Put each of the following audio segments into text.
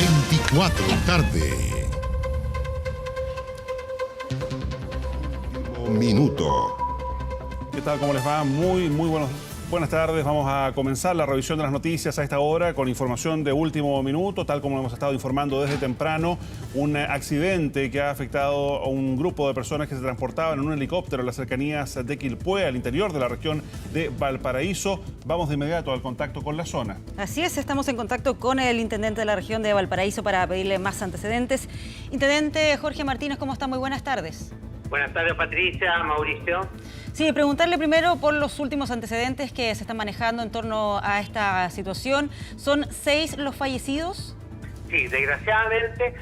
24 tarde. Minuto. ¿Qué tal? ¿Cómo les va? Muy buenas tardes. Vamos a comenzar la revisión de las noticias a esta hora con información de último minuto, tal como hemos estado informando desde temprano. Un accidente que ha afectado a un grupo de personas que se transportaban en un helicóptero en las cercanías de Quilpué, al interior de la región de Valparaíso. Vamos de inmediato al contacto con la zona. Así es, estamos en contacto con el intendente de la región de Valparaíso para pedirle más antecedentes. Intendente Jorge Martínez, ¿cómo está? Muy buenas tardes. Buenas tardes, Patricia, Mauricio. Sí, preguntarle primero por los últimos antecedentes que se están manejando en torno a esta situación. ¿Son 6 los fallecidos? Sí, desgraciadamente,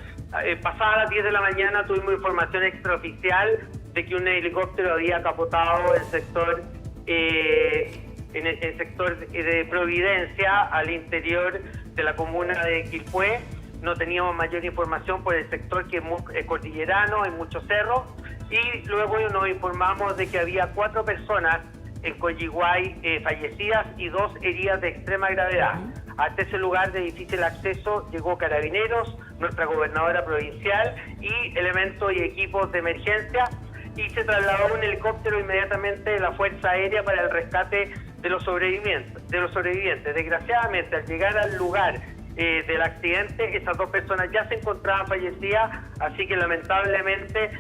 pasadas las 10 de la mañana tuvimos información extraoficial de que un helicóptero había capotado el sector, en el sector de Providencia, al interior de la comuna de Quilpué. No teníamos mayor información por el sector que es cordillerano, en muchos cerros. Y luego nos informamos de que había 4 personas en Coyhaique fallecidas y 2 heridas de extrema gravedad. Hasta ese lugar de difícil acceso llegó Carabineros, nuestra gobernadora provincial y elementos y equipos de emergencia, y se trasladó un helicóptero inmediatamente de la Fuerza Aérea para el rescate de los sobrevivientes. Desgraciadamente, al llegar al lugar del accidente, esas 2 personas ya se encontraban fallecidas, así que lamentablemente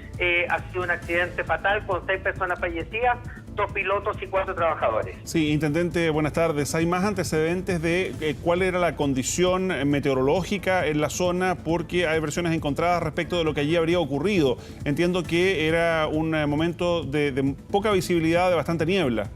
ha sido un accidente fatal con 6 personas fallecidas, 2 pilotos y 4 trabajadores. Sí, intendente, buenas tardes. ¿Hay más antecedentes de cuál era la condición meteorológica en la zona? Porque hay versiones encontradas respecto de lo que allí habría ocurrido. Entiendo que era un momento de poca visibilidad, de bastante niebla.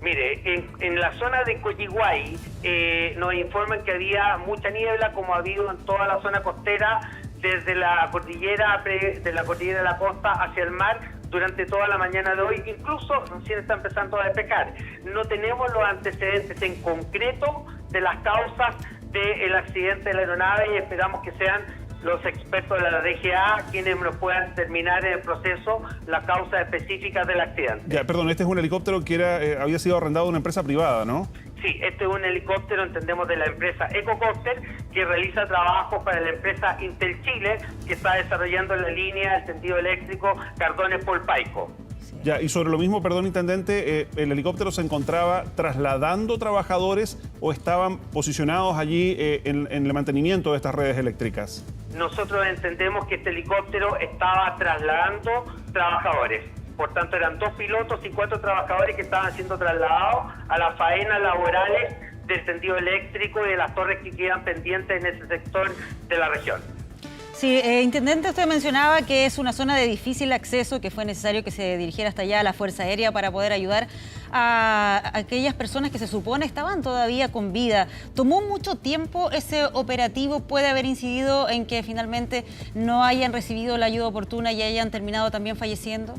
Mire, en la zona de Coyhaique nos informan que había mucha niebla, como ha habido en toda la zona costera, desde la cordillera de la costa hacia el mar, durante toda la mañana de hoy. Incluso recién está empezando a despejar. No tenemos los antecedentes en concreto de las causas del accidente de la aeronave y esperamos que sean los expertos de la DGA quienes nos puedan determinar en el proceso la causa específica del accidente. Ya, perdón, este es un helicóptero que había sido arrendado de una empresa privada, ¿no? Sí, este es un helicóptero, entendemos, de la empresa Ecocopter, que realiza trabajos para la empresa Intel Chile, que está desarrollando la línea del tendido eléctrico Cardones-Polpaico. Ya, y sobre lo mismo, perdón, intendente, ¿el helicóptero se encontraba trasladando trabajadores o estaban posicionados allí en el mantenimiento de estas redes eléctricas? Nosotros entendemos que este helicóptero estaba trasladando trabajadores. Por tanto, eran 2 pilotos y 4 trabajadores que estaban siendo trasladados a las faenas laborales del tendido eléctrico y de las torres que quedan pendientes en ese sector de la región. Sí, intendente, usted mencionaba que es una zona de difícil acceso, que fue necesario que se dirigiera hasta allá a la Fuerza Aérea para poder ayudar a aquellas personas que se supone estaban todavía con vida. ¿Tomó mucho tiempo ese operativo? ¿Puede haber incidido en que finalmente no hayan recibido la ayuda oportuna y hayan terminado también falleciendo?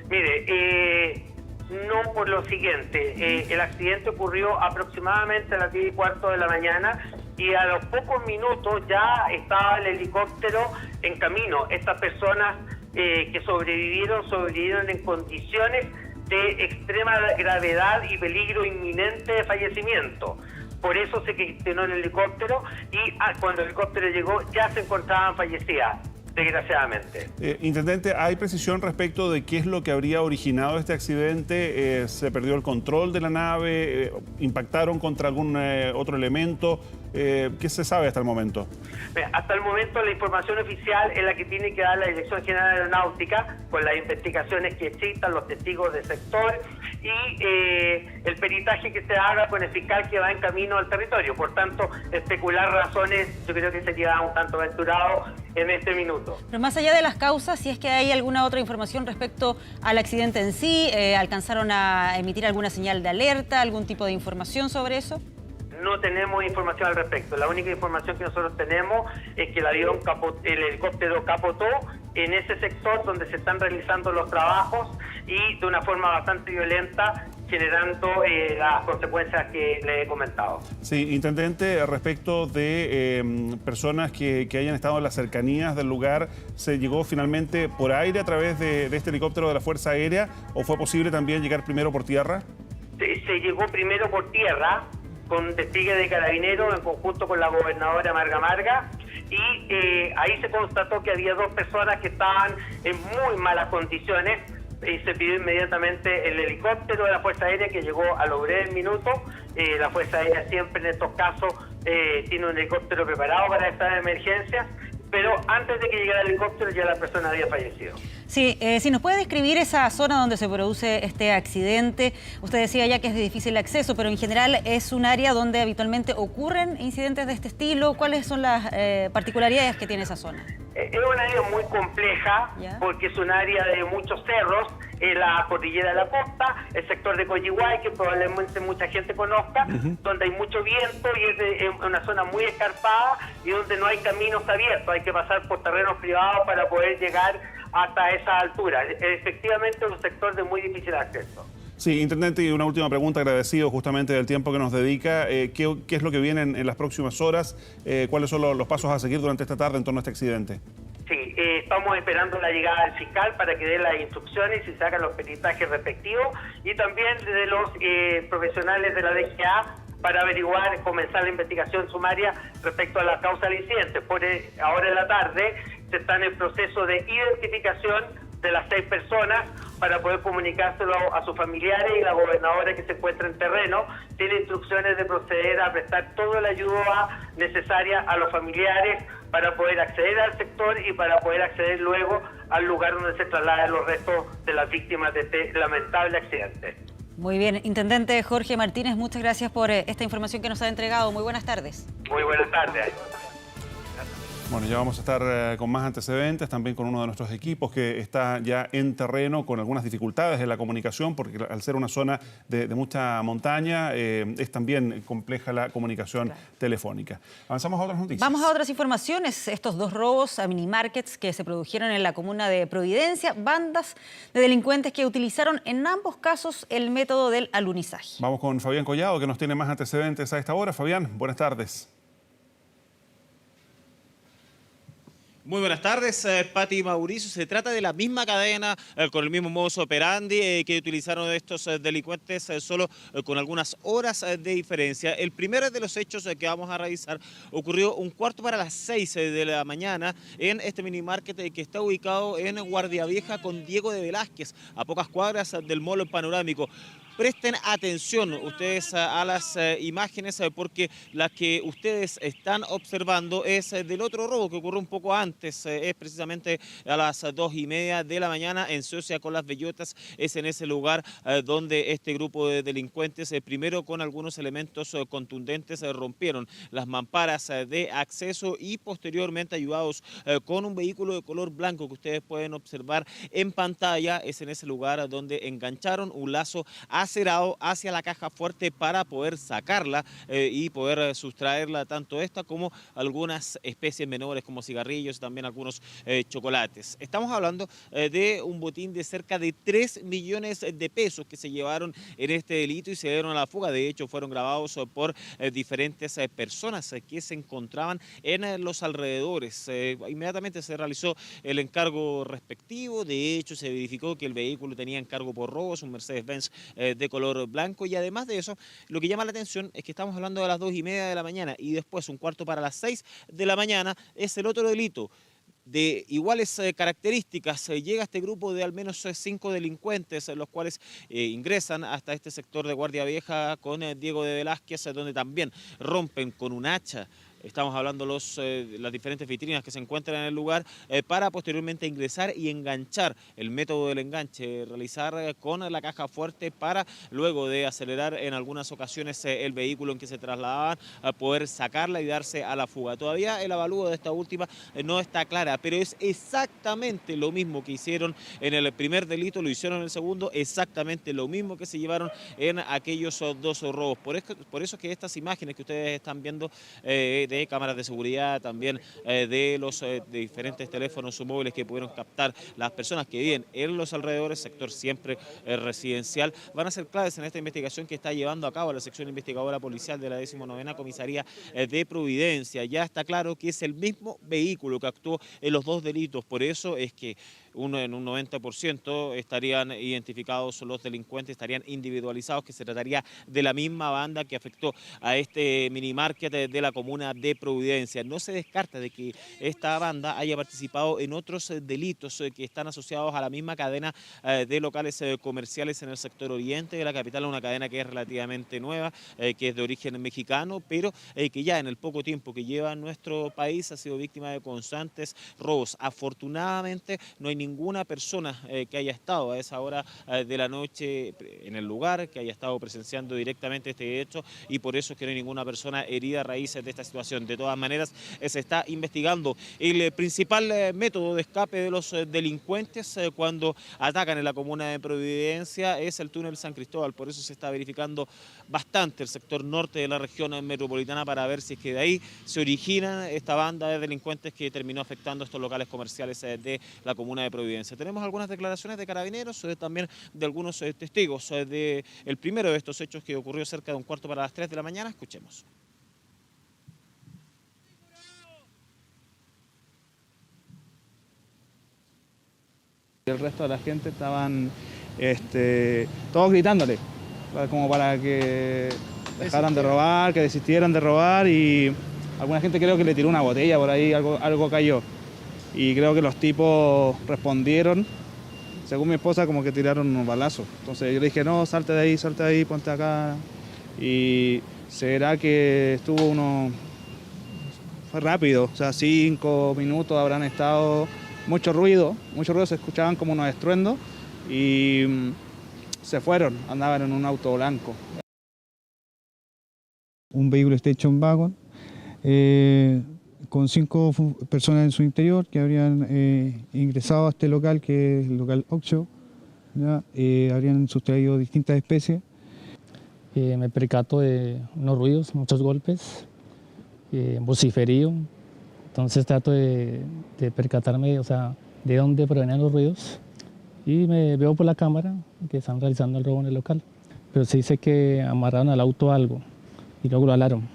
Mire, no, por lo siguiente, el accidente ocurrió aproximadamente a las 10:15 de la mañana y a los pocos minutos ya estaba el helicóptero en camino. Estas personas que sobrevivieron en condiciones de extrema gravedad y peligro inminente de fallecimiento. Por eso se gestionó el helicóptero y cuando el helicóptero llegó ya se encontraban fallecidas, desgraciadamente. Intendente, ¿hay precisión respecto de qué es lo que habría originado este accidente? ¿Se perdió el control de la nave? ¿Impactaron contra algún otro elemento? ¿Qué se sabe hasta el momento? Hasta el momento la información oficial es la que tiene que dar la Dirección General de Aeronáutica con las investigaciones que existan, los testigos del sector y el peritaje que se haga con el fiscal que va en camino al territorio. Por tanto, especular razones yo creo que sería un tanto aventurado en este minuto. Pero más allá de las causas, si es que hay alguna otra información respecto al accidente en sí, ¿alcanzaron a emitir alguna señal de alerta, algún tipo de información sobre eso? No tenemos información al respecto. La única información que nosotros tenemos es que el helicóptero capotó en ese sector donde se están realizando los trabajos y de una forma bastante violenta, generando las consecuencias que le he comentado. Sí, intendente, respecto de personas que hayan estado en las cercanías del lugar, ¿se llegó finalmente por aire a través de este helicóptero de la Fuerza Aérea o fue posible también llegar primero por tierra? Se llegó primero por tierra, con despliegue de Carabineros en conjunto con la gobernadora Marga Marga, y ahí se constató que había 2 personas que estaban en muy malas condiciones y se pidió inmediatamente el helicóptero de la Fuerza Aérea, que llegó a los breves minutos. La Fuerza Aérea siempre en estos casos tiene un helicóptero preparado para estas emergencias, pero antes de que llegara el helicóptero ya la persona había fallecido. Sí, si nos puede describir esa zona donde se produce este accidente. Usted decía ya que es de difícil acceso, pero en general es un área donde habitualmente ocurren incidentes de este estilo. ¿Cuáles son las particularidades que tiene esa zona? Es un área muy compleja, porque es un área de muchos cerros, la cordillera de la costa, el sector de Coyihuay, que probablemente mucha gente conozca, donde hay mucho viento y es una zona muy escarpada y donde no hay caminos abiertos, hay que pasar por terrenos privados para poder llegar hasta esa altura. Efectivamente es un sector de muy difícil acceso. Sí, Intendente, y una última pregunta, agradecido justamente del tiempo que nos dedica. ¿Qué es lo que viene en las próximas horas? ¿Cuáles son los pasos a seguir durante esta tarde en torno a este accidente? Sí, estamos esperando la llegada del fiscal para que dé las instrucciones y se hagan los peritajes respectivos, y también de los profesionales de la DGA para averiguar, comenzar la investigación sumaria respecto a la causa del incidente. Ahora en la tarde se está en el proceso de identificación de las 6 personas para poder comunicárselo a sus familiares, y la gobernadora, que se encuentra en terreno, tiene instrucciones de proceder a prestar toda la ayuda necesaria a los familiares para poder acceder al sector y para poder acceder luego al lugar donde se trasladan los restos de las víctimas de este lamentable accidente. Muy bien, Intendente Jorge Martínez, muchas gracias por esta información que nos ha entregado. Muy buenas tardes. Muy buenas tardes. Bueno, ya vamos a estar con más antecedentes, también con uno de nuestros equipos que está ya en terreno con algunas dificultades en la comunicación, porque al ser una zona de mucha montaña, es también compleja la comunicación telefónica. Avanzamos a otras noticias. Vamos a otras informaciones. Estos 2 robos a minimarkets que se produjeron en la comuna de Providencia, bandas de delincuentes que utilizaron en ambos casos el método del alunizaje. Vamos con Fabián Collado, que nos tiene más antecedentes a esta hora. Fabián, buenas tardes. Muy buenas tardes, Pati y Mauricio. Se trata de la misma cadena, con el mismo modus operandi que utilizaron estos delincuentes, solo con algunas horas de diferencia. El primero de los hechos que vamos a revisar ocurrió un cuarto para las 6 de la mañana en este minimarket que está ubicado en Guardia Vieja con Diego de Velázquez, a pocas cuadras del Mall Panorámico. Presten atención ustedes a las imágenes, porque la que ustedes están observando es del otro robo que ocurrió un poco antes. Es precisamente a las 2:30 de la mañana en Socia con las Bellotas. Es en ese lugar donde este grupo de delincuentes, primero con algunos elementos contundentes, rompieron las mamparas de acceso y posteriormente, ayudados con un vehículo de color blanco que ustedes pueden observar en pantalla, es en ese lugar donde engancharon un lazo acerado hacia la caja fuerte para poder sacarla y poder sustraerla, tanto esta como algunas especies menores como cigarrillos, también algunos chocolates. Estamos hablando de un botín de cerca de 3 millones de pesos que se llevaron en este delito y se dieron a la fuga. De hecho, fueron grabados por diferentes personas que se encontraban en los alrededores. Inmediatamente se realizó el encargo respectivo. De hecho, se verificó que el vehículo tenía encargo por robos, un Mercedes-Benz de color blanco, y además de eso, lo que llama la atención es que estamos hablando de las 2:30 de la mañana y después un cuarto para las 6 de la mañana es el otro delito. De iguales características, llega este grupo de al menos 5 delincuentes, los cuales ingresan hasta este sector de Guardia Vieja con Diego de Velázquez, donde también rompen con un hacha. Estamos hablando de las diferentes vitrinas que se encuentran en el lugar, para posteriormente ingresar y enganchar, el método del enganche, realizar con la caja fuerte para luego de acelerar en algunas ocasiones el vehículo en que se trasladaban, a poder sacarla y darse a la fuga. Todavía el avalúo de esta última no está clara, pero es exactamente lo mismo que hicieron en el primer delito, lo hicieron en el segundo, exactamente lo mismo que se llevaron en aquellos 2 robos. Por eso es que estas imágenes que ustedes están viendo de cámaras de seguridad, también de los de diferentes teléfonos móviles que pudieron captar las personas que viven en los alrededores, sector siempre residencial, van a ser claves en esta investigación que está llevando a cabo la sección investigadora policial de la 19ª Comisaría de Providencia. Ya está claro que es el mismo vehículo que actuó en los 2 delitos, por eso es que en un 90% estarían identificados los delincuentes, estarían individualizados, que se trataría de la misma banda que afectó a este minimarket de la comuna de Providencia. No se descarta de que esta banda haya participado en otros delitos que están asociados a la misma cadena de locales comerciales en el sector oriente de la capital, una cadena que es relativamente nueva, que es de origen mexicano, pero que ya en el poco tiempo que lleva en nuestro país ha sido víctima de constantes robos. Afortunadamente no hay ninguna persona que haya estado a esa hora de la noche en el lugar, que haya estado presenciando directamente este hecho, y por eso es que no hay ninguna persona herida a raíz de esta situación. De todas maneras, se está investigando. El principal método de escape de los delincuentes cuando atacan en la comuna de Providencia es el túnel San Cristóbal. Por eso se está verificando bastante el sector norte de la región metropolitana para ver si es que de ahí se origina esta banda de delincuentes que terminó afectando estos locales comerciales de la comuna de Providencia. Tenemos algunas declaraciones de carabineros, también de algunos testigos del primero de estos hechos que ocurrió cerca de 2:45 de la mañana. Escuchemos. El resto de la gente estaban todos gritándole, como para que dejaran de robar, que desistieran de robar, y alguna gente creo que le tiró una botella por ahí, algo cayó. Y creo que los tipos respondieron, según mi esposa, como que tiraron un balazo. Entonces yo le dije, no, salte de ahí, ponte acá. Y será que fue rápido, o sea, 5 minutos habrán estado. Mucho ruido, se escuchaban como unos estruendos y se fueron, andaban en un auto blanco. Un vehículo station wagon con 5 personas en su interior que habrían ingresado a este local, que es el local Oxxo, habrían sustraído distintas especies. Me percato de unos ruidos, muchos golpes, vociferío. Entonces trato de percatarme, o sea, de dónde provenían los ruidos, y me veo por la cámara que están realizando el robo en el local. Pero se dice que amarraron al auto algo y luego lo alaron.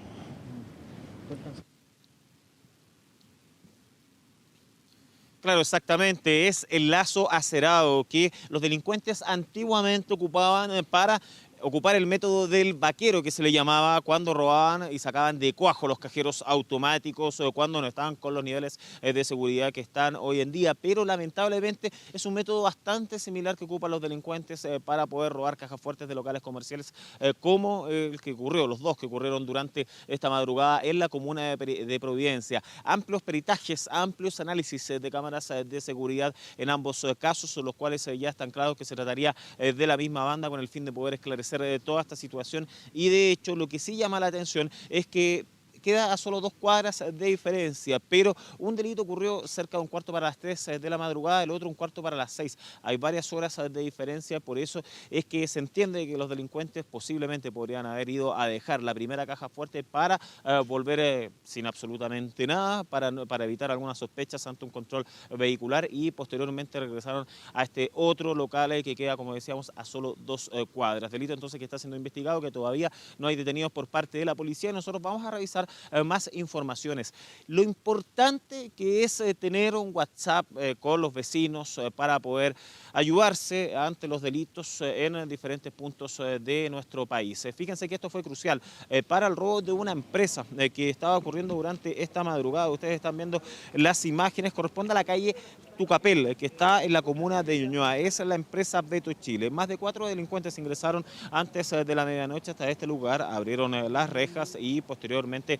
Claro, exactamente, es el lazo acerado que los delincuentes antiguamente ocupaban para ocupar el método del vaquero, que se le llamaba cuando robaban y sacaban de cuajo los cajeros automáticos, o cuando no estaban con los niveles de seguridad que están hoy en día. Pero lamentablemente es un método bastante similar que ocupan los delincuentes para poder robar cajas fuertes de locales comerciales, como el que ocurrió, los dos que ocurrieron durante esta madrugada en la comuna de Providencia. Amplios peritajes, amplios análisis de cámaras de seguridad en ambos casos, los cuales ya están claros que se trataría de la misma banda, con el fin de poder esclarecer de toda esta situación. Y de hecho lo que sí llama la atención es que queda a solo 2 cuadras de diferencia, pero un delito ocurrió cerca de 2:45 de la madrugada, el otro 2:45. Hay varias horas de diferencia, por eso es que se entiende que los delincuentes posiblemente podrían haber ido a dejar la primera caja fuerte para volver sin absolutamente nada, para evitar algunas sospechas ante un control vehicular, y posteriormente regresaron a este otro local que queda, como decíamos, a solo 2 cuadras. Delito entonces que está siendo investigado, que todavía no hay detenidos por parte de la policía, y nosotros vamos a revisar más informaciones. Lo importante que es tener un WhatsApp con los vecinos para poder ayudarse ante los delitos en diferentes puntos de nuestro país. Fíjense que esto fue crucial para el robo de una empresa que estaba ocurriendo durante esta madrugada. Ustedes están viendo las imágenes, corresponde a la calle Tucapel, que está en la comuna de Ñuñoa. Es la empresa Beto Chile. Más de 4 delincuentes ingresaron antes de la medianoche hasta este lugar, abrieron las rejas y posteriormente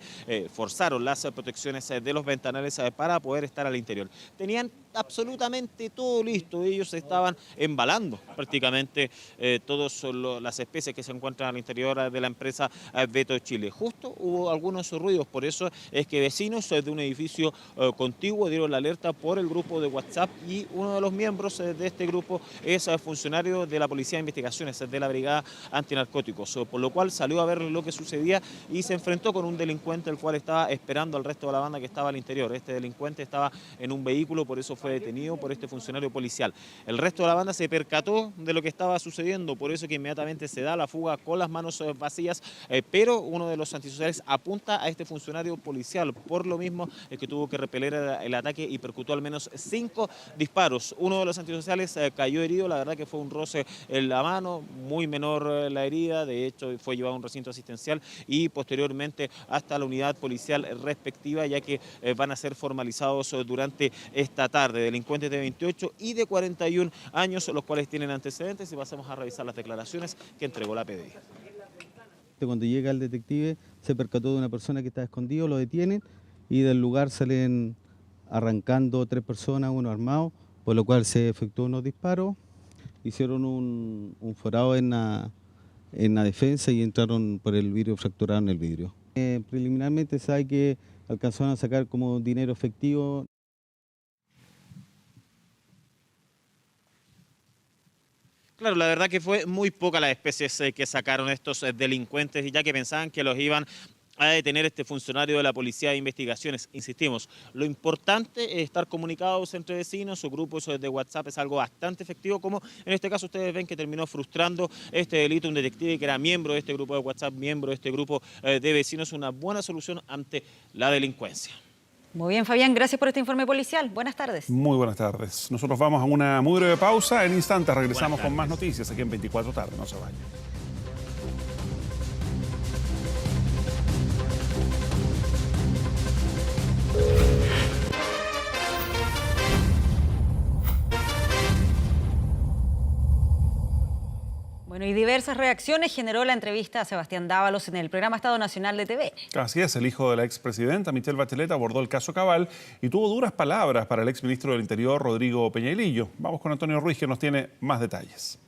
forzaron las protecciones de los ventanales para poder estar al interior. Tenían absolutamente todo listo, ellos estaban embalando prácticamente todas las especies que se encuentran al interior de la empresa Beto Chile. Justo hubo algunos ruidos, por eso es que vecinos de un edificio contiguo dieron la alerta por el grupo de WhatsApp, y uno de los miembros de este grupo es funcionario de la Policía de Investigaciones de la Brigada Antinarcóticos, por lo cual salió a ver lo que sucedía y se enfrentó con un delincuente delincuente, el cual estaba esperando al resto de la banda que estaba al interior. Este delincuente estaba en un vehículo, por eso fue detenido por este funcionario policial. El resto de la banda se percató de lo que estaba sucediendo, por eso que inmediatamente se da la fuga con las manos vacías, pero uno de los antisociales apunta a este funcionario policial. Por lo mismo es que tuvo que repeler el ataque y percutó al menos 5 disparos. Uno de los antisociales cayó herido, la verdad que fue un roce en la mano, muy menor la herida, de hecho fue llevado a un recinto asistencial y posteriormente hasta la unidad policial respectiva, ya que van a ser formalizados durante esta tarde. Delincuentes de 28 y de 41 años, los cuales tienen antecedentes, y pasamos a revisar las declaraciones que entregó la PDI. Cuando llega el detective se percató de una persona que estaba escondido, lo detienen y del lugar salen arrancando 3 personas, uno armado, por lo cual se efectuó unos disparos, hicieron un forado en la defensa y entraron por el vidrio, fracturaron el vidrio. Preliminarmente se sabe que alcanzaron a sacar como dinero efectivo. Claro, la verdad que fue muy poca las especies que sacaron estos delincuentes, ya que pensaban que los iban a detener este funcionario de la Policía de Investigaciones. Insistimos, lo importante es estar comunicados entre vecinos o grupos de WhatsApp, es algo bastante efectivo, como en este caso ustedes ven que terminó frustrando este delito un detective que era miembro de este grupo de WhatsApp, miembro de este grupo de vecinos, una buena solución ante la delincuencia. Muy bien, Fabián, gracias por este informe policial. Buenas tardes. Muy buenas tardes. Nosotros vamos a una muy breve pausa. En instantes regresamos con más noticias aquí en 24 tarde. No se vayan. Bueno, y diversas reacciones generó la entrevista a Sebastián Dávalos en el programa Estado Nacional de TVN. Así es, el hijo de la expresidenta Michelle Bachelet abordó el caso Cabal y tuvo duras palabras para el exministro del Interior, Rodrigo Peñailillo. Vamos con Antonio Ruiz, que nos tiene más detalles.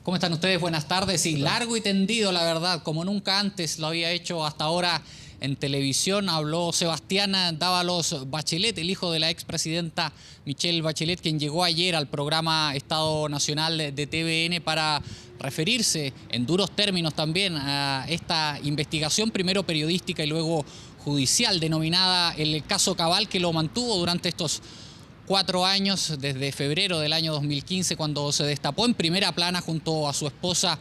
¿Cómo están ustedes? Buenas tardes. Sí, largo y tendido, la verdad, como nunca antes lo había hecho hasta ahora en televisión. Habló Sebastián Dávalos Bachelet, el hijo de la expresidenta Michelle Bachelet, quien llegó ayer al programa Estado Nacional de TVN para referirse en duros términos también a esta investigación, primero periodística y luego judicial, denominada el caso Cabal, que lo mantuvo durante estos 4 años, desde febrero del año 2015, cuando se destapó en primera plana junto a su esposa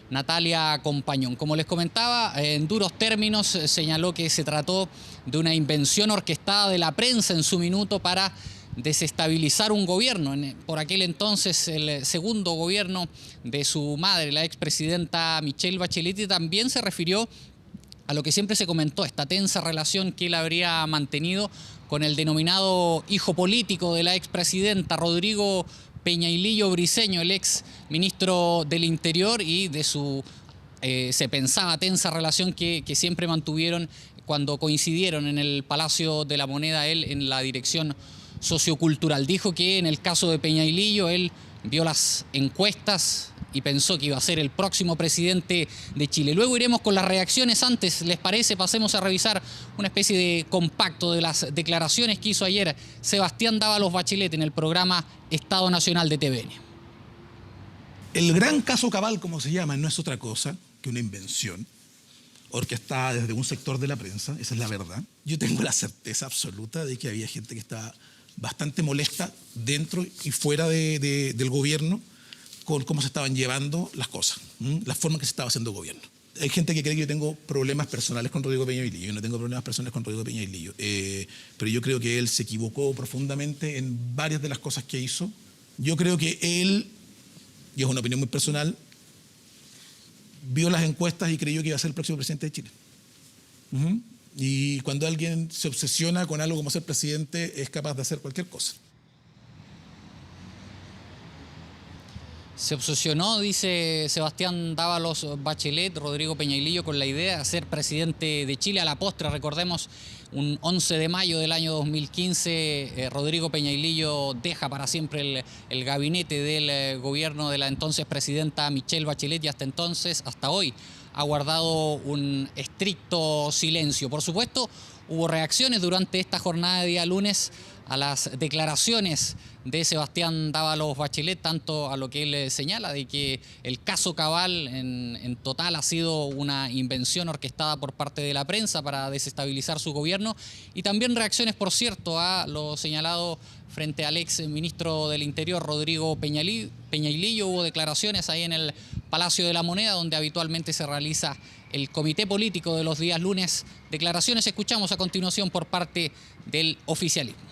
Natalia Compañón. Como les comentaba, en duros términos señaló que se trató de una invención orquestada de la prensa en su minuto para desestabilizar un gobierno. Por aquel entonces, el segundo gobierno de su madre, la expresidenta Michelle Bachelet, y también se refirió a lo que siempre se comentó, esta tensa relación que él habría mantenido con el denominado hijo político de la expresidenta, Rodrigo Peñailillo Briceño, el ex ministro del Interior, y de su, se pensaba, tensa relación que siempre mantuvieron cuando coincidieron en el Palacio de la Moneda, él en la dirección sociocultural. Dijo que en el caso de Peñailillo él vio las encuestas y pensó que iba a ser el próximo presidente de Chile. Luego iremos con las reacciones. Antes, ¿les parece? Pasemos a revisar una especie de compacto de las declaraciones que hizo ayer Sebastián Dávalos Bachelet en el programa Estado Nacional de TVN. El gran caso Cabal, como se llama, no es otra cosa que una invención orquestada desde un sector de la prensa, esa es la verdad. Yo tengo la certeza absoluta de que había gente que estaba bastante molesta dentro y fuera del gobierno con cómo se estaban llevando las cosas, la forma que se estaba haciendo gobierno. Hay gente que cree que yo tengo problemas personales con Rodrigo Peñailillo. Yo no tengo problemas personales con Rodrigo Peñailillo, pero yo creo que él se equivocó profundamente en varias de las cosas que hizo. Yo creo que él, y es una opinión muy personal, vio las encuestas y creyó que iba a ser el próximo presidente de Chile. Y cuando alguien se obsesiona con algo como ser presidente, es capaz de hacer cualquier cosa. Se obsesionó, dice Sebastián Dávalos Bachelet, Rodrigo Peñailillo, con la idea de ser presidente de Chile. A la postre, recordemos, un 11 de mayo del año 2015, Rodrigo Peñailillo deja para siempre el gabinete del gobierno de la entonces presidenta Michelle Bachelet, y hasta entonces, hasta hoy, ha guardado un estricto silencio. Por supuesto, hubo reacciones durante esta jornada de día lunes a las declaraciones de Sebastián Dávalos Bachelet, tanto a lo que él señala de que el caso Cabal en total ha sido una invención orquestada por parte de la prensa para desestabilizar su gobierno, y también reacciones, por cierto, a lo señalado frente al ex ministro del Interior, Rodrigo Peñailillo. Hubo declaraciones ahí en el Palacio de la Moneda, donde habitualmente se realiza el comité político de los días lunes. Declaraciones escuchamos a continuación por parte del oficialismo.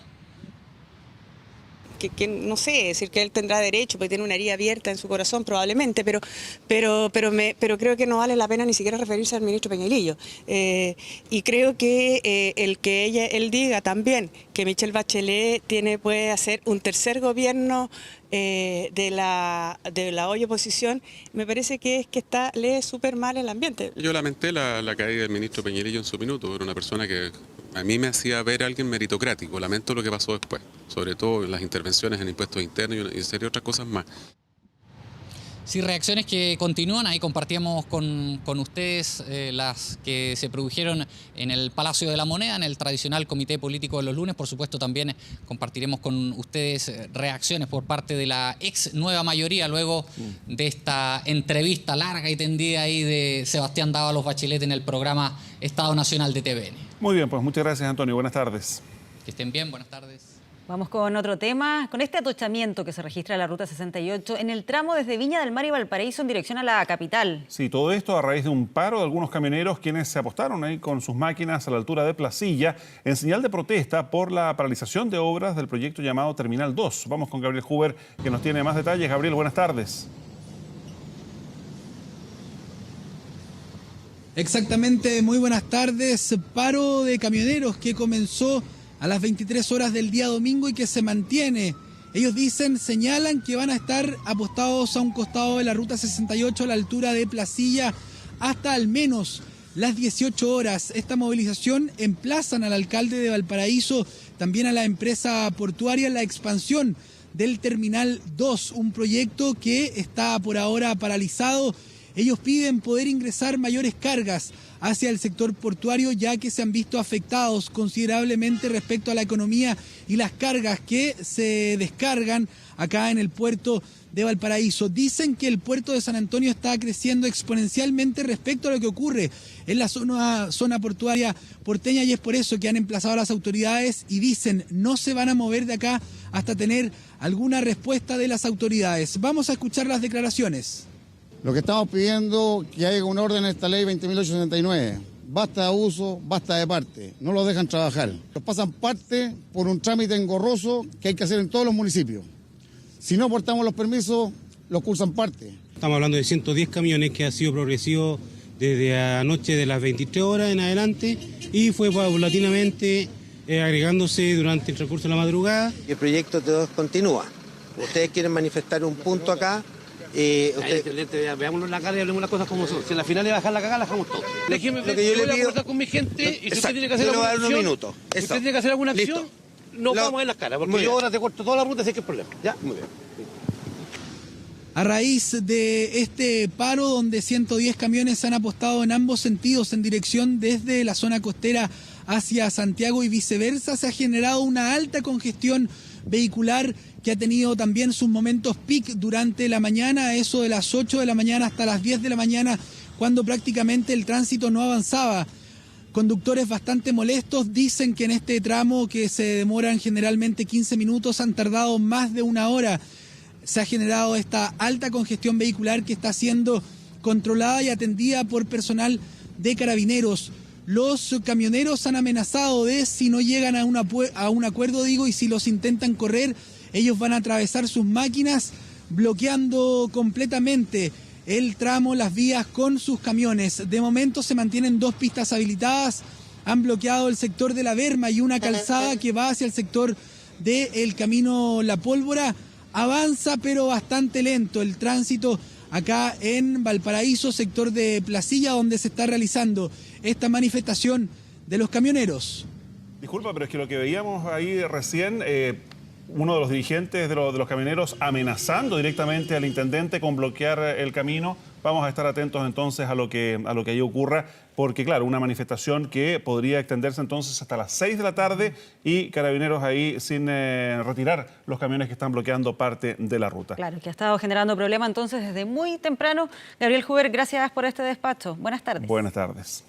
Que no sé, decir que él tendrá derecho, porque tiene una herida abierta en su corazón probablemente, pero creo que no vale la pena ni siquiera referirse al ministro Peñailillo. Y creo que el que él diga también que Michelle Bachelet puede hacer un tercer gobierno de la hoy oposición, me parece que lee súper mal el ambiente. Yo lamenté la caída del ministro Peñailillo en su minuto. Era una persona que a mí me hacía ver a alguien meritocrático. Lamento lo que pasó después, sobre todo en las intervenciones en impuestos internos y en serio otras cosas más. Sí, reacciones que continúan. Ahí compartíamos con ustedes las que se produjeron en el Palacio de la Moneda, en el tradicional comité político de los lunes. Por supuesto, también compartiremos con ustedes reacciones por parte de la ex nueva mayoría luego de esta entrevista larga y tendida ahí de Sebastián Dávalos Bachelet en el programa Estado Nacional de TVN. Muy bien, pues muchas gracias, Antonio. Buenas tardes. Que estén bien, buenas tardes. Vamos con otro tema, con este atochamiento que se registra en la Ruta 68 en el tramo desde Viña del Mar y Valparaíso en dirección a la capital. Sí, todo esto a raíz de un paro de algunos camioneros quienes se apostaron ahí con sus máquinas a la altura de Placilla en señal de protesta por la paralización de obras del proyecto llamado Terminal 2. Vamos con Gabriel Huber, que nos tiene más detalles. Gabriel, buenas tardes. Exactamente, muy buenas tardes. Paro de camioneros que comenzó a las 23 horas del día domingo y que se mantiene. Ellos señalan que van a estar apostados a un costado de la Ruta 68 a la altura de Placilla hasta al menos las 18 horas. Esta movilización emplazan al alcalde de Valparaíso, también a la empresa portuaria, la expansión del Terminal 2, un proyecto que está por ahora paralizado. Ellos piden poder ingresar mayores cargas hacia el sector portuario, ya que se han visto afectados considerablemente respecto a la economía y las cargas que se descargan acá en el puerto de Valparaíso. Dicen que el puerto de San Antonio está creciendo exponencialmente respecto a lo que ocurre en la zona portuaria porteña, y es por eso que han emplazado a las autoridades y dicen no se van a mover de acá hasta tener alguna respuesta de las autoridades. Vamos a escuchar las declaraciones. Lo que estamos pidiendo es que haya un orden en esta ley 20.879. Basta de abuso, basta de parte. No los dejan trabajar. Los pasan parte por un trámite engorroso que hay que hacer en todos los municipios. Si no aportamos los permisos, los cursan parte. Estamos hablando de 110 camiones que ha sido progresivo desde anoche de las 23 horas en adelante y fue paulatinamente agregándose durante el transcurso de la madrugada. El proyecto T2 continúa. Ustedes quieren manifestar un punto acá. Veámoslo en la cara y hablemos las cosas como son. Si a la final de bajar la cagada, la dejamos todo. Déjeme ver, yo voy a conversar con mi gente y si usted tiene que hacer alguna acción, si usted tiene que hacer alguna acción, no vamos a ver las caras, porque yo ahora te corto toda la ruta y sé que es problema. ¿Ya? Muy bien. A raíz de este paro donde 110 camiones han apostado en ambos sentidos en dirección desde la zona costera hacia Santiago y viceversa, se ha generado una alta congestión vehicular que ha tenido también sus momentos peak durante la mañana, eso de las 8 de la mañana hasta las 10 de la mañana, cuando prácticamente el tránsito no avanzaba. Conductores bastante molestos dicen que en este tramo, que se demoran generalmente 15 minutos, han tardado más de una hora. Se ha generado esta alta congestión vehicular que está siendo controlada y atendida por personal de Carabineros. Los camioneros han amenazado de si no llegan a un acuerdo, y si los intentan correr, ellos van a atravesar sus máquinas bloqueando completamente el tramo, las vías con sus camiones. De momento se mantienen 2 pistas habilitadas, han bloqueado el sector de la Berma y una calzada que va hacia el sector del camino La Pólvora. Avanza pero bastante lento el tránsito acá en Valparaíso, sector de Placilla, donde se está realizando esta manifestación de los camioneros. Disculpa, pero es que lo que veíamos ahí recién, uno de los dirigentes de los camioneros amenazando directamente al intendente con bloquear el camino Vamos a estar atentos entonces a lo que ahí ocurra, porque claro, una manifestación que podría extenderse entonces hasta las 6 de la tarde y Carabineros ahí sin retirar los camiones que están bloqueando parte de la ruta. Claro, que ha estado generando problema entonces desde muy temprano. Gabriel Huber, gracias por este despacho. Buenas tardes. Buenas tardes.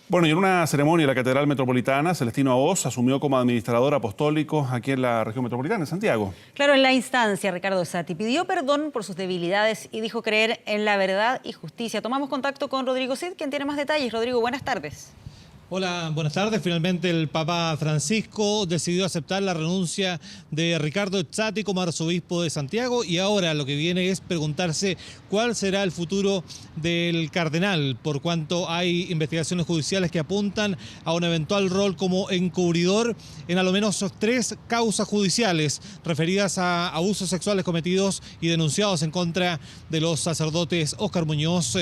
Bueno, y en una ceremonia en la Catedral Metropolitana, Celestino Aoz asumió como administrador apostólico aquí en la región metropolitana, en Santiago. Claro, en la instancia, Ricardo Ezzati pidió perdón por sus debilidades y dijo creer en la verdad y justicia. Tomamos contacto con Rodrigo Cid, quien tiene más detalles. Rodrigo, buenas tardes. Hola, buenas tardes. Finalmente el Papa Francisco decidió aceptar la renuncia de Ricardo Ezzati como arzobispo de Santiago y ahora lo que viene es preguntarse cuál será el futuro del cardenal, por cuanto hay investigaciones judiciales que apuntan a un eventual rol como encubridor en al menos 3 causas judiciales referidas a abusos sexuales cometidos y denunciados en contra de los sacerdotes Óscar Muñoz,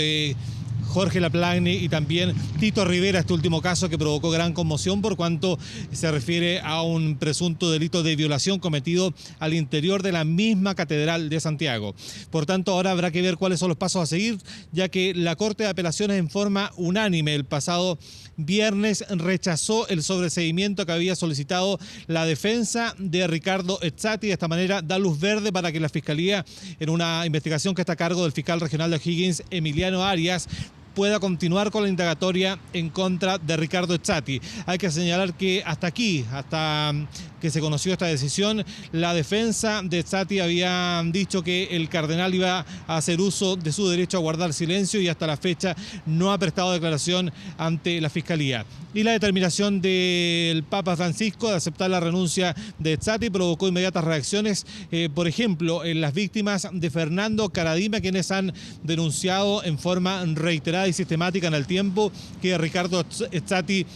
Jorge Laplagne y también Tito Rivera, este último caso que provocó gran conmoción por cuanto se refiere a un presunto delito de violación cometido al interior de la misma Catedral de Santiago. Por tanto, ahora habrá que ver cuáles son los pasos a seguir, ya que la Corte de Apelaciones en forma unánime el pasado viernes rechazó el sobreseimiento que había solicitado la defensa de Ricardo Ezzati. De esta manera da luz verde para que la Fiscalía, en una investigación que está a cargo del fiscal regional de O'Higgins, Emiliano Arias, pueda continuar con la indagatoria en contra de Ricardo Ezzati. Hay que señalar que hasta aquí, hasta que se conoció esta decisión, la defensa de Ezzati había dicho que el cardenal iba a hacer uso de su derecho a guardar silencio y hasta la fecha no ha prestado declaración ante la Fiscalía. Y la determinación del Papa Francisco de aceptar la renuncia de Ezzati provocó inmediatas reacciones, por ejemplo, en las víctimas de Fernando Caradima, quienes han denunciado en forma reiterada y sistemática en el tiempo que Ricardo Ezzati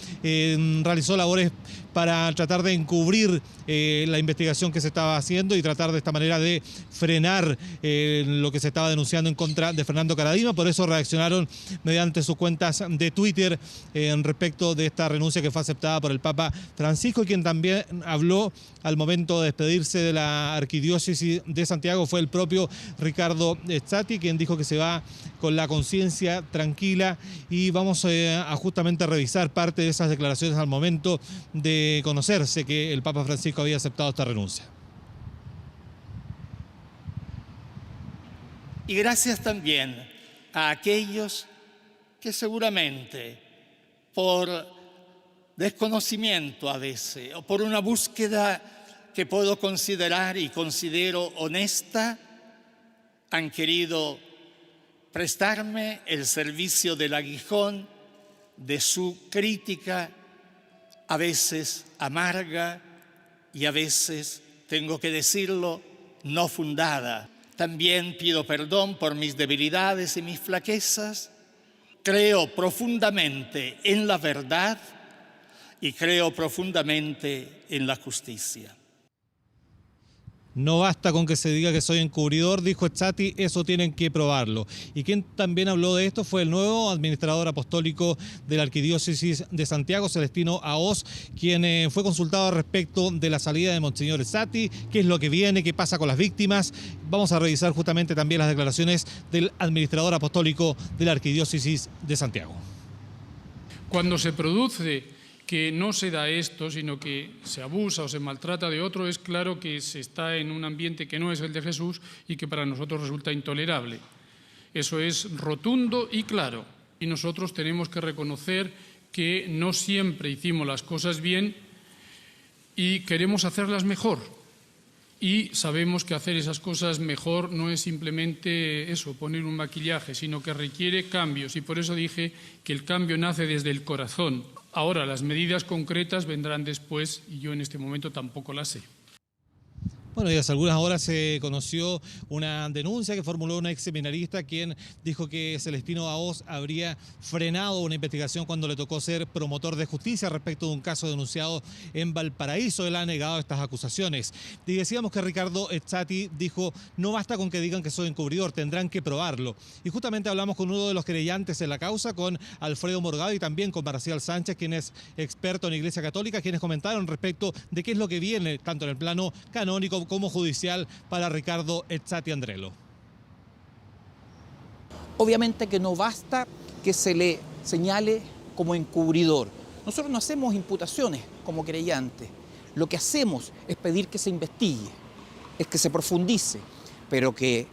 realizó labores para tratar de encubrir la investigación que se estaba haciendo y tratar de esta manera de frenar lo que se estaba denunciando en contra de Fernando Caradima. Por eso reaccionaron mediante sus cuentas de Twitter respecto de esta renuncia que fue aceptada por el Papa Francisco, quien también habló al momento de despedirse de la arquidiócesis de Santiago. Fue el propio Ricardo Ezzati quien dijo que se va con la conciencia tranquila y vamos a justamente revisar parte de esas declaraciones al momento de conocerse que el Papa Francisco había aceptado esta renuncia. Y gracias también a aquellos que seguramente por desconocimiento a veces o por una búsqueda que puedo considerar y considero honesta, han querido prestarme el servicio del aguijón de su crítica, a veces amarga y a veces, tengo que decirlo, no fundada. También pido perdón por mis debilidades y mis flaquezas. Creo profundamente en la verdad y creo profundamente en la justicia. No basta con que se diga que soy encubridor, dijo Ezzati, eso tienen que probarlo. Y quien también habló de esto fue el nuevo administrador apostólico de la Arquidiócesis de Santiago, Celestino Aoz, quien fue consultado respecto de la salida de Monseñor Ezzati, qué es lo que viene, qué pasa con las víctimas. Vamos a revisar justamente también las declaraciones del administrador apostólico de la Arquidiócesis de Santiago. Cuando se produce que no se da esto, sino que se abusa o se maltrata de otro, es claro que se está en un ambiente que no es el de Jesús y que para nosotros resulta intolerable. Eso es rotundo y claro. Y nosotros tenemos que reconocer que no siempre hicimos las cosas bien y queremos hacerlas mejor. Y sabemos que hacer esas cosas mejor no es simplemente eso, poner un maquillaje, sino que requiere cambios. Y por eso dije que el cambio nace desde el corazón. Ahora, las medidas concretas vendrán después y yo en este momento tampoco las sé. Bueno, y hace algunas horas se conoció una denuncia que formuló una ex seminarista quien dijo que Celestino Aoz habría frenado una investigación cuando le tocó ser promotor de justicia respecto de un caso denunciado en Valparaíso. Él ha negado estas acusaciones. Y decíamos que Ricardo Ezzati dijo, no basta con que digan que soy encubridor, tendrán que probarlo. Y justamente hablamos con uno de los querellantes en la causa, con Alfredo Morgado y también con Marcial Sánchez, quien es experto en Iglesia Católica, quienes comentaron respecto de qué es lo que viene, tanto en el plano canónico como judicial, para Ricardo Ezzati Andrello. Obviamente que no basta que se le señale como encubridor. Nosotros no hacemos imputaciones como querellantes. Lo que hacemos es pedir que se investigue, es que se profundice, pero que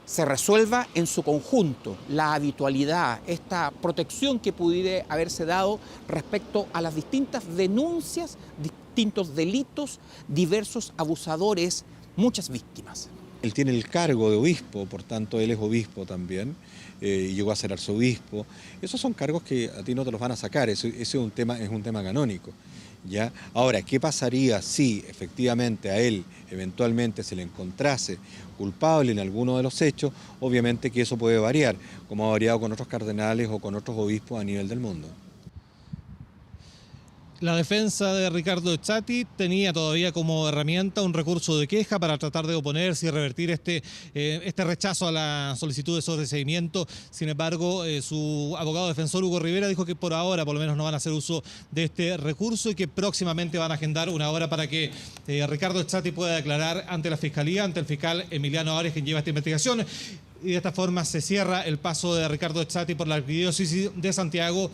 se resuelva en su conjunto la habitualidad, esta protección que pudiera haberse dado respecto a las distintas denuncias, distintos delitos, diversos abusadores, muchas víctimas. Él tiene el cargo de obispo, por tanto él es obispo también, y llegó a ser arzobispo. Esos son cargos que a ti no te los van a sacar, ese es un tema canónico. ¿Ya? Ahora, ¿qué pasaría si efectivamente a él eventualmente se le encontrase culpable en alguno de los hechos? Obviamente que eso puede variar, como ha variado con otros cardenales o con otros obispos a nivel del mundo. La defensa de Ricardo Echati tenía todavía como herramienta un recurso de queja para tratar de oponerse y revertir este rechazo a la solicitud de sobreseimiento. Sin embargo, su abogado defensor Hugo Rivera dijo que por ahora por lo menos no van a hacer uso de este recurso y que próximamente van a agendar una hora para que Ricardo Echati pueda declarar ante la Fiscalía, ante el fiscal Emiliano Arias, quien lleva esta investigación. Y de esta forma se cierra el paso de Ricardo Echati por la Arquidiócesis de Santiago,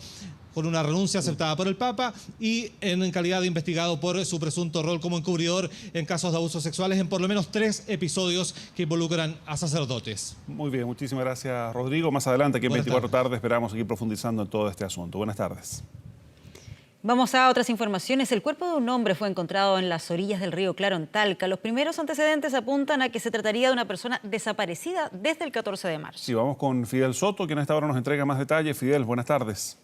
con una renuncia aceptada por el Papa y en calidad de investigado por su presunto rol como encubridor en casos de abusos sexuales en por lo menos 3 episodios que involucran a sacerdotes. Muy bien, muchísimas gracias, Rodrigo. Más adelante, aquí en 24 tardes, esperamos seguir profundizando en todo este asunto. Buenas tardes. Vamos a otras informaciones. El cuerpo de un hombre fue encontrado en las orillas del río Claro, en Talca. Los primeros antecedentes apuntan a que se trataría de una persona desaparecida desde el 14 de marzo. Sí, vamos con Fidel Soto, quien a esta hora nos entrega más detalles. Fidel, buenas tardes.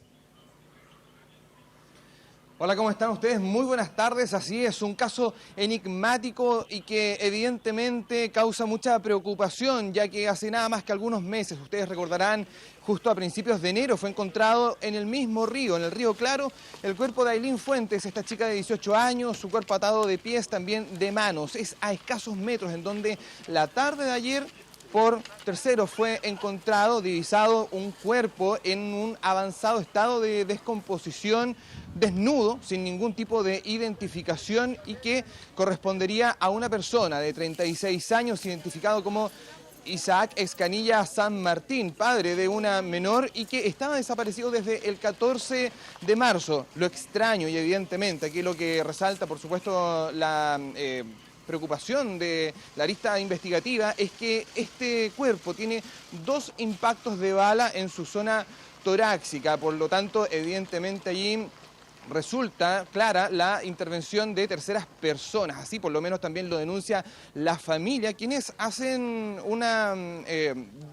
Hola, ¿cómo están ustedes? Muy buenas tardes. Así es, un caso enigmático y que evidentemente causa mucha preocupación, ya que hace nada más que algunos meses, ustedes recordarán, justo a principios de enero fue encontrado en el mismo río, en el río Claro, el cuerpo de Ailín Fuentes, esta chica de 18 años, su cuerpo atado de pies, también de manos. Es a escasos metros en donde la tarde de ayer por tercero fue encontrado, divisado un cuerpo en un avanzado estado de descomposición, desnudo, sin ningún tipo de identificación y que correspondería a una persona de 36 años identificado como Isaac Escanilla San Martín, padre de una menor y que estaba desaparecido desde el 14 de marzo. Lo extraño y evidentemente aquí lo que resalta, por supuesto, la preocupación de la arista investigativa es que este cuerpo tiene 2 impactos de bala en su zona torácica, por lo tanto, evidentemente allí resulta clara la intervención de terceras personas, así por lo menos también lo denuncia la familia, quienes hacen una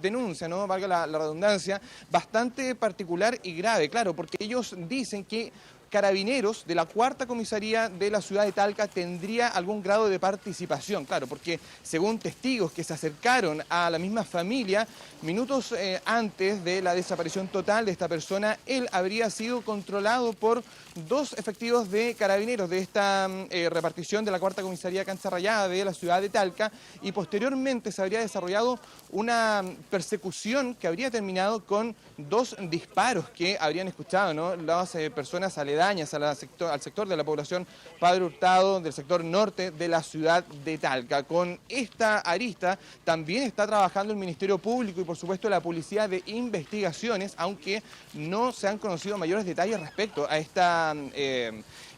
denuncia, ¿no? Valga la redundancia, bastante particular y grave, claro, porque ellos dicen que Carabineros de la 4ª Comisaría de la ciudad de Talca tendría algún grado de participación, claro, porque según testigos que se acercaron a la misma familia, minutos antes de la desaparición total de esta persona, él habría sido controlado por 2 efectivos de Carabineros de esta repartición de la 4ª Comisaría Cancha Rayada de la ciudad de Talca y posteriormente se habría desarrollado una persecución que habría terminado con 2 disparos que habrían escuchado, ¿no? Las personas aledañas al sector de la población Padre Hurtado del sector norte de la ciudad de Talca. Con esta arista también está trabajando el Ministerio Público y por supuesto la Policía de Investigaciones, aunque no se han conocido mayores detalles respecto a esta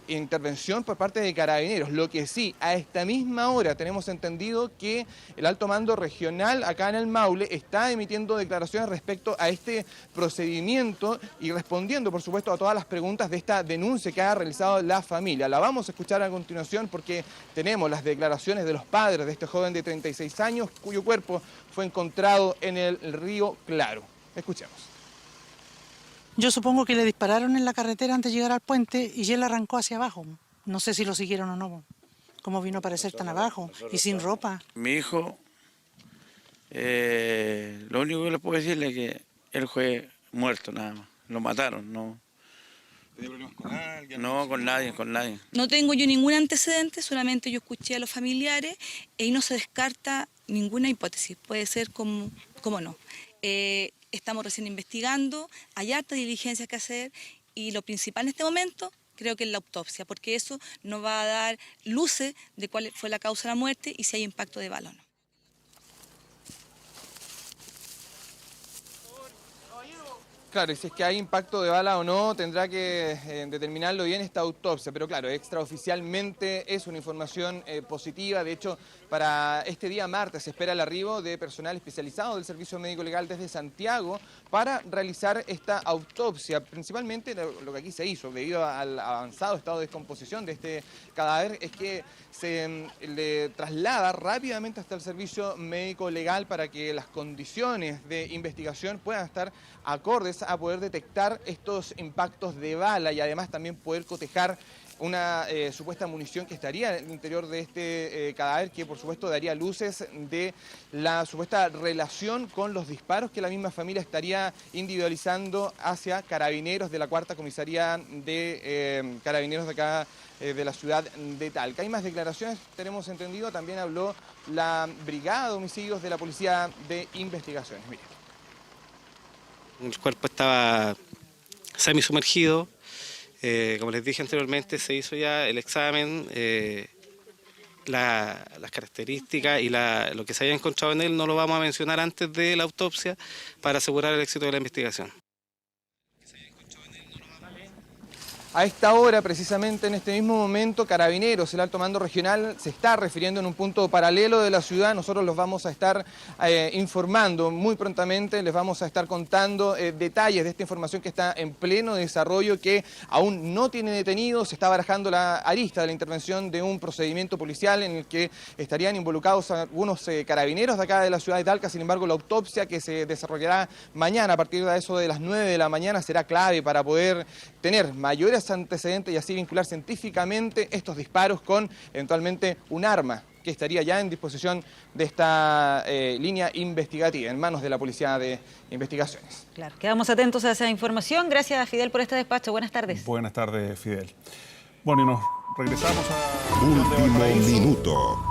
intervención por parte de Carabineros. Lo que sí, a esta misma hora tenemos entendido que el alto mando regional acá en el Maule está emitiendo declaraciones respecto a este procedimiento y respondiendo, por supuesto, a todas las preguntas de esta denuncia que ha realizado la familia. La vamos a escuchar a continuación porque tenemos las declaraciones de los padres de este joven de 36 años cuyo cuerpo fue encontrado en el río Claro. Escuchemos. Yo supongo que le dispararon en la carretera antes de llegar al puente y él arrancó hacia abajo. No sé si lo siguieron o no. ¿Cómo vino a aparecer tan abajo y sin ropa? Mi hijo, lo único que le puedo decirle es que él fue muerto nada más. Lo mataron, ¿no? ¿Tenía problemas con alguien? No, con nadie. No tengo yo ningún antecedente, solamente yo escuché a los familiares y no se descarta ninguna hipótesis. Puede ser como no. Estamos recién investigando, hay harta diligencia que hacer y lo principal en este momento creo que es la autopsia, porque eso nos va a dar luces de cuál fue la causa de la muerte y si hay impacto de bala o no. Claro, y si es que hay impacto de bala o no, tendrá que determinarlo bien esta autopsia. Pero claro, extraoficialmente es una información positiva. De hecho, para este día martes se espera el arribo de personal especializado del Servicio Médico Legal desde Santiago para realizar esta autopsia. Principalmente lo que aquí se hizo, debido al avanzado estado de descomposición de este cadáver, es que se le traslada rápidamente hasta el Servicio Médico Legal para que las condiciones de investigación puedan estar acordes a poder detectar estos impactos de bala y además también poder cotejar una supuesta munición que estaría en el interior de este cadáver, que por supuesto daría luces de la supuesta relación con los disparos que la misma familia estaría individualizando hacia carabineros de la 4ª Comisaría de Carabineros de acá de la ciudad de Talca. Hay más declaraciones, tenemos entendido, también habló la Brigada de Homicidios de la Policía de Investigaciones. Mire. El cuerpo estaba semisumergido. Como les dije anteriormente, se hizo ya el examen, las características y lo que se haya encontrado en él no lo vamos a mencionar antes de la autopsia para asegurar el éxito de la investigación. A esta hora, precisamente en este mismo momento, Carabineros, el Alto Mando Regional, se está refiriendo en un punto paralelo de la ciudad. Nosotros los vamos a estar informando muy prontamente, les vamos a estar contando detalles de esta información que está en pleno desarrollo, que aún no tiene detenidos. Se está barajando la arista de la intervención de un procedimiento policial en el que estarían involucrados algunos carabineros de acá de la ciudad de Talca. Sin embargo, la autopsia que se desarrollará mañana a partir de eso de las 9 de la mañana será clave para poder tener mayores antecedentes y así vincular científicamente estos disparos con eventualmente un arma que estaría ya en disposición de esta línea investigativa en manos de la Policía de Investigaciones. Claro, quedamos atentos a esa información. Gracias, Fidel, por este despacho. Buenas tardes. Buenas tardes, Fidel. Bueno, y nos regresamos a... Último minuto.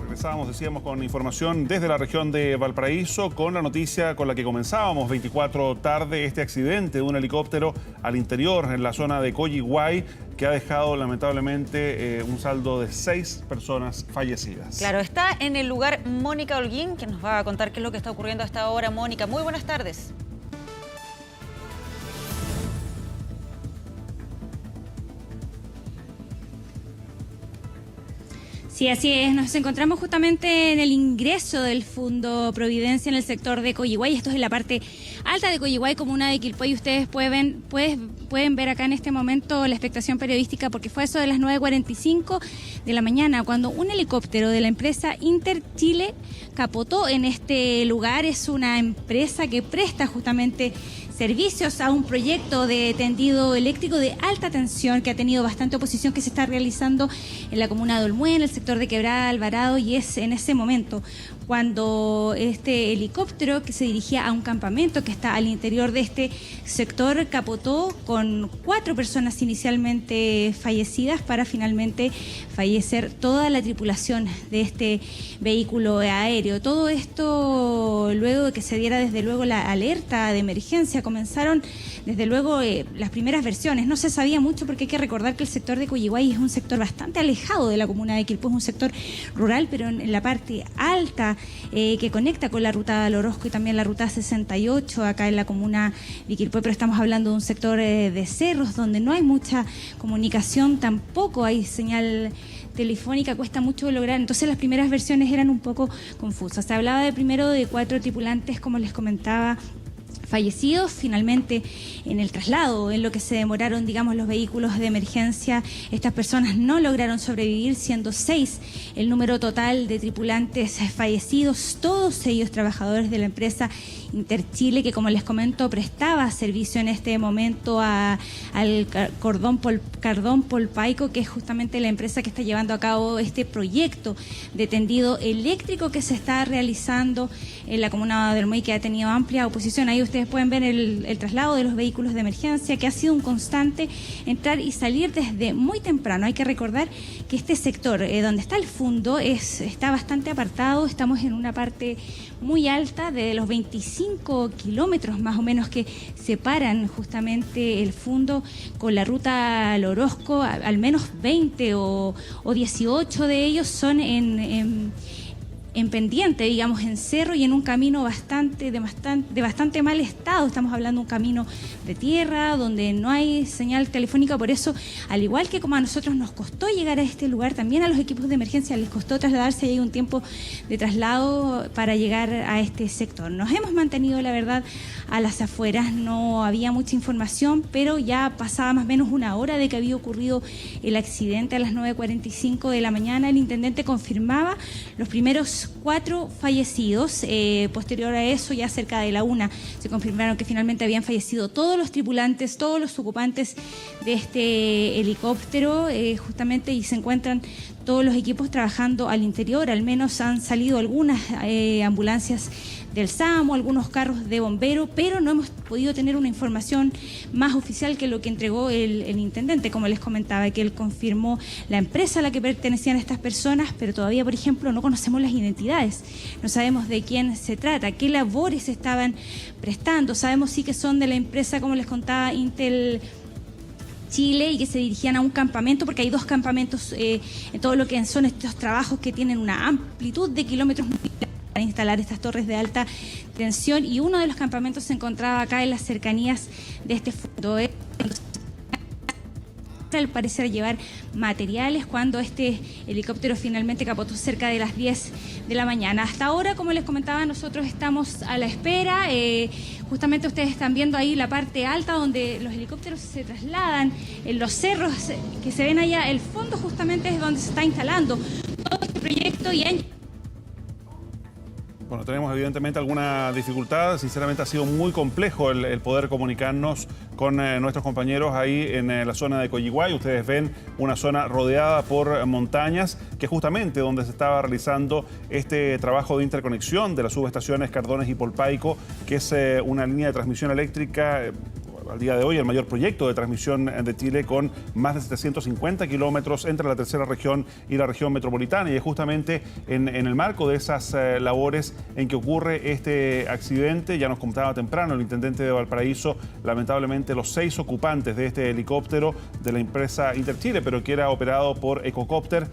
Regresábamos, decíamos, con información desde la región de Valparaíso, con la noticia con la que comenzábamos 24 tarde, este accidente de un helicóptero al interior en la zona de Coyihuay, que ha dejado lamentablemente un saldo de 6 personas fallecidas. Claro, está en el lugar Mónica Holguín, que nos va a contar qué es lo que está ocurriendo hasta ahora. Mónica, muy buenas tardes. Sí, así es. Nos encontramos justamente en el ingreso del Fundo Providencia en el sector de Coyihuay. Esto es en la parte alta de Coyihuay, comuna de Quilpué, y ustedes pueden ver acá en este momento la expectación periodística, porque fue eso de las 9:45 de la mañana cuando un helicóptero de la empresa Interchile capotó en este lugar. Es una empresa que presta justamente servicios a un proyecto de tendido eléctrico de alta tensión que ha tenido bastante oposición, que se está realizando en la comuna de Olmué, en el sector de Quebrada Alvarado, y es en ese momento cuando este helicóptero, que se dirigía a un campamento que está al interior de este sector, capotó con 4 personas inicialmente fallecidas, para finalmente fallecer toda la tripulación de este vehículo aéreo. Todo esto luego de que se diera desde luego la alerta de emergencia. Comenzaron desde luego las primeras versiones. No se sabía mucho, porque hay que recordar que el sector de Coyihuay es un sector bastante alejado de la comuna de Quilpué, es un sector rural, pero en la parte alta que conecta con la ruta al Orozco y también la ruta 68 acá en la comuna de Quilpué, pero estamos hablando de un sector de cerros donde no hay mucha comunicación, tampoco hay señal telefónica, cuesta mucho lograr. Entonces las primeras versiones eran un poco confusas. Se hablaba primero de 4 tripulantes, como les comentaba, fallecidos. Finalmente, en el traslado, en lo que se demoraron, digamos, los vehículos de emergencia, estas personas no lograron sobrevivir, siendo 6 el número total de tripulantes fallecidos, todos ellos trabajadores de la empresa Interchile, que, como les comento, prestaba servicio en este momento al Cardón Polpaico, que es justamente la empresa que está llevando a cabo este proyecto de tendido eléctrico que se está realizando en la comuna de Olmué, que ha tenido amplia oposición. Ahí ustedes pueden ver el traslado de los vehículos de emergencia, que ha sido un constante entrar y salir desde muy temprano. Hay que recordar que este sector donde está el fundo está bastante apartado. Estamos en una parte muy alta, de los 25 kilómetros más o menos que separan justamente el fundo con la ruta al Orozco. Al menos 20 o 18 de ellos son en pendiente, digamos, en cerro y en un camino de bastante mal estado. Estamos hablando de un camino de tierra donde no hay señal telefónica. Por eso, al igual que como a nosotros nos costó llegar a este lugar, también a los equipos de emergencia les costó trasladarse, y hay un tiempo de traslado para llegar a este sector. Nos hemos mantenido, la verdad, a las afueras. No había mucha información, pero ya pasaba más o menos una hora de que había ocurrido el accidente. A las 9:45 de la mañana el intendente confirmaba los primeros 4 fallecidos. Posterior a eso, ya cerca de la 1, se confirmaron que finalmente habían fallecido todos los tripulantes, todos los ocupantes de este helicóptero, justamente, y se encuentran todos los equipos trabajando al interior. Al menos han salido algunas ambulancias del SAMU, algunos carros de bomberos, pero no hemos podido tener una información más oficial que lo que entregó el intendente, como les comentaba, que él confirmó la empresa a la que pertenecían estas personas, pero todavía, por ejemplo, no conocemos las identidades, no sabemos de quién se trata, qué labores estaban prestando. Sabemos sí que son de la empresa, como les contaba, Intel Chile, y que se dirigían a un campamento, porque hay 2 campamentos en todo lo que son estos trabajos que tienen una amplitud de kilómetros para instalar estas torres de alta tensión, y uno de los campamentos se encontraba acá en las cercanías de este fondo. Al parecer llevar materiales cuando este helicóptero finalmente capotó cerca de las 10 de la mañana. Hasta ahora, como les comentaba, nosotros estamos a la espera. Justamente ustedes están viendo ahí la parte alta donde los helicópteros se trasladan, en los cerros que se ven allá. El fondo justamente es donde se está instalando todo este proyecto, y bueno, tenemos evidentemente alguna dificultad. Sinceramente ha sido muy complejo el poder comunicarnos con nuestros compañeros ahí en la zona de Coyihuay. Ustedes ven una zona rodeada por montañas, que es justamente donde se estaba realizando este trabajo de interconexión de las subestaciones Cardones y Polpaico, que es una línea de transmisión eléctrica al día de hoy el mayor proyecto de transmisión de Chile, con más de 750 kilómetros entre la tercera región y la región metropolitana. Y es justamente en el marco de esas labores en que ocurre este accidente. Ya nos contaba temprano el intendente de Valparaíso, lamentablemente los 6 ocupantes de este helicóptero de la empresa Interchile, pero que era operado por Ecocopter,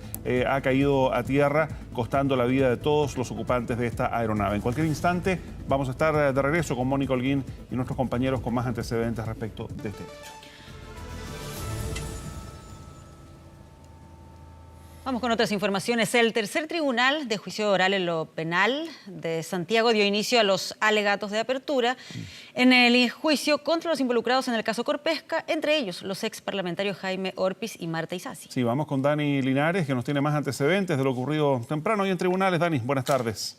ha caído a tierra, costando la vida de todos los ocupantes de esta aeronave. En cualquier instante vamos a estar de regreso con Mónica Holguín y nuestros compañeros con más antecedentes respecto de este hecho. Vamos con otras informaciones. El tercer tribunal de juicio oral en lo penal de Santiago dio inicio a los alegatos de apertura en el juicio contra los involucrados en el caso Corpesca, entre ellos los ex parlamentarios Jaime Orpiz y Marta Isasi. Sí, vamos con Dani Linares, que nos tiene más antecedentes de lo ocurrido temprano hoy en tribunales. Dani, buenas tardes.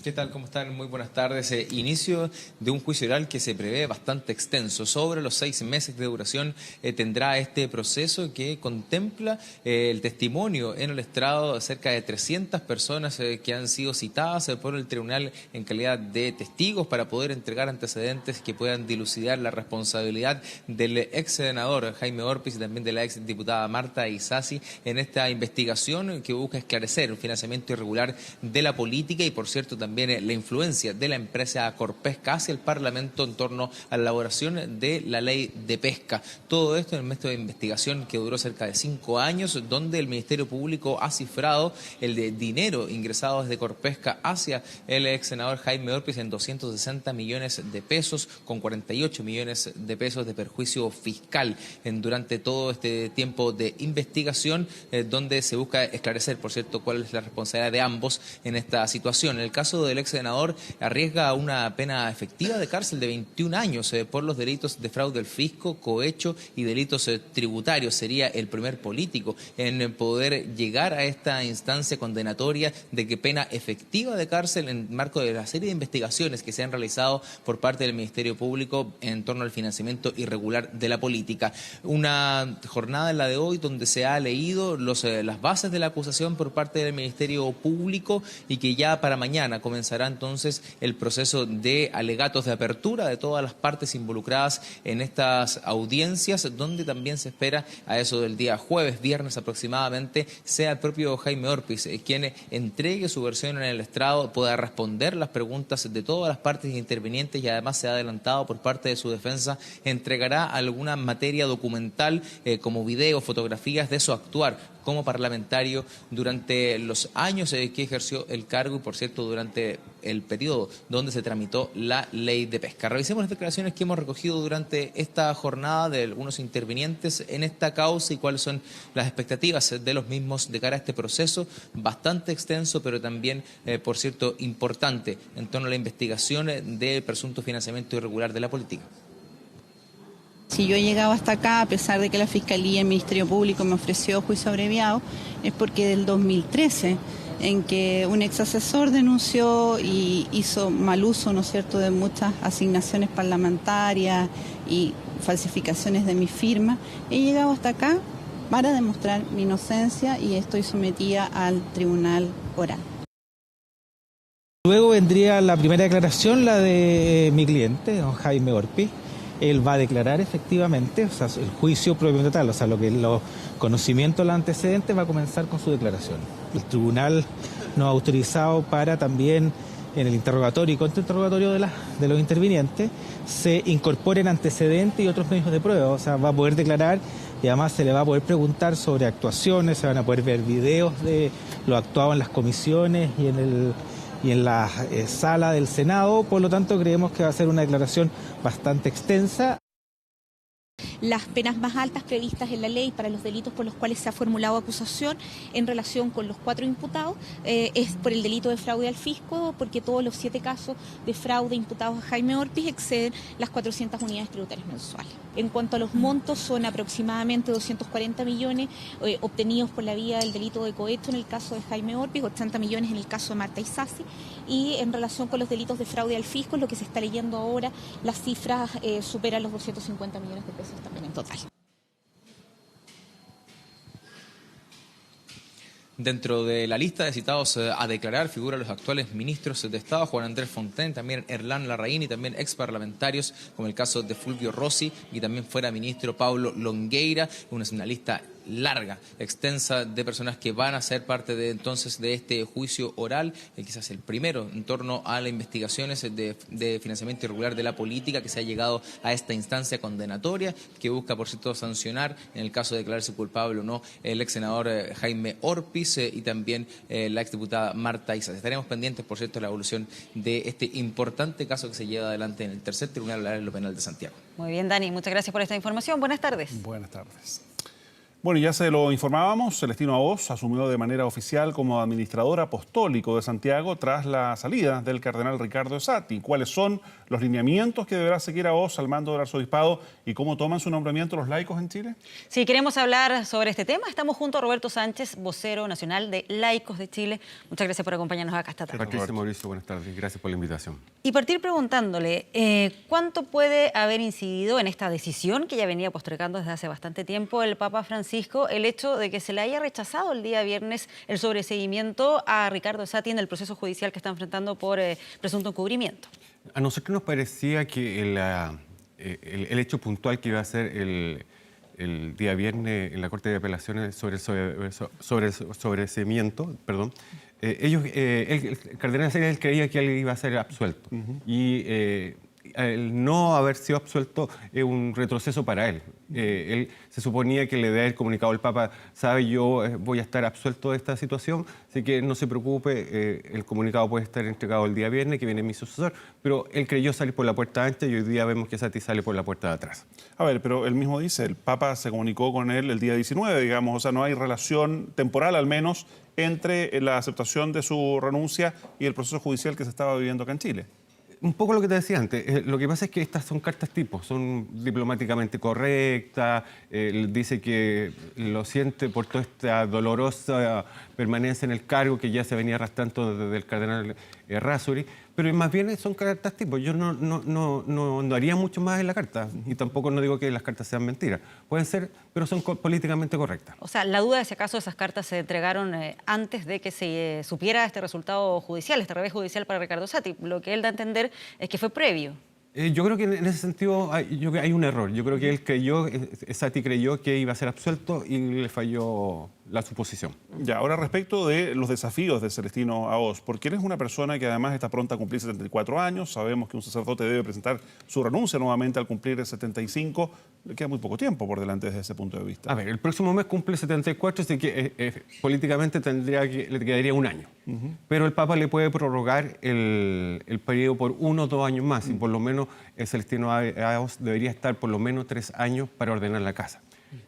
¿Qué tal? ¿Cómo están? Muy buenas tardes. Inicio de un juicio oral que se prevé bastante extenso. Sobre los 6 meses de duración tendrá este proceso, que contempla el testimonio en el estrado de cerca de 300 personas que han sido citadas por el tribunal en calidad de testigos para poder entregar antecedentes que puedan dilucidar la responsabilidad del ex senador Jaime Orpiz y también de la ex diputada Marta Isasi en esta investigación que busca esclarecer un financiamiento irregular de la política y, por cierto, también la influencia de la empresa Corpesca hacia el Parlamento en torno a la elaboración de la ley de pesca. Todo esto en el método de investigación que duró cerca de 5 años, donde el Ministerio Público ha cifrado el de dinero ingresado desde Corpesca hacia el ex senador Jaime Orpiz en 260 millones de pesos, con 48 millones de pesos de perjuicio fiscal durante todo este tiempo de investigación, donde se busca esclarecer, por cierto, cuál es la responsabilidad de ambos en esta situación. En el caso del ex senador, arriesga una pena efectiva de cárcel de 21 años por los delitos de fraude al fisco, cohecho y delitos tributarios. Sería el primer político en poder llegar a esta instancia condenatoria de que pena efectiva de cárcel en marco de la serie de investigaciones que se han realizado por parte del Ministerio Público en torno al financiamiento irregular de la política. Una jornada en la de hoy donde se ha leído las bases de la acusación por parte del Ministerio Público, y que ya para mañana comenzará entonces el proceso de alegatos de apertura de todas las partes involucradas en estas audiencias, donde también se espera a eso del día jueves, viernes aproximadamente, sea el propio Jaime Orpiz quien entregue su versión en el estrado, pueda responder las preguntas de todas las partes intervinientes, y además se ha adelantado por parte de su defensa, entregará alguna materia documental como video, fotografías de su actuar como parlamentario durante los años que ejerció el cargo y, por cierto, durante el periodo donde se tramitó la ley de pesca. Revisemos las declaraciones que hemos recogido durante esta jornada de algunos intervinientes en esta causa y cuáles son las expectativas de los mismos de cara a este proceso bastante extenso, pero también, por cierto, importante en torno a la investigación del presunto financiamiento irregular de la política. Si yo he llegado hasta acá, a pesar de que la Fiscalía y el Ministerio Público me ofreció juicio abreviado, es porque del 2013, en que un ex asesor denunció y hizo mal uso, ¿no es cierto?, de muchas asignaciones parlamentarias y falsificaciones de mi firma, he llegado hasta acá para demostrar mi inocencia y estoy sometida al tribunal oral. Luego vendría la primera declaración, la de mi cliente, don Jaime Orpiz. Él va a declarar efectivamente, o sea, el juicio propiamente tal, o sea, los conocimientos, los antecedentes, va a comenzar con su declaración. El tribunal nos ha autorizado para también, en el interrogatorio y contrainterrogatorio de los intervinientes, se incorporen antecedentes y otros medios de prueba, o sea, va a poder declarar y además se le va a poder preguntar sobre actuaciones, se van a poder ver videos de lo actuado en las comisiones y en la sala del Senado. Por lo tanto, creemos que va a ser una declaración bastante extensa. Las penas más altas previstas en la ley para los delitos por los cuales se ha formulado acusación en relación con los 4 imputados es por el delito de fraude al fisco, porque todos los 7 casos de fraude imputados a Jaime Orpiz exceden las 400 unidades tributarias mensuales. En cuanto a los montos, son aproximadamente 240 millones obtenidos por la vía del delito de cohecho en el caso de Jaime Orpiz, 80 millones en el caso de Marta Isasi, y en relación con los delitos de fraude al fisco, lo que se está leyendo ahora, las cifras superan los 250 millones de pesos también en total. Dentro de la lista de citados a declarar figuran los actuales ministros de Estado, Juan Andrés Fontaine, también Erlán Larraín y también exparlamentarios, como el caso de Fulvio Rossi y también fuera ministro Pablo Longueira. Una lista larga, extensa de personas que van a ser parte de este juicio oral, quizás el primero en torno a las investigaciones de financiamiento irregular de la política, que se ha llegado a esta instancia condenatoria, que busca, por cierto, sancionar, en el caso de declararse culpable o no, el ex senador Jaime Orpiz y también la exdiputada Marta Isasi. Estaremos pendientes, por cierto, de la evolución de este importante caso que se lleva adelante en el tercer tribunal de lo penal de Santiago. Muy bien, Dani, muchas gracias por esta información. Buenas tardes. Buenas tardes. Bueno, ya se lo informábamos, Celestino Aoz asumió de manera oficial como administrador apostólico de Santiago tras la salida del cardenal Ricardo Esati. ¿Cuáles son los lineamientos que deberá seguir Aoz al mando del arzobispado y cómo toman su nombramiento los laicos en Chile? Sí, queremos hablar sobre este tema. Estamos junto a Roberto Sánchez, vocero nacional de Laicos de Chile. Muchas gracias por acompañarnos acá esta tarde. Patricia, Mauricio, buenas tardes. Gracias por la invitación. Y partir preguntándole, ¿cuánto puede haber incidido en esta decisión que ya venía postergando desde hace bastante tiempo el Papa Francisco, el hecho de que se le haya rechazado el día viernes el sobreseguimiento a Ricardo Esati en el proceso judicial que está enfrentando por presunto encubrimiento? A nosotros nos parecía que el hecho puntual que iba a ser el día viernes en la Corte de Apelaciones sobre el sobreseguimiento, el cardenal Esati creía que él iba a ser absuelto. Y el no haber sido absuelto es un retroceso para él. Él se suponía que le había el comunicado al Papa, sabe, yo voy a estar absuelto de esta situación, así que no se preocupe, el comunicado puede estar entregado el día viernes, que viene mi sucesor, pero él creyó salir por la puerta ancha y hoy día vemos que Esati sale por la puerta de atrás. A ver, pero él mismo dice, el Papa se comunicó con él el día 19, digamos, o sea, no hay relación temporal al menos entre la aceptación de su renuncia y el proceso judicial que se estaba viviendo acá en Chile. Un poco lo que te decía antes, lo que pasa es que estas son cartas tipo, son diplomáticamente correctas, dice que lo siente por toda esta dolorosa permanencia en el cargo que ya se venía arrastrando desde el cardenal Errázuriz, pero más bien son cartas tipo. Yo no haría mucho más en la carta y tampoco no digo que las cartas sean mentiras. Pueden ser, pero son políticamente correctas. O sea, la duda de si acaso esas cartas se entregaron antes de que se supiera este resultado judicial, este revés judicial para Ricardo Sati. Lo que él da a entender es que fue previo. Yo creo que en ese sentido hay un error. Yo creo que Sati creyó que iba a ser absuelto y le falló la suposición. Ya, ahora respecto de los desafíos de Celestino Aoz, porque él es una persona que además está pronta a cumplir 74 años, sabemos que un sacerdote debe presentar su renuncia nuevamente al cumplir 75, le queda muy poco tiempo por delante desde ese punto de vista. A ver, el próximo mes cumple 74, así que políticamente le quedaría un año. Pero el Papa le puede prorrogar el periodo por 1 o 2 años más, y por lo menos el Celestino Aoz debería estar por lo menos 3 años para ordenar la casa.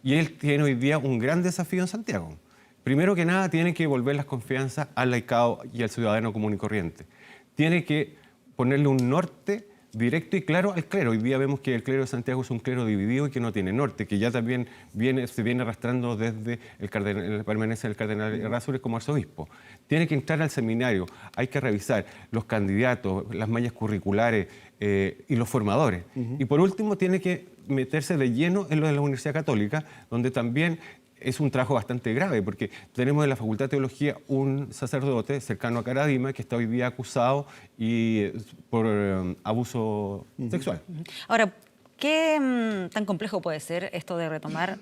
Y él tiene hoy día un gran desafío en Santiago. Primero que nada, tiene que devolver las confianzas al laicado y al ciudadano común y corriente. Tiene que ponerle un norte directo y claro al clero. Hoy día vemos que el clero de Santiago es un clero dividido y que no tiene norte, que ya también se viene arrastrando desde la permanencia del cardenal Errázuriz como arzobispo. Tiene que entrar al seminario, hay que revisar los candidatos, las mallas curriculares y los formadores. Y por último, tiene que meterse de lleno en lo de la Universidad Católica, donde también es un trabajo bastante grave, porque tenemos en la Facultad de Teología un sacerdote cercano a Caradima que está hoy día acusado por abuso sexual. Ahora, ¿qué tan complejo puede ser esto de retomar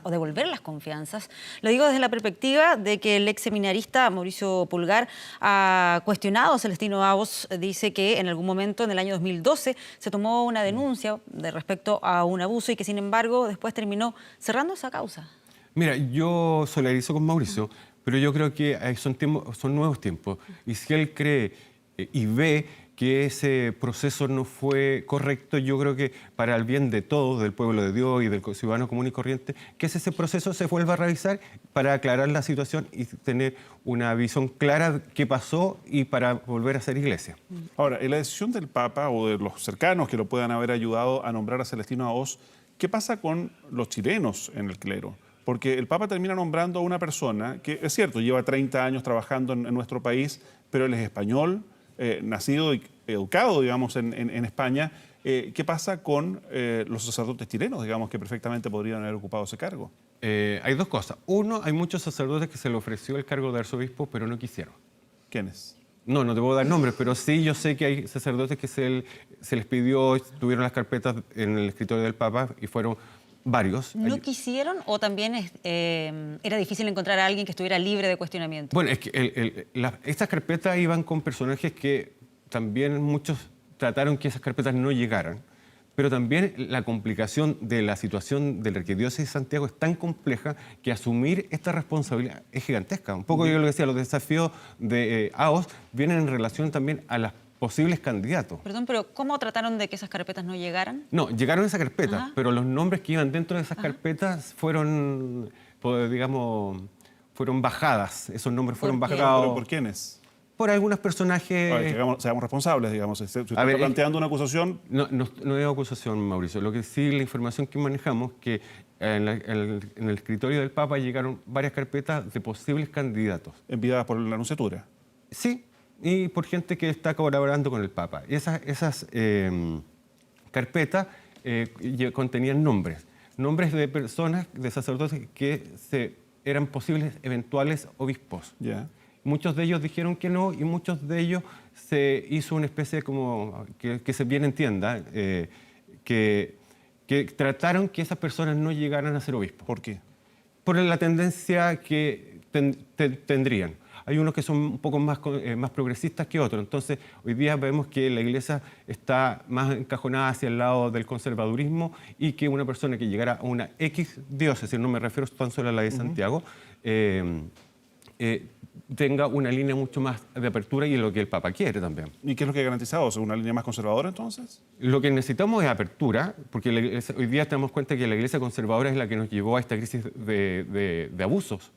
o devolver las confianzas? Lo digo desde la perspectiva de que el ex seminarista Mauricio Pulgar ha cuestionado a Celestino Aoz. Dice que en algún momento, en el año 2012, se tomó una denuncia respecto a un abuso y que, sin embargo, después terminó cerrando esa causa. Mira, yo solidarizo con Mauricio, pero yo creo que son nuevos tiempos. Y si él cree y ve que ese proceso no fue correcto, yo creo que para el bien de todos, del pueblo de Dios y del ciudadano común y corriente, que ese proceso se vuelva a revisar para aclarar la situación y tener una visión clara de qué pasó y para volver a ser iglesia. Ahora, en la decisión del Papa o de los cercanos que lo puedan haber ayudado a nombrar a Celestino Aoz, ¿qué pasa con los chilenos en el clero? Porque el Papa termina nombrando a una persona que, es cierto, lleva 30 años trabajando en nuestro país, pero él es español, nacido y educado, digamos, en España. ¿Qué pasa con los sacerdotes chilenos, digamos, que perfectamente podrían haber ocupado ese cargo? Hay dos cosas. Uno, hay muchos sacerdotes que se le ofreció el cargo de arzobispo, pero no quisieron. ¿Quiénes? No te puedo dar nombres, pero sí yo sé que hay sacerdotes que se les pidió, tuvieron las carpetas en el escritorio del Papa y fueron varios. ¿No quisieron o también era difícil encontrar a alguien que estuviera libre de cuestionamiento? Bueno, es que estas carpetas iban con personajes que también muchos trataron que esas carpetas no llegaran, pero también la complicación de la situación de la Arquidiócesis de Santiago es tan compleja que asumir esta responsabilidad es gigantesca. Un poco yo lo decía, los desafíos de Aoz vienen en relación también a las posibles candidatos. Perdón, pero ¿cómo trataron de que esas carpetas no llegaran? No, llegaron esas carpetas, pero los nombres que iban dentro de esas carpetas fueron, digamos, fueron bajadas. Esos nombres fueron bajados. ¿Pero por quiénes? Por algunos personajes. Seamos responsables, digamos. Si usted está planteando una acusación. No es acusación, Mauricio. Lo que sí, la información que manejamos, que en el escritorio del Papa llegaron varias carpetas de posibles candidatos. ¿Enviadas por la nunciatura? Sí, y por gente que está colaborando con el Papa. Y esas carpetas contenían nombres de personas, de sacerdotes que eran posibles eventuales obispos. Muchos de ellos dijeron que no y muchos de ellos se hizo una especie como, que se bien entienda, que trataron que esas personas no llegaran a ser obispos. ¿Por qué? Por la tendencia que tendrían. Hay unos que son un poco más progresistas que otros. Entonces, hoy día vemos que la Iglesia está más encajonada hacia el lado del conservadurismo y que una persona que llegara a una X diócesis, no me refiero tan solo a la de Santiago, tenga una línea mucho más de apertura y lo que el Papa quiere también. ¿Y qué es lo que ha garantizado? ¿Una línea más conservadora entonces? Lo que necesitamos es apertura, porque hoy día nos damos cuenta que la Iglesia conservadora es la que nos llevó a esta crisis de abusos,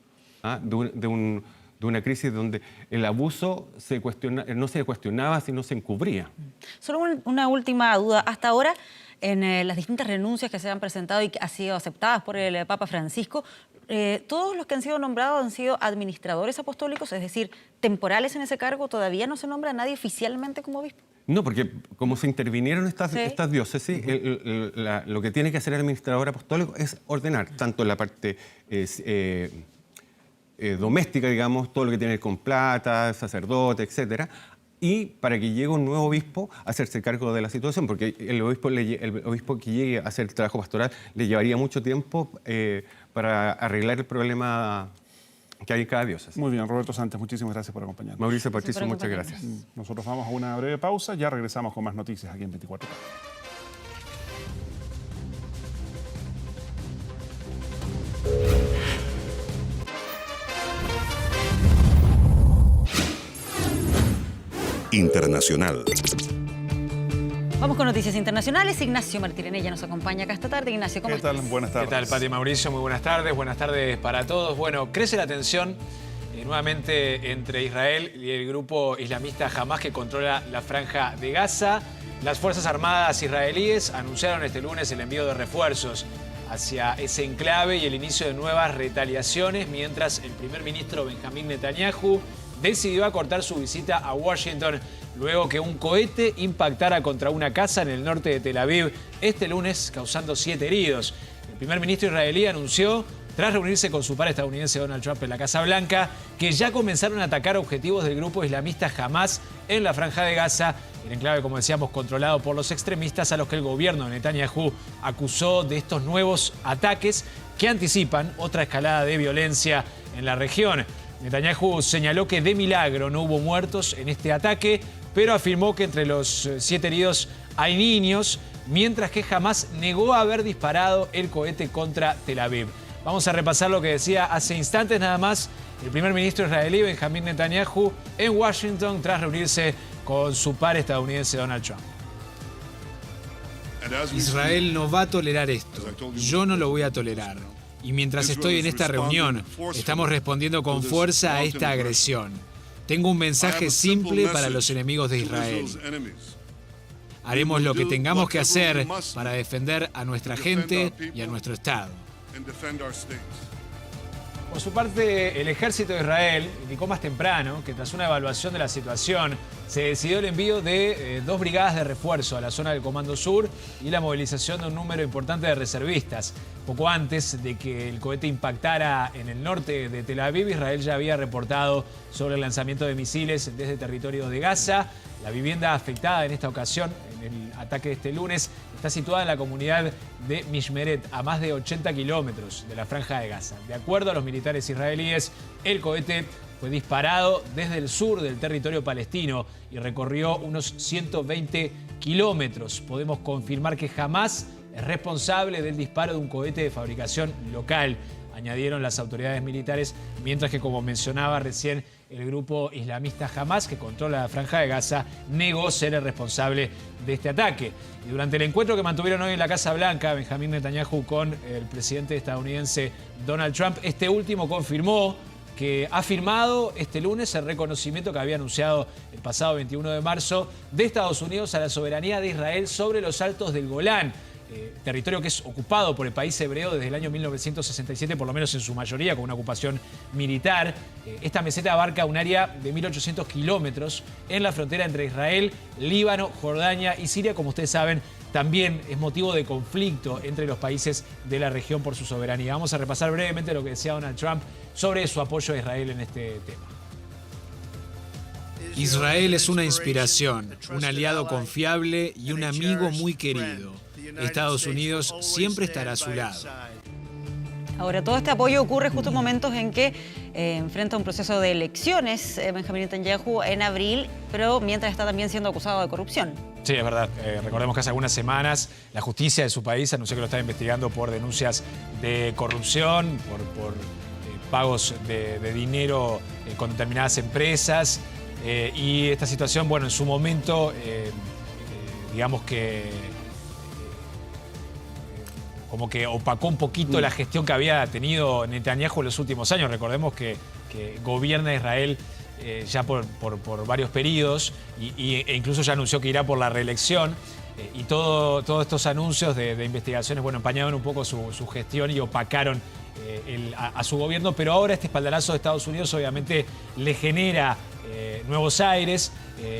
de de una crisis donde el abuso no se cuestionaba, sino se encubría. Solo una última duda. Hasta ahora, en las distintas renuncias que se han presentado y que han sido aceptadas por el Papa Francisco, todos los que han sido nombrados han sido administradores apostólicos, es decir, temporales en ese cargo. ¿Todavía no se nombra a nadie oficialmente como obispo? No, porque como se intervinieron estas diócesis, lo que tiene que hacer el administrador apostólico es ordenar tanto la parte doméstica, digamos, todo lo que tiene que ver con plata, sacerdote, etcétera, y para que llegue un nuevo obispo a hacerse cargo de la situación, porque el obispo que llegue a hacer el trabajo pastoral le llevaría mucho tiempo para arreglar el problema que hay en cada diócesis. Muy bien, Roberto Santos, muchísimas gracias por acompañarnos. Mauricio Patricio, muchas gracias. Nosotros vamos a una breve pausa, ya regresamos con más noticias aquí en 24 horas. Internacional. Vamos con noticias internacionales. Ignacio Martirene ya nos acompaña acá esta tarde. Ignacio, ¿cómo estás? ¿Qué tal? Buenas tardes. ¿Qué tal, Pati Mauricio? Muy buenas tardes para todos. Bueno, crece la tensión nuevamente entre Israel y el grupo islamista Hamás que controla la Franja de Gaza. Las Fuerzas Armadas israelíes anunciaron este lunes el envío de refuerzos hacia ese enclave y el inicio de nuevas retaliaciones, mientras el primer ministro Benjamín Netanyahu decidió acortar su visita a Washington luego que un cohete impactara contra una casa en el norte de Tel Aviv este lunes, causando 7 heridos. El primer ministro israelí anunció, tras reunirse con su par estadounidense Donald Trump en la Casa Blanca, que ya comenzaron a atacar objetivos del grupo islamista Hamás en la Franja de Gaza, el enclave, como decíamos, controlado por los extremistas a los que el gobierno de Netanyahu acusó de estos nuevos ataques que anticipan otra escalada de violencia en la región. Netanyahu señaló que de milagro no hubo muertos en este ataque, pero afirmó que entre los 7 heridos hay niños, mientras que Hamás negó haber disparado el cohete contra Tel Aviv. Vamos a repasar lo que decía hace instantes nada más el primer ministro israelí Benjamín Netanyahu en Washington tras reunirse con su par estadounidense Donald Trump. Israel no va a tolerar esto. Yo no lo voy a tolerar. Y mientras estoy en esta reunión, estamos respondiendo con fuerza a esta agresión. Tengo un mensaje simple para los enemigos de Israel. Haremos lo que tengamos que hacer para defender a nuestra gente y a nuestro Estado. Por su parte, el ejército de Israel indicó más temprano que tras una evaluación de la situación se decidió el envío de 2 brigadas de refuerzo a la zona del Comando Sur y la movilización de un número importante de reservistas. Poco antes de que el cohete impactara en el norte de Tel Aviv, Israel ya había reportado sobre el lanzamiento de misiles desde territorio de Gaza. La vivienda afectada en esta ocasión, en el ataque de este lunes, está situada en la comunidad de Mishmeret, a más de 80 kilómetros de la Franja de Gaza. De acuerdo a los militares israelíes, el cohete fue disparado desde el sur del territorio palestino y recorrió unos 120 kilómetros. Podemos confirmar que Hamás es responsable del disparo de un cohete de fabricación local, añadieron las autoridades militares, mientras que, como mencionaba recién, el grupo islamista Hamás, que controla la Franja de Gaza, negó ser el responsable de este ataque. Y durante el encuentro que mantuvieron hoy en la Casa Blanca, Benjamín Netanyahu con el presidente estadounidense Donald Trump, este último confirmó que ha firmado este lunes el reconocimiento que había anunciado el pasado 21 de marzo de Estados Unidos a la soberanía de Israel sobre los Altos del Golán, territorio que es ocupado por el país hebreo desde el año 1967, por lo menos en su mayoría, con una ocupación militar. Esta meseta abarca un área de 1.800 kilómetros en la frontera entre Israel, Líbano, Jordania y Siria. Como ustedes saben, también es motivo de conflicto entre los países de la región por su soberanía. Vamos a repasar brevemente lo que decía Donald Trump sobre su apoyo a Israel en este tema. Israel es una inspiración, un aliado confiable y un amigo muy querido. Estados Unidos siempre estará a su lado. Ahora, todo este apoyo ocurre justo en momentos en que enfrenta un proceso de elecciones Benjamín Netanyahu en abril, pero mientras está también siendo acusado de corrupción. Sí, es verdad. Recordemos que hace algunas semanas la justicia de su país anunció que lo estaba investigando por denuncias de corrupción, por pagos de dinero con determinadas empresas. Y esta situación, bueno, en su momento, digamos que como que opacó un poquito la gestión que había tenido Netanyahu en los últimos años. Recordemos que gobierna Israel ya por varios periodos e incluso ya anunció que irá por la reelección. Y todos estos anuncios de investigaciones, bueno, empañaron un poco su gestión y opacaron a su gobierno, pero ahora este espaldarazo de Estados Unidos obviamente le genera nuevos aires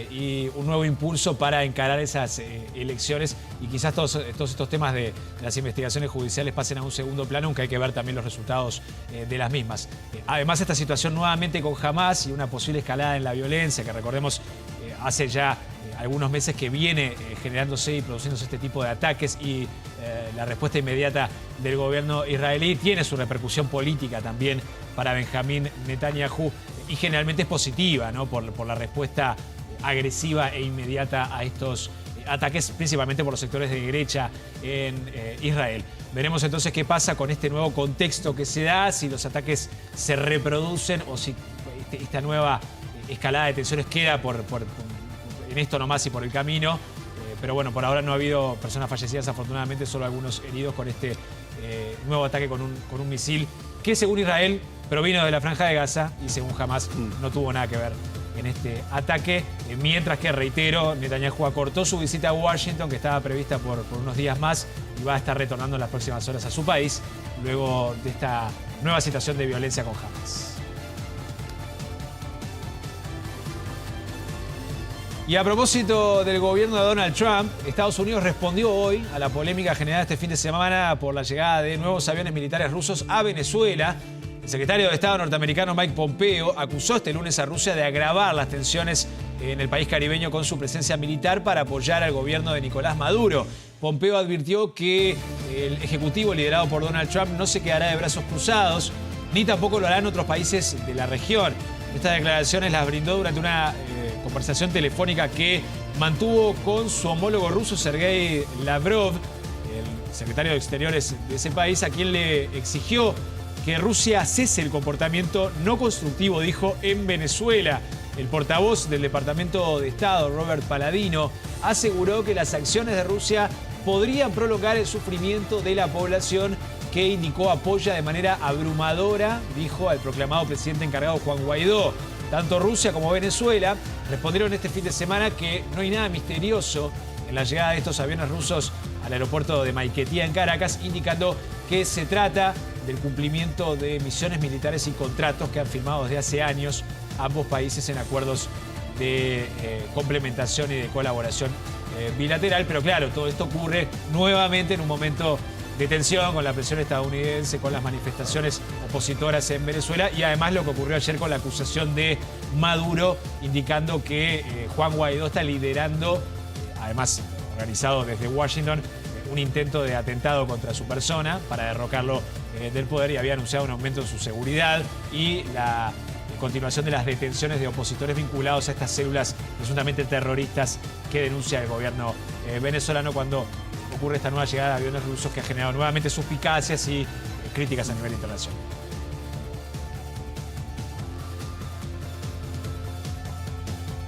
y un nuevo impulso para encarar esas elecciones, y quizás todos estos temas de las investigaciones judiciales pasen a un segundo plano, aunque hay que ver también los resultados de las mismas. Además, esta situación nuevamente con Hamás y una posible escalada en la violencia, que recordemos hace ya algunos meses que viene generándose y produciéndose este tipo de ataques, y la respuesta inmediata del gobierno israelí tiene su repercusión política también para Benjamín Netanyahu, y generalmente es positiva, ¿no? por la respuesta agresiva e inmediata a estos ataques, principalmente por los sectores de derecha en Israel. Veremos entonces qué pasa con este nuevo contexto que se da, si los ataques se reproducen o si esta nueva escalada de tensiones queda en esto nomás y por el camino. Pero bueno, por ahora no ha habido personas fallecidas, afortunadamente, solo algunos heridos con este nuevo ataque con un misil que, según Israel, provino de la Franja de Gaza, y según Hamás no tuvo nada que ver en este ataque. Mientras que, reitero, Netanyahu acortó su visita a Washington, que estaba prevista por unos días más, y va a estar retornando en las próximas horas a su país luego de esta nueva situación de violencia con Hamás. Y a propósito del gobierno de Donald Trump, Estados Unidos respondió hoy a la polémica generada este fin de semana por la llegada de nuevos aviones militares rusos a Venezuela. El secretario de Estado norteamericano Mike Pompeo acusó este lunes a Rusia de agravar las tensiones en el país caribeño con su presencia militar para apoyar al gobierno de Nicolás Maduro. Pompeo advirtió que el ejecutivo liderado por Donald Trump no se quedará de brazos cruzados, ni tampoco lo harán otros países de la región. Estas declaraciones las brindó durante una conversación telefónica que mantuvo con su homólogo ruso Sergei Lavrov, el secretario de Exteriores de ese país, a quien le exigió que Rusia cese el comportamiento no constructivo, dijo, en Venezuela. El portavoz del Departamento de Estado, Robert Paladino, aseguró que las acciones de Rusia podrían prolongar el sufrimiento de la población, que indicó apoya de manera abrumadora, dijo al proclamado presidente encargado Juan Guaidó. Tanto Rusia como Venezuela respondieron este fin de semana que no hay nada misterioso en la llegada de estos aviones rusos al aeropuerto de Maiquetía en Caracas, indicando que se trata del cumplimiento de misiones militares y contratos que han firmado desde hace años ambos países en acuerdos de complementación y de colaboración bilateral. Pero claro, todo esto ocurre nuevamente en un momento de tensión con la presión estadounidense, con las manifestaciones opositoras en Venezuela, y además lo que ocurrió ayer con la acusación de Maduro, indicando que Juan Guaidó está liderando, además organizado desde Washington, un intento de atentado contra su persona para derrocarlo del poder, y había anunciado un aumento en su seguridad y la continuación de las detenciones de opositores vinculados a estas células presuntamente terroristas que denuncia el gobierno venezolano, cuando ocurre esta nueva llegada de aviones rusos que ha generado nuevamente suspicacias y críticas a nivel internacional.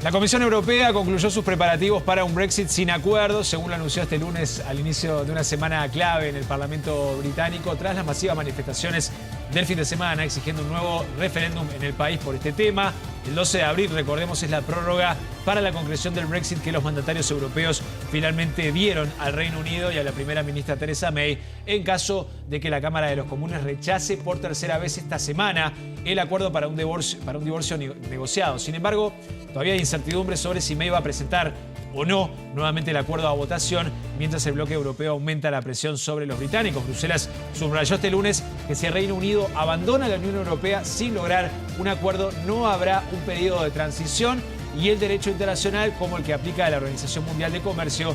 La Comisión Europea concluyó sus preparativos para un Brexit sin acuerdo, según lo anunció este lunes al inicio de una semana clave en el Parlamento británico, tras las masivas manifestaciones del fin de semana exigiendo un nuevo referéndum en el país por este tema. El 12 de abril, recordemos, es la prórroga para la concreción del Brexit que los mandatarios europeos finalmente dieron al Reino Unido y a la primera ministra Theresa May, en caso de que la Cámara de los Comunes rechace por tercera vez esta semana el acuerdo para un divorcio negociado. Sin embargo, todavía hay incertidumbre sobre si May va a presentar o no nuevamente el acuerdo a votación, mientras el bloque europeo aumenta la presión sobre los británicos. Bruselas subrayó este lunes que si el Reino Unido abandona la Unión Europea sin lograr un acuerdo, no habrá un periodo de transición, y el derecho internacional, como el que aplica la Organización Mundial de Comercio,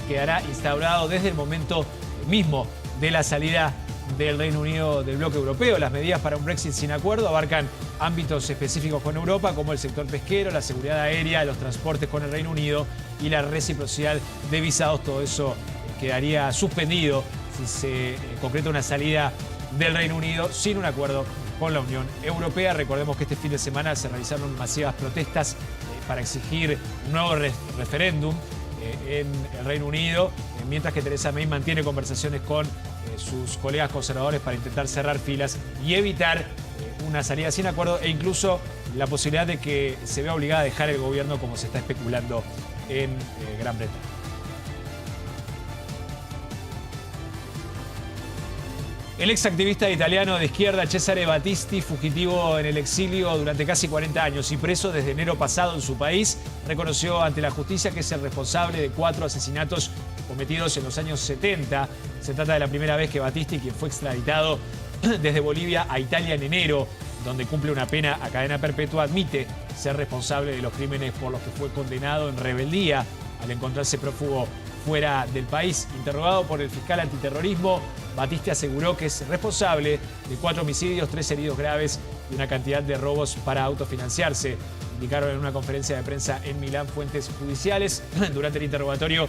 quedará instaurado desde el momento mismo de la salida del Reino Unido del bloque europeo. Las medidas para un Brexit sin acuerdo abarcan ámbitos específicos con Europa, como el sector pesquero, la seguridad aérea, los transportes con el Reino Unido y la reciprocidad de visados. Todo eso quedaría suspendido si se concreta una salida del Reino Unido sin un acuerdo con la Unión Europea. Recordemos que este fin de semana se realizaron masivas protestas para exigir un nuevo referéndum en el Reino Unido, mientras que Theresa May mantiene conversaciones con sus colegas conservadores para intentar cerrar filas y evitar una salida sin acuerdo e incluso la posibilidad de que se vea obligada a dejar el gobierno como se está especulando en Gran Bretaña. El exactivista italiano de izquierda Cesare Battisti, fugitivo en el exilio durante casi 40 años y preso desde enero pasado en su país, reconoció ante la justicia que es el responsable de 4 asesinatos cometidos en los años 70. Se trata de la primera vez que Battisti, quien fue extraditado desde Bolivia a Italia en enero, donde cumple una pena a cadena perpetua, admite ser responsable de los crímenes por los que fue condenado en rebeldía al encontrarse prófugo fuera del país. Interrogado por el fiscal antiterrorismo, Battisti aseguró que es responsable de 4 homicidios, 3 heridos graves y una cantidad de robos para autofinanciarse. Indicaron en una conferencia de prensa en Milán fuentes judiciales. Durante el interrogatorio,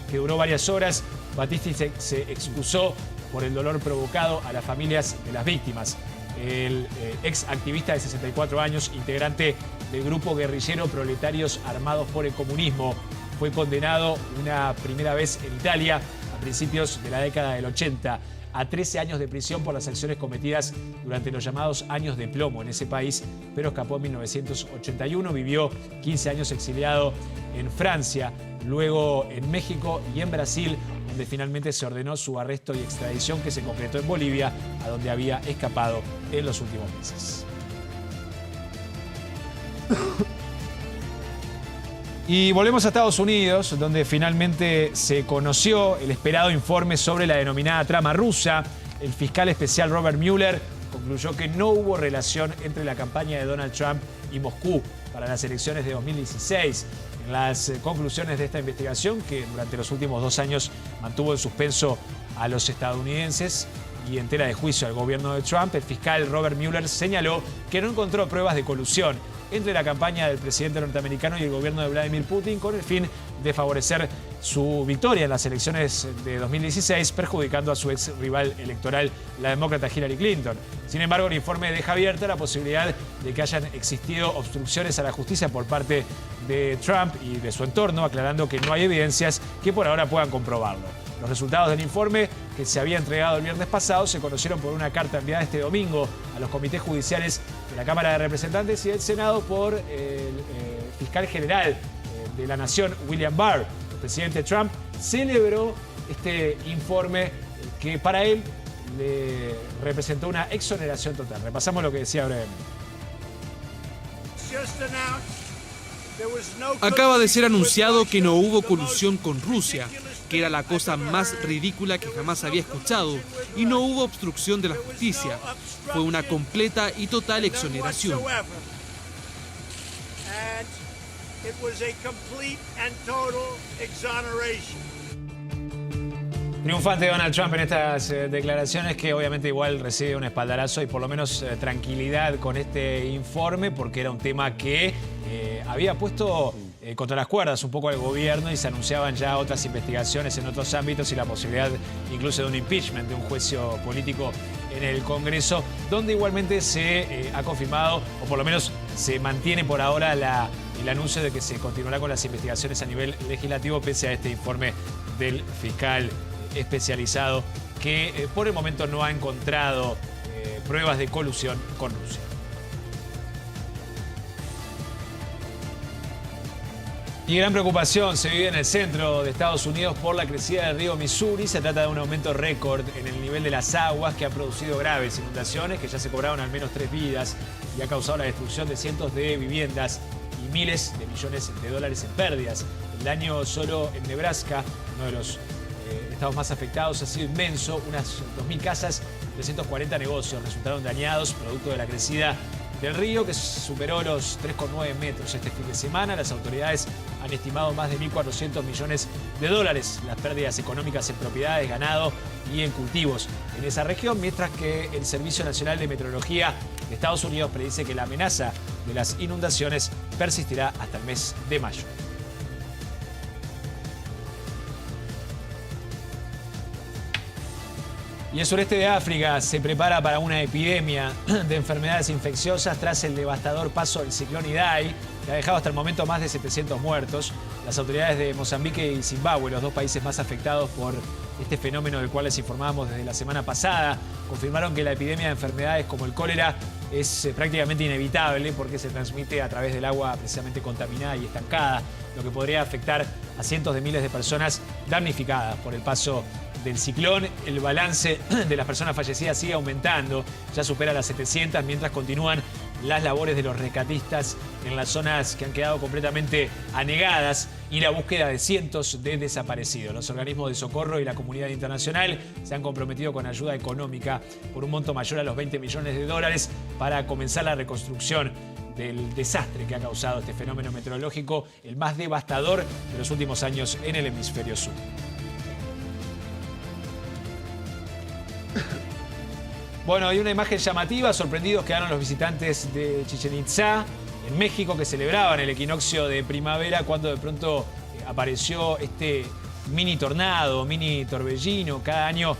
que duró varias horas, Battisti se excusó por el dolor provocado a las familias de las víctimas. El ex activista de 64 años, integrante del grupo guerrillero Proletarios Armados por el Comunismo, fue condenado una primera vez en Italia a principios de la década del 80 a 13 años de prisión por las acciones cometidas durante los llamados años de plomo en ese país, pero escapó en 1981, vivió 15 años exiliado en Francia, luego en México y en Brasil, donde finalmente se ordenó su arresto y extradición, que se concretó en Bolivia, a donde había escapado en los últimos meses. Y volvemos a Estados Unidos, donde finalmente se conoció el esperado informe sobre la denominada trama rusa. El fiscal especial Robert Mueller concluyó que no hubo relación entre la campaña de Donald Trump y Moscú para las elecciones de 2016. En las conclusiones de esta investigación, que durante los últimos 2 años mantuvo en suspenso a los estadounidenses y en tela de juicio al gobierno de Trump, el fiscal Robert Mueller señaló que no encontró pruebas de colusión entre la campaña del presidente norteamericano y el gobierno de Vladimir Putin con el fin de favorecer su victoria en las elecciones de 2016, perjudicando a su ex rival electoral, la demócrata Hillary Clinton. Sin embargo, el informe deja abierta la posibilidad de que hayan existido obstrucciones a la justicia por parte de Trump y de su entorno, aclarando que no hay evidencias que por ahora puedan comprobarlo. Los resultados del informe, que se había entregado el viernes pasado, se conocieron por una carta enviada este domingo a los comités judiciales de la Cámara de Representantes y del Senado por el fiscal general de la Nación, William Barr. El presidente Trump celebró este informe que para él le representó una exoneración total. Repasamos lo que decía brevemente. Acaba de ser anunciado que no hubo colusión con Rusia, que era la cosa más ridícula que jamás había escuchado, y no hubo obstrucción de la justicia. Fue una completa y total exoneración. Triunfante Donald Trump en estas declaraciones, que obviamente igual recibe un espaldarazo y por lo menos tranquilidad con este informe, porque era un tema que había puesto contra las cuerdas un poco al gobierno y se anunciaban ya otras investigaciones en otros ámbitos y la posibilidad incluso de un impeachment, de un juicio político en el Congreso, donde igualmente se ha confirmado, o por lo menos se mantiene por ahora el anuncio de que se continuará con las investigaciones a nivel legislativo pese a este informe del fiscal especializado que por el momento no ha encontrado pruebas de colusión con Rusia. Y gran preocupación se vive en el centro de Estados Unidos por la crecida del río Missouri. Se trata de un aumento récord en el nivel de las aguas que ha producido graves inundaciones que ya se cobraron al menos 3 vidas y ha causado la destrucción de cientos de viviendas y miles de millones de dólares en pérdidas. El daño solo en Nebraska, uno de los estados más afectados, ha sido inmenso. Unas 2.000 casas, 340 negocios resultaron dañados producto de la crecida del río, que superó los 3,9 metros este fin de semana. Las autoridades han estimado más de 1.400 millones de dólares las pérdidas económicas en propiedades, ganado y en cultivos en esa región, mientras que el Servicio Nacional de Meteorología de Estados Unidos predice que la amenaza de las inundaciones persistirá hasta el mes de mayo. Y el sureste de África se prepara para una epidemia de enfermedades infecciosas tras el devastador paso del ciclón Idai, que ha dejado hasta el momento más de 700 muertos. Las autoridades de Mozambique y Zimbabue, los dos países más afectados por este fenómeno del cual les informábamos desde la semana pasada. Confirmaron que la epidemia de enfermedades como el cólera es prácticamente inevitable porque se transmite a través del agua precisamente contaminada y estancada, lo que podría afectar a cientos de miles de personas damnificadas por el paso del ciclón. El balance de las personas fallecidas sigue aumentando, ya supera las 700, mientras continúan las labores de los rescatistas en las zonas que han quedado completamente anegadas y la búsqueda de cientos de desaparecidos. Los organismos de socorro y la comunidad internacional se han comprometido con ayuda económica por un monto mayor a los $20 millones para comenzar la reconstrucción del desastre que ha causado este fenómeno meteorológico, el más devastador de los últimos años en el hemisferio sur. Bueno, hay una imagen llamativa. Sorprendidos quedaron los visitantes de Chichén Itzá, en México, que celebraban el equinoccio de primavera cuando de pronto apareció este mini tornado, mini torbellino. Cada año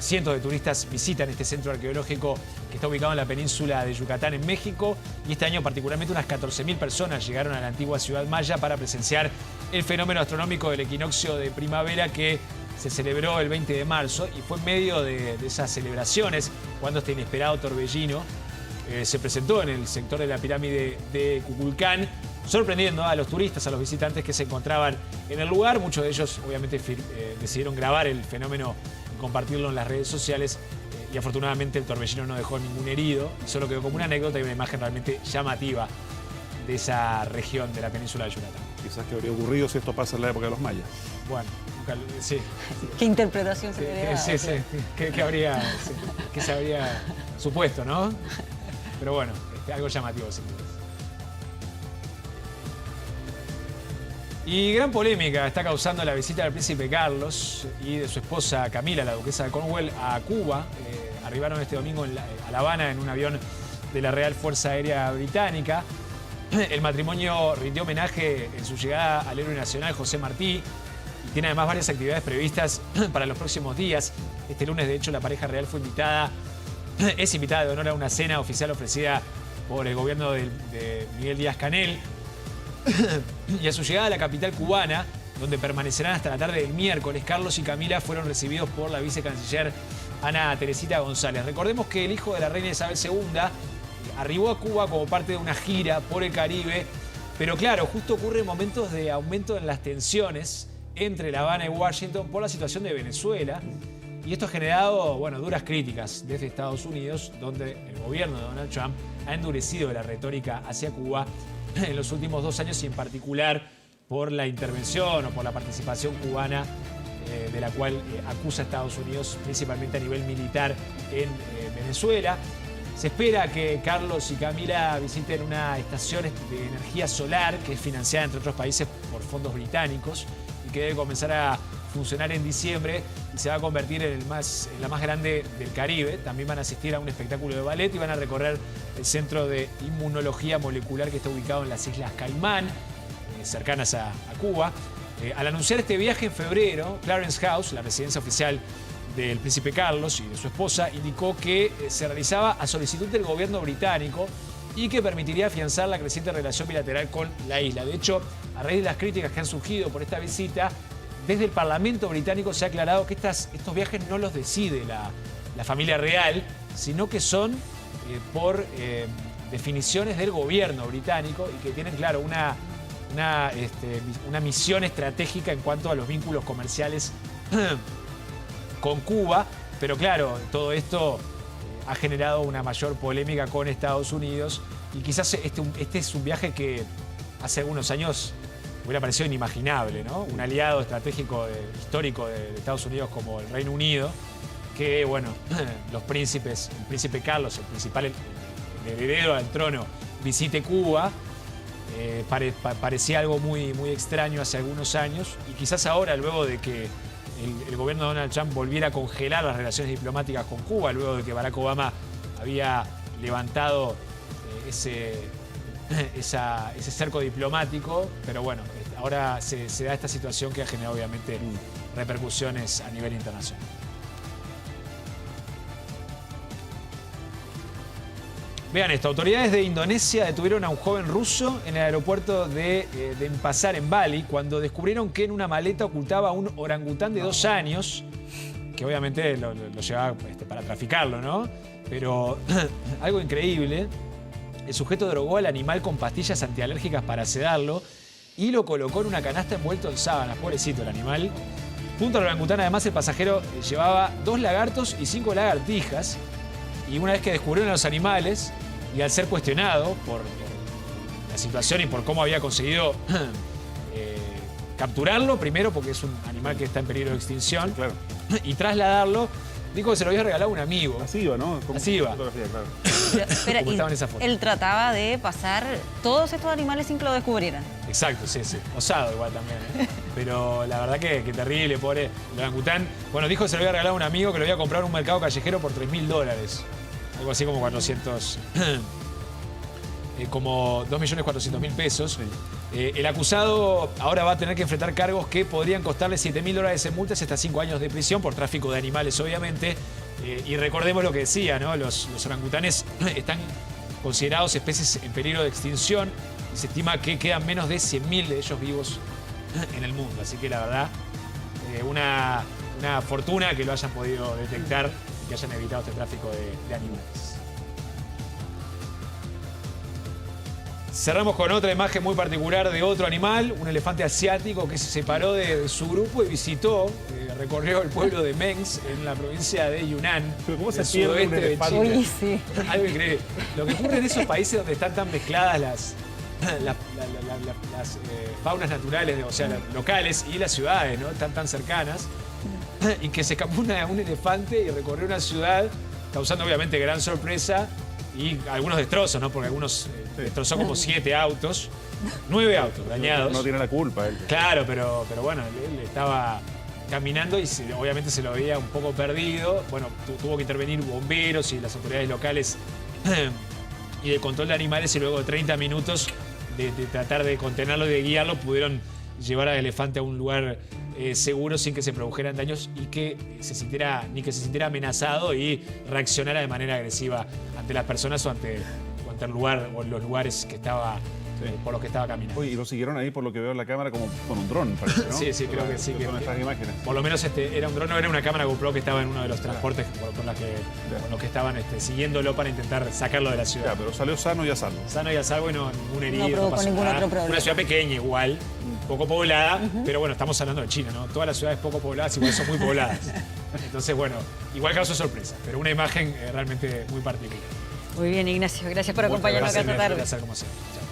cientos de turistas visitan este centro arqueológico que está ubicado en la península de Yucatán, en México. Y este año particularmente unas 14.000 personas llegaron a la antigua ciudad maya para presenciar el fenómeno astronómico del equinoccio de primavera que se celebró el 20 de marzo y fue en medio de esas celebraciones cuando este inesperado torbellino se presentó en el sector de la pirámide de Kukulcán, sorprendiendo a los turistas, a los visitantes que se encontraban en el lugar. Muchos de ellos obviamente decidieron grabar el fenómeno y compartirlo en las redes sociales y afortunadamente el torbellino no dejó ningún herido y solo quedó como una anécdota y una imagen realmente llamativa de esa región de la península de Yucatán. Quizás que habría ocurrido si esto pasa en la época de los mayas. Bueno, sí. ¿Qué interpretación se le da? Sí. ¿Qué se habría supuesto, no? Pero bueno, algo llamativo sin duda. Y gran polémica está causando la visita del príncipe Carlos y de su esposa Camila, la duquesa de Cornwall, a Cuba. Arribaron este domingo a La Habana en un avión de la Real Fuerza Aérea Británica. El matrimonio rindió homenaje en su llegada al héroe nacional José Martí y tiene además varias actividades previstas para los próximos días. Este lunes, de hecho, la pareja real es invitada de honor a una cena oficial ofrecida por el gobierno de Miguel Díaz-Canel. Y a su llegada a la capital cubana, donde permanecerán hasta la tarde del miércoles, Carlos y Camila fueron recibidos por la vicecanciller Ana Teresita González. Recordemos que el hijo de la reina Isabel II arribó a Cuba como parte de una gira por el Caribe, pero claro, justo ocurren momentos de aumento en las tensiones entre La Habana y Washington por la situación de Venezuela. Y esto ha generado, duras críticas desde Estados Unidos, donde el gobierno de Donald Trump ha endurecido la retórica hacia Cuba en los últimos 2 años y en particular por la intervención o por la participación cubana de la cual acusa a Estados Unidos, principalmente a nivel militar, en Venezuela. Se espera que Carlos y Camila visiten una estación de energía solar que es financiada, entre otros países, por fondos británicos y que debe comenzar a funcionar en diciembre y se va a convertir en la más grande del Caribe. También van a asistir a un espectáculo de ballet y van a recorrer el centro de inmunología molecular que está ubicado en las Islas Caimán, cercanas a Cuba. Al anunciar este viaje en febrero, Clarence House, la residencia oficial del príncipe Carlos y de su esposa, indicó que se realizaba a solicitud del gobierno británico y que permitiría afianzar la creciente relación bilateral con la isla. De hecho, a raíz de las críticas que han surgido por esta visita, desde el Parlamento británico se ha aclarado que estos viajes no los decide la familia real, sino que son por definiciones del gobierno británico y que tienen, claro, una misión estratégica en cuanto a los vínculos comerciales con Cuba. Pero claro, todo esto ha generado una mayor polémica con Estados Unidos y quizás este es un viaje que hace algunos años hubiera parecido inimaginable, ¿no? Un aliado estratégico histórico de Estados Unidos como el Reino Unido, que, los príncipes, el príncipe Carlos, el principal heredero al trono, visite Cuba. Parecía algo muy, muy extraño hace algunos años y quizás ahora, luego de que el gobierno de Donald Trump volviera a congelar las relaciones diplomáticas con Cuba, luego de que Barack Obama había levantado ese cerco diplomático, pero ahora se da esta situación que ha generado obviamente repercusiones a nivel internacional. Vean esto, autoridades de Indonesia detuvieron a un joven ruso en el aeropuerto de Denpasar, en Bali, cuando descubrieron que en una maleta ocultaba un orangután de 2 años, que obviamente lo llevaba para traficarlo, ¿no? Pero algo increíble, el sujeto drogó al animal con pastillas antialérgicas para sedarlo y lo colocó en una canasta envuelto en sábanas, pobrecito el animal. Junto al orangután, además, el pasajero llevaba 2 lagartos y 5 lagartijas. Y una vez que descubrieron a los animales, y al ser cuestionado por la situación y por cómo había conseguido capturarlo, primero porque es un animal que está en peligro de extinción, claro, y trasladarlo, dijo que se lo había regalado a un amigo. Así iba, ¿no? Así iba. Claro. Espera, Como estaba en esa foto. él trataba de pasar todos estos animales sin que lo descubrieran. Exacto, sí. Osado igual también, ¿eh? Pero la verdad que terrible, pobre el orangután. Bueno, dijo que se lo había regalado a un amigo que lo había comprado en un mercado callejero por $3.000. Algo así como 400... como 2.400.000 pesos. El acusado ahora va a tener que enfrentar cargos que podrían costarle $7.000 en multas, hasta 5 años de prisión por tráfico de animales, obviamente. Y recordemos lo que decía, ¿no? Los orangutanes están considerados especies en peligro de extinción y se estima que quedan menos de 100.000 de ellos vivos en el mundo. Así que la verdad, una fortuna que lo hayan podido detectar y que hayan evitado este tráfico de animales. Cerramos con otra imagen muy particular de otro animal, un elefante asiático que se separó de su grupo y visitó, recorrió el pueblo de Mengs en la provincia de Yunnan. Pero ¿cómo se pierde pierde un elefante? Oye, sí. Algo increíble. Lo que ocurre en esos países donde están tan mezcladas las faunas naturales, o sea, locales, y las ciudades, ¿no? Están tan cercanas, y que se escapó un elefante y recorrió una ciudad, causando obviamente gran sorpresa y algunos destrozos, ¿no? Porque algunos destrozó como 7 autos, 9 autos dañados. No tiene la culpa él. Claro, pero bueno, él estaba caminando y obviamente se lo veía un poco perdido. Bueno, tuvo que intervenir bomberos y las autoridades locales y de control de animales, y luego de 30 minutos de tratar de contenerlo y de guiarlo, pudieron llevar al elefante a un lugar seguro sin que se produjeran daños y que se sintiera amenazado y reaccionara de manera agresiva ante las personas o ante el lugar o los lugares que estaba por los que estaba caminando. Oye, y lo siguieron ahí, por lo que veo en la cámara, como con un dron, parece, ¿no? Sí, creo que sí. Son estas imágenes. Por lo menos era un dron, no era una cámara GoPro que estaba en uno de los transportes con los que estaban siguiéndolo para intentar sacarlo de la ciudad. Ya, pero salió sano y a salvo. Sano y a salvo y ningún herido. No provocó pasó ningún nada. otro problema. Una ciudad pequeña igual, poco poblada, pero bueno, estamos hablando de China, ¿no? Todas las ciudades poco pobladas igual son muy pobladas. Entonces, bueno, igual causó sorpresa, pero una imagen realmente muy particular. Muy bien, Ignacio, gracias por acompañarnos acá esta tarde. Gracias, como siempre. Chao.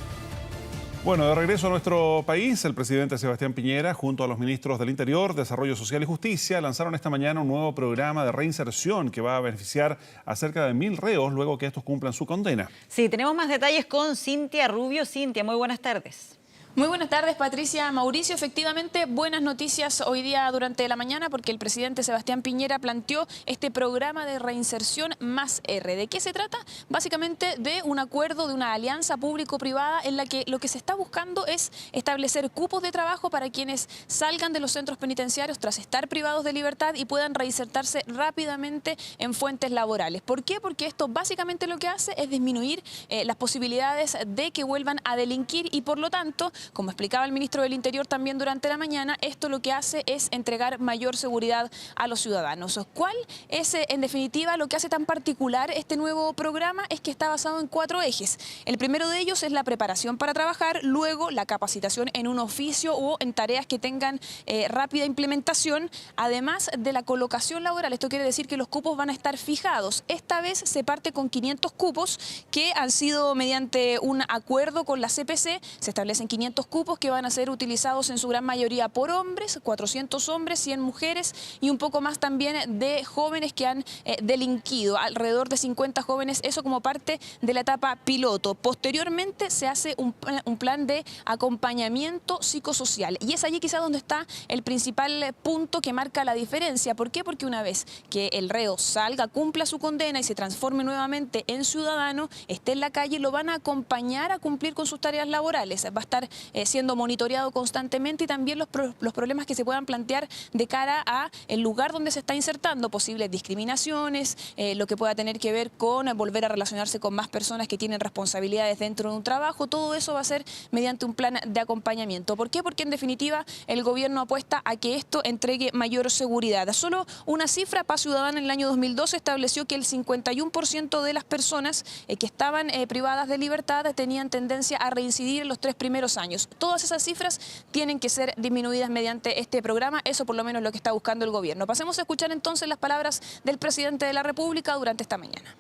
Bueno, de regreso a nuestro país, el presidente Sebastián Piñera, junto a los ministros del Interior, Desarrollo Social y Justicia, lanzaron esta mañana un nuevo programa de reinserción que va a beneficiar a cerca de 1.000 reos luego que estos cumplan su condena. Sí, tenemos más detalles con Cintia Rubio. Cintia, muy buenas tardes. Muy buenas tardes, Patricia, Mauricio. Efectivamente, buenas noticias hoy día durante la mañana porque el presidente Sebastián Piñera planteó este programa de reinserción Más R. ¿De qué se trata? Básicamente de un acuerdo, de una alianza público-privada en la que lo que se está buscando es establecer cupos de trabajo para quienes salgan de los centros penitenciarios tras estar privados de libertad y puedan reinsertarse rápidamente en fuentes laborales. ¿Por qué? Porque esto básicamente lo que hace es disminuir las posibilidades de que vuelvan a delinquir y por lo tanto, como explicaba el ministro del Interior también durante la mañana, esto lo que hace es entregar mayor seguridad a los ciudadanos. ¿Cuál es, en definitiva, lo que hace tan particular este nuevo programa? Es que está basado en 4 ejes. El primero de ellos es la preparación para trabajar, luego la capacitación en un oficio o en tareas que tengan rápida implementación, además de la colocación laboral. Esto quiere decir que los cupos van a estar fijados. Esta vez se parte con 500 cupos que han sido mediante un acuerdo con la CPC, se establecen 500 cupos que van a ser utilizados en su gran mayoría por hombres, 400 hombres, 100 mujeres y un poco más también de jóvenes que han delinquido, alrededor de 50 jóvenes, eso como parte de la etapa piloto. Posteriormente se hace un plan de acompañamiento psicosocial y es allí quizás donde está el principal punto que marca la diferencia. ¿Por qué? Porque una vez que el reo salga, cumpla su condena y se transforme nuevamente en ciudadano, esté en la calle, lo van a acompañar a cumplir con sus tareas laborales. Va a estar siendo monitoreado constantemente, y también los problemas que se puedan plantear de cara a el lugar donde se está insertando, posibles discriminaciones, lo que pueda tener que ver con volver a relacionarse con más personas que tienen responsabilidades dentro de un trabajo. Todo eso va a ser mediante un plan de acompañamiento. ¿Por qué? Porque en definitiva el gobierno apuesta a que esto entregue mayor seguridad. Solo una cifra, Paz Ciudadana en el año 2012 estableció que el 51% de las personas que estaban privadas de libertad tenían tendencia a reincidir en los 3 primeros años. Todas esas cifras tienen que ser disminuidas mediante este programa, eso por lo menos es lo que está buscando el gobierno. Pasemos a escuchar entonces las palabras del presidente de la República durante esta mañana.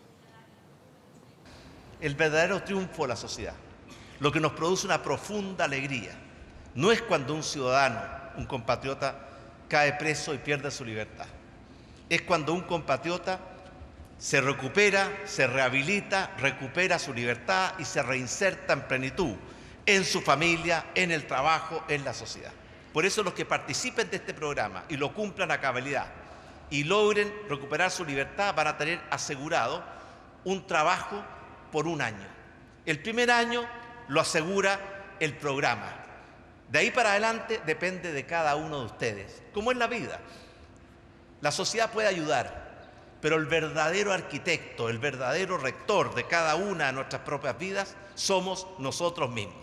El verdadero triunfo de la sociedad, lo que nos produce una profunda alegría, no es cuando un ciudadano, un compatriota, cae preso y pierde su libertad. Es cuando un compatriota se recupera, se rehabilita, recupera su libertad y se reinserta en plenitud en su familia, en el trabajo, en la sociedad. Por eso los que participen de este programa y lo cumplan a cabalidad y logren recuperar su libertad van a tener asegurado un trabajo por 1 año. El primer año lo asegura el programa. De ahí para adelante depende de cada uno de ustedes. Como en la vida, la sociedad puede ayudar, pero el verdadero arquitecto, el verdadero rector de cada una de nuestras propias vidas somos nosotros mismos.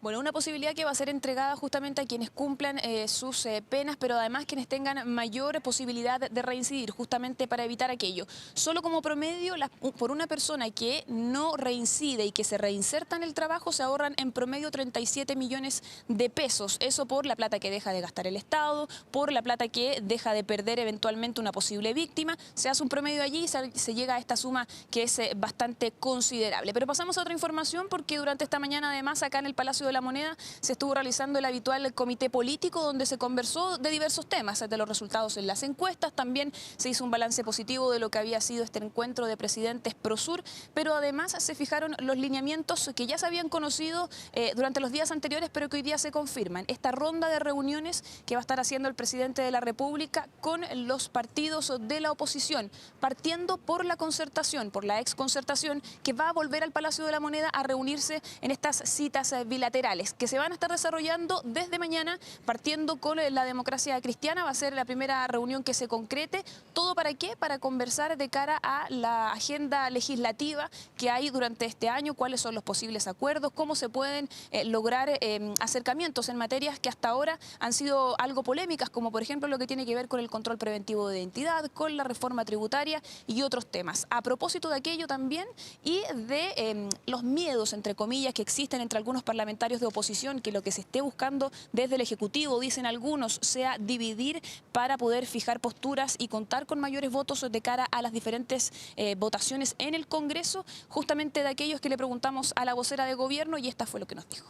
Bueno, una posibilidad que va a ser entregada justamente a quienes cumplan sus penas, pero además quienes tengan mayor posibilidad de reincidir, justamente para evitar aquello. Solo como promedio, por una persona que no reincide y que se reinserta en el trabajo, se ahorran en promedio 37 millones de pesos. Eso por la plata que deja de gastar el Estado, por la plata que deja de perder eventualmente una posible víctima. Se hace un promedio allí y se llega a esta suma que es bastante considerable. Pero pasamos a otra información, porque durante esta mañana además acá en el Palacio de la Moneda se estuvo realizando el habitual comité político, donde se conversó de diversos temas, de los resultados en las encuestas. También se hizo un balance positivo de lo que había sido este encuentro de presidentes Prosur, pero además se fijaron los lineamientos que ya se habían conocido durante los días anteriores, pero que hoy día se confirman. Esta ronda de reuniones que va a estar haciendo el presidente de la República con los partidos de la oposición, partiendo por la concertación, por la exconcertación, que va a volver al Palacio de la Moneda a reunirse en estas citas bilaterales que se van a estar desarrollando desde mañana, partiendo con la Democracia Cristiana. Va a ser la primera reunión que se concrete. ¿Todo para qué? Para conversar de cara a la agenda legislativa que hay durante este año, cuáles son los posibles acuerdos, cómo se pueden lograr acercamientos en materias que hasta ahora han sido algo polémicas, como por ejemplo lo que tiene que ver con el control preventivo de identidad, con la reforma tributaria y otros temas. A propósito de aquello también y de los miedos, entre comillas, que existen entre algunos parlamentarios de oposición, que lo que se esté buscando desde el Ejecutivo, dicen algunos, sea dividir para poder fijar posturas y contar con mayores votos de cara a las diferentes votaciones en el Congreso, justamente de aquellos que le preguntamos a la vocera de gobierno, y esta fue lo que nos dijo.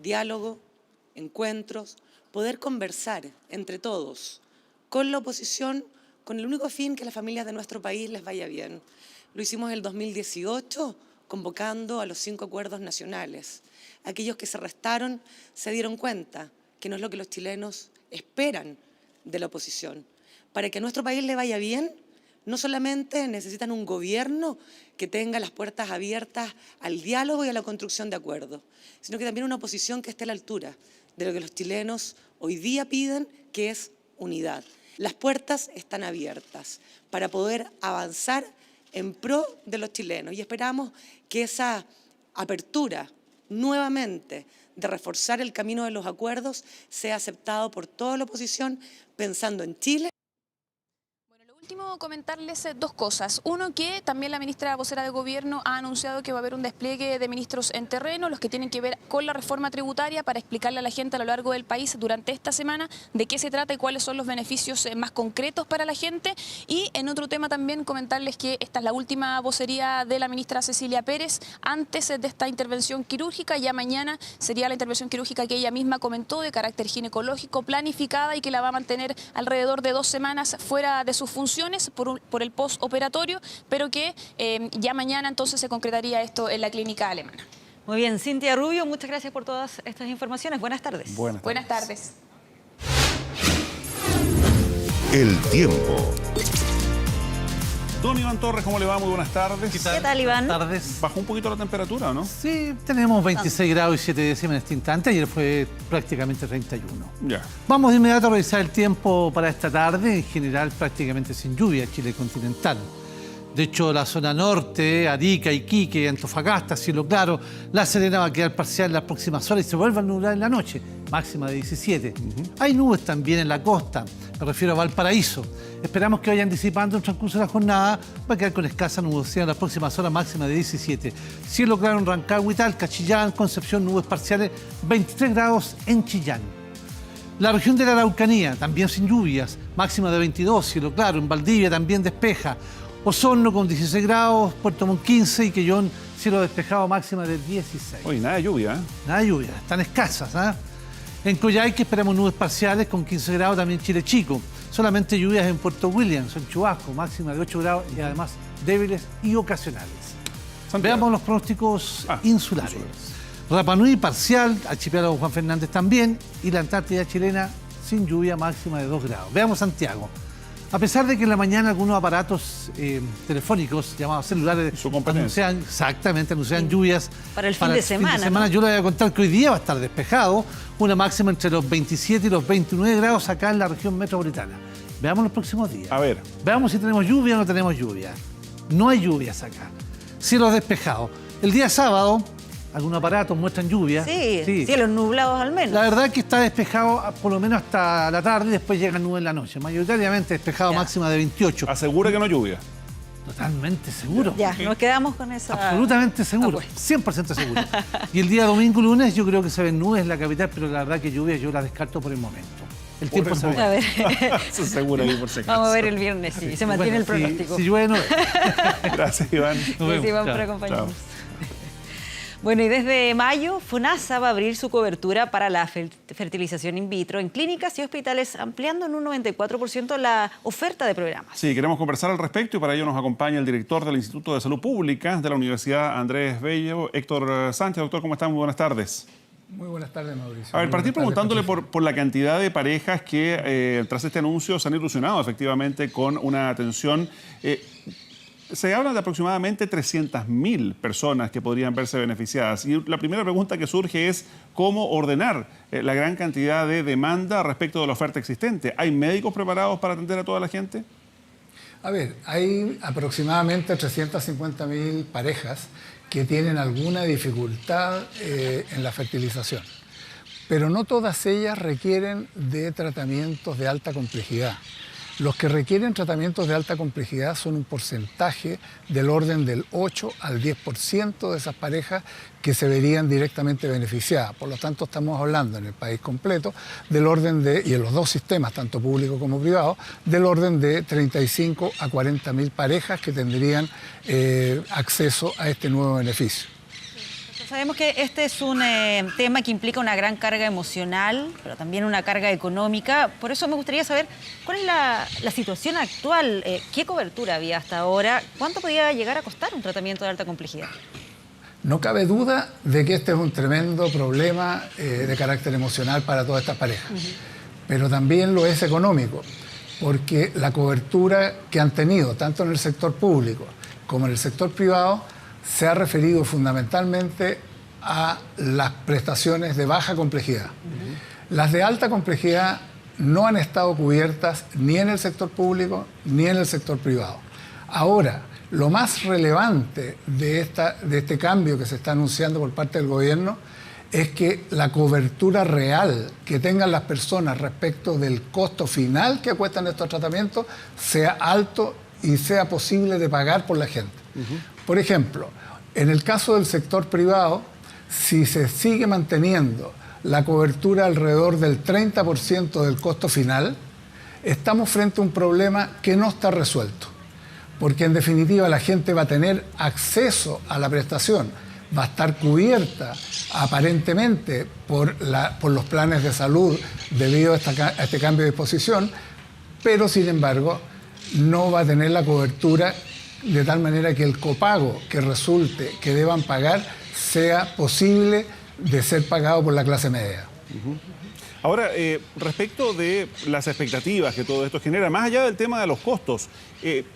Diálogo, encuentros, poder conversar entre todos, con la oposición, con el único fin que a las familias de nuestro país les vaya bien. Lo hicimos en el 2018, convocando a los 5 acuerdos nacionales. Aquellos que se restaron se dieron cuenta que no es lo que los chilenos esperan de la oposición. Para que a nuestro país le vaya bien, no solamente necesitan un gobierno que tenga las puertas abiertas al diálogo y a la construcción de acuerdos, sino que también una oposición que esté a la altura de lo que los chilenos hoy día piden, que es unidad. Las puertas están abiertas para poder avanzar en pro de los chilenos, y esperamos que esa apertura nuevamente de reforzar el camino de los acuerdos sea aceptado por toda la oposición, pensando en Chile. Último, comentarles 2 cosas. Uno, que también la ministra vocera de Gobierno ha anunciado que va a haber un despliegue de ministros en terreno, los que tienen que ver con la reforma tributaria, para explicarle a la gente a lo largo del país durante esta semana de qué se trata y cuáles son los beneficios más concretos para la gente. Y en otro tema también comentarles que esta es la última vocería de la ministra Cecilia Pérez antes de esta intervención quirúrgica. Ya mañana sería la intervención quirúrgica que ella misma comentó, de carácter ginecológico, planificada, y que la va a mantener alrededor de 2 semanas fuera de sus funciones por el postoperatorio, pero que ya mañana entonces se concretaría esto en la clínica alemana. Muy bien, Cintia Rubio, muchas gracias por todas estas informaciones. Buenas tardes. Buenas tardes. El tiempo. Don Iván Torres, ¿cómo le va? Muy buenas tardes. ¿Qué tal, Iván? Buenas tardes. Bajó un poquito la temperatura, ¿no? Sí, tenemos 26 grados y 7 décimas en este instante. Ayer fue prácticamente 31. Ya. Vamos de inmediato a revisar el tiempo para esta tarde. En general, prácticamente sin lluvia, Chile continental. De hecho, la zona norte, Arica, Iquique, Antofagasta, cielo claro. La Serena va a quedar parcial en las próximas horas y se vuelve a nublar en la noche, máxima de 17. Hay nubes también en la costa, me refiero a Valparaíso. Esperamos que vayan disipando en el transcurso de la jornada, va a quedar con escasa nubosidad en las próximas horas, máxima de 17. Cielo claro en Rancagua y Talca, Chillán, Concepción, nubes parciales, 23 grados en Chillán. La región de la Araucanía, también sin lluvias, máxima de 22, cielo claro. En Valdivia también despeja. Osorno con 16 grados, Puerto Montt 15 y Quellón, cielo despejado, máxima de 16. Oye, nada de lluvia, ¿eh? Nada de lluvia, están escasas, ¿eh? En Coyhaique esperamos nubes parciales con 15 grados, también Chile Chico. Solamente lluvias en Puerto Williams, en Chubasco, máxima de 8 grados y además débiles y ocasionales. Veamos los pronósticos insulares. Rapa Nui parcial, archipiélago Juan Fernández también y la Antártida chilena sin lluvia, máxima de 2 grados. Veamos Santiago. A pesar de que en la mañana algunos aparatos telefónicos llamados celulares anuncian lluvias para el fin de semana, ¿no? Yo les voy a contar que hoy día va a estar despejado, una máxima entre los 27 y los 29 grados acá en la región metropolitana. Veamos los próximos días. A ver. Veamos si tenemos lluvia o no tenemos lluvia. No hay lluvias acá. Cielos despejados. El día sábado, algunos aparatos muestran lluvia. Sí, cielos nublados al menos. La verdad es que está despejado por lo menos hasta la tarde y después llegan nubes en la noche. Mayoritariamente despejado, máxima de 28. ¿Asegura que no lluvia? Totalmente seguro. Ya, nos quedamos con esa... Absolutamente seguro, 100% seguro. Y el día domingo, lunes, yo creo que se ven nubes en la capital, pero la verdad que lluvia yo la descarto por el momento. El tiempo se ve. A ver. Se asegura ahí por si acaso. Vamos a ver el viernes si se mantiene el pronóstico. Si llueve, no. Gracias, Iván. Gracias, Iván, por acompañarnos. Bueno, y desde mayo, FONASA va a abrir su cobertura para la fertilización in vitro en clínicas y hospitales, ampliando en un 94% la oferta de programas. Sí, queremos conversar al respecto y para ello nos acompaña el director del Instituto de Salud Pública de la Universidad Andrés Bello, Héctor Sánchez. Doctor, ¿cómo está? Muy buenas tardes. Muy buenas tardes, Mauricio. A ver, partir preguntándole por la cantidad de parejas que tras este anuncio se han ilusionado efectivamente con una atención. Se habla de aproximadamente 300.000 personas que podrían verse beneficiadas. Y la primera pregunta que surge es cómo ordenar la gran cantidad de demanda respecto de la oferta existente. ¿Hay médicos preparados para atender a toda la gente? A ver, hay aproximadamente 350.000 parejas que tienen alguna dificultad en la fertilización. Pero no todas ellas requieren de tratamientos de alta complejidad. Los que requieren tratamientos de alta complejidad son un porcentaje del orden del 8 al 10% de esas parejas que se verían directamente beneficiadas. Por lo tanto, estamos hablando en el país completo del orden de, y en los dos sistemas, tanto público como privado, del orden de 35 a 40.000 parejas que tendrían acceso a este nuevo beneficio. Sabemos que este es un tema que implica una gran carga emocional, pero también una carga económica. Por eso me gustaría saber cuál es la situación actual, qué cobertura había hasta ahora, cuánto podía llegar a costar un tratamiento de alta complejidad. No cabe duda de que este es un tremendo problema de carácter emocional para todas estas parejas, pero también lo es económico, porque la cobertura que han tenido, tanto en el sector público como en el sector privado, se ha referido fundamentalmente a las prestaciones de baja complejidad. Las de alta complejidad no han estado cubiertas ni en el sector público ni en el sector privado. Ahora, lo más relevante de este cambio que se está anunciando por parte del gobierno es que la cobertura real que tengan las personas respecto del costo final que cuestan estos tratamientos sea alto y sea posible de pagar por la gente. Por ejemplo, en el caso del sector privado, si se sigue manteniendo la cobertura alrededor del 30% del costo final, estamos frente a un problema que no está resuelto, porque en definitiva la gente va a tener acceso a la prestación, va a estar cubierta aparentemente por los planes de salud debido a este cambio de disposición, pero sin embargo no va a tener la cobertura de tal manera que el copago que resulte que deban pagar sea posible de ser pagado por la clase media. Ahora, respecto de las expectativas que todo esto genera, más allá del tema de los costos,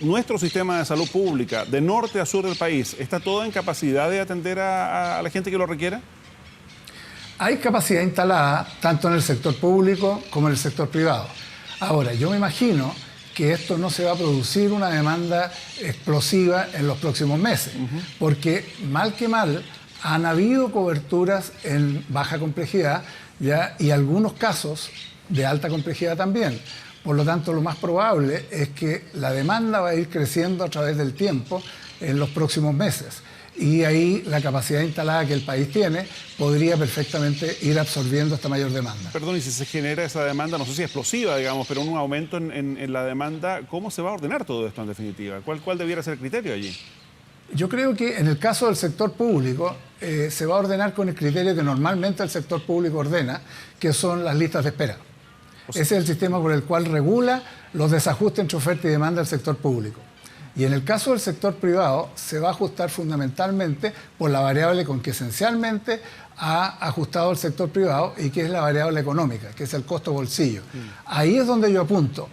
nuestro sistema de salud pública, de norte a sur del país, ¿está todo en capacidad de atender a la gente que lo requiera? Hay capacidad instalada tanto en el sector público como en el sector privado. Ahora, yo me imagino que esto no se va a producir una demanda explosiva en los próximos meses, porque mal que mal han habido coberturas en baja complejidad, ¿ya? Y algunos casos de alta complejidad también. Por lo tanto, lo más probable es que la demanda va a ir creciendo a través del tiempo en los próximos meses. Y ahí la capacidad instalada que el país tiene podría perfectamente ir absorbiendo esta mayor demanda. Perdón, y si se genera esa demanda, no sé si explosiva, digamos, pero un aumento en la demanda, ¿cómo se va a ordenar todo esto en definitiva? ¿Cuál debiera ser el criterio allí? Yo creo que en el caso del sector público se va a ordenar con el criterio que normalmente el sector público ordena, que son las listas de espera. Ese es el sistema por el cual regula los desajustes entre oferta y demanda del sector público. Y en el caso del sector privado se va a ajustar fundamentalmente por la variable con que esencialmente ha ajustado el sector privado y que es la variable económica, que es el costo bolsillo. Ahí es donde yo apunto,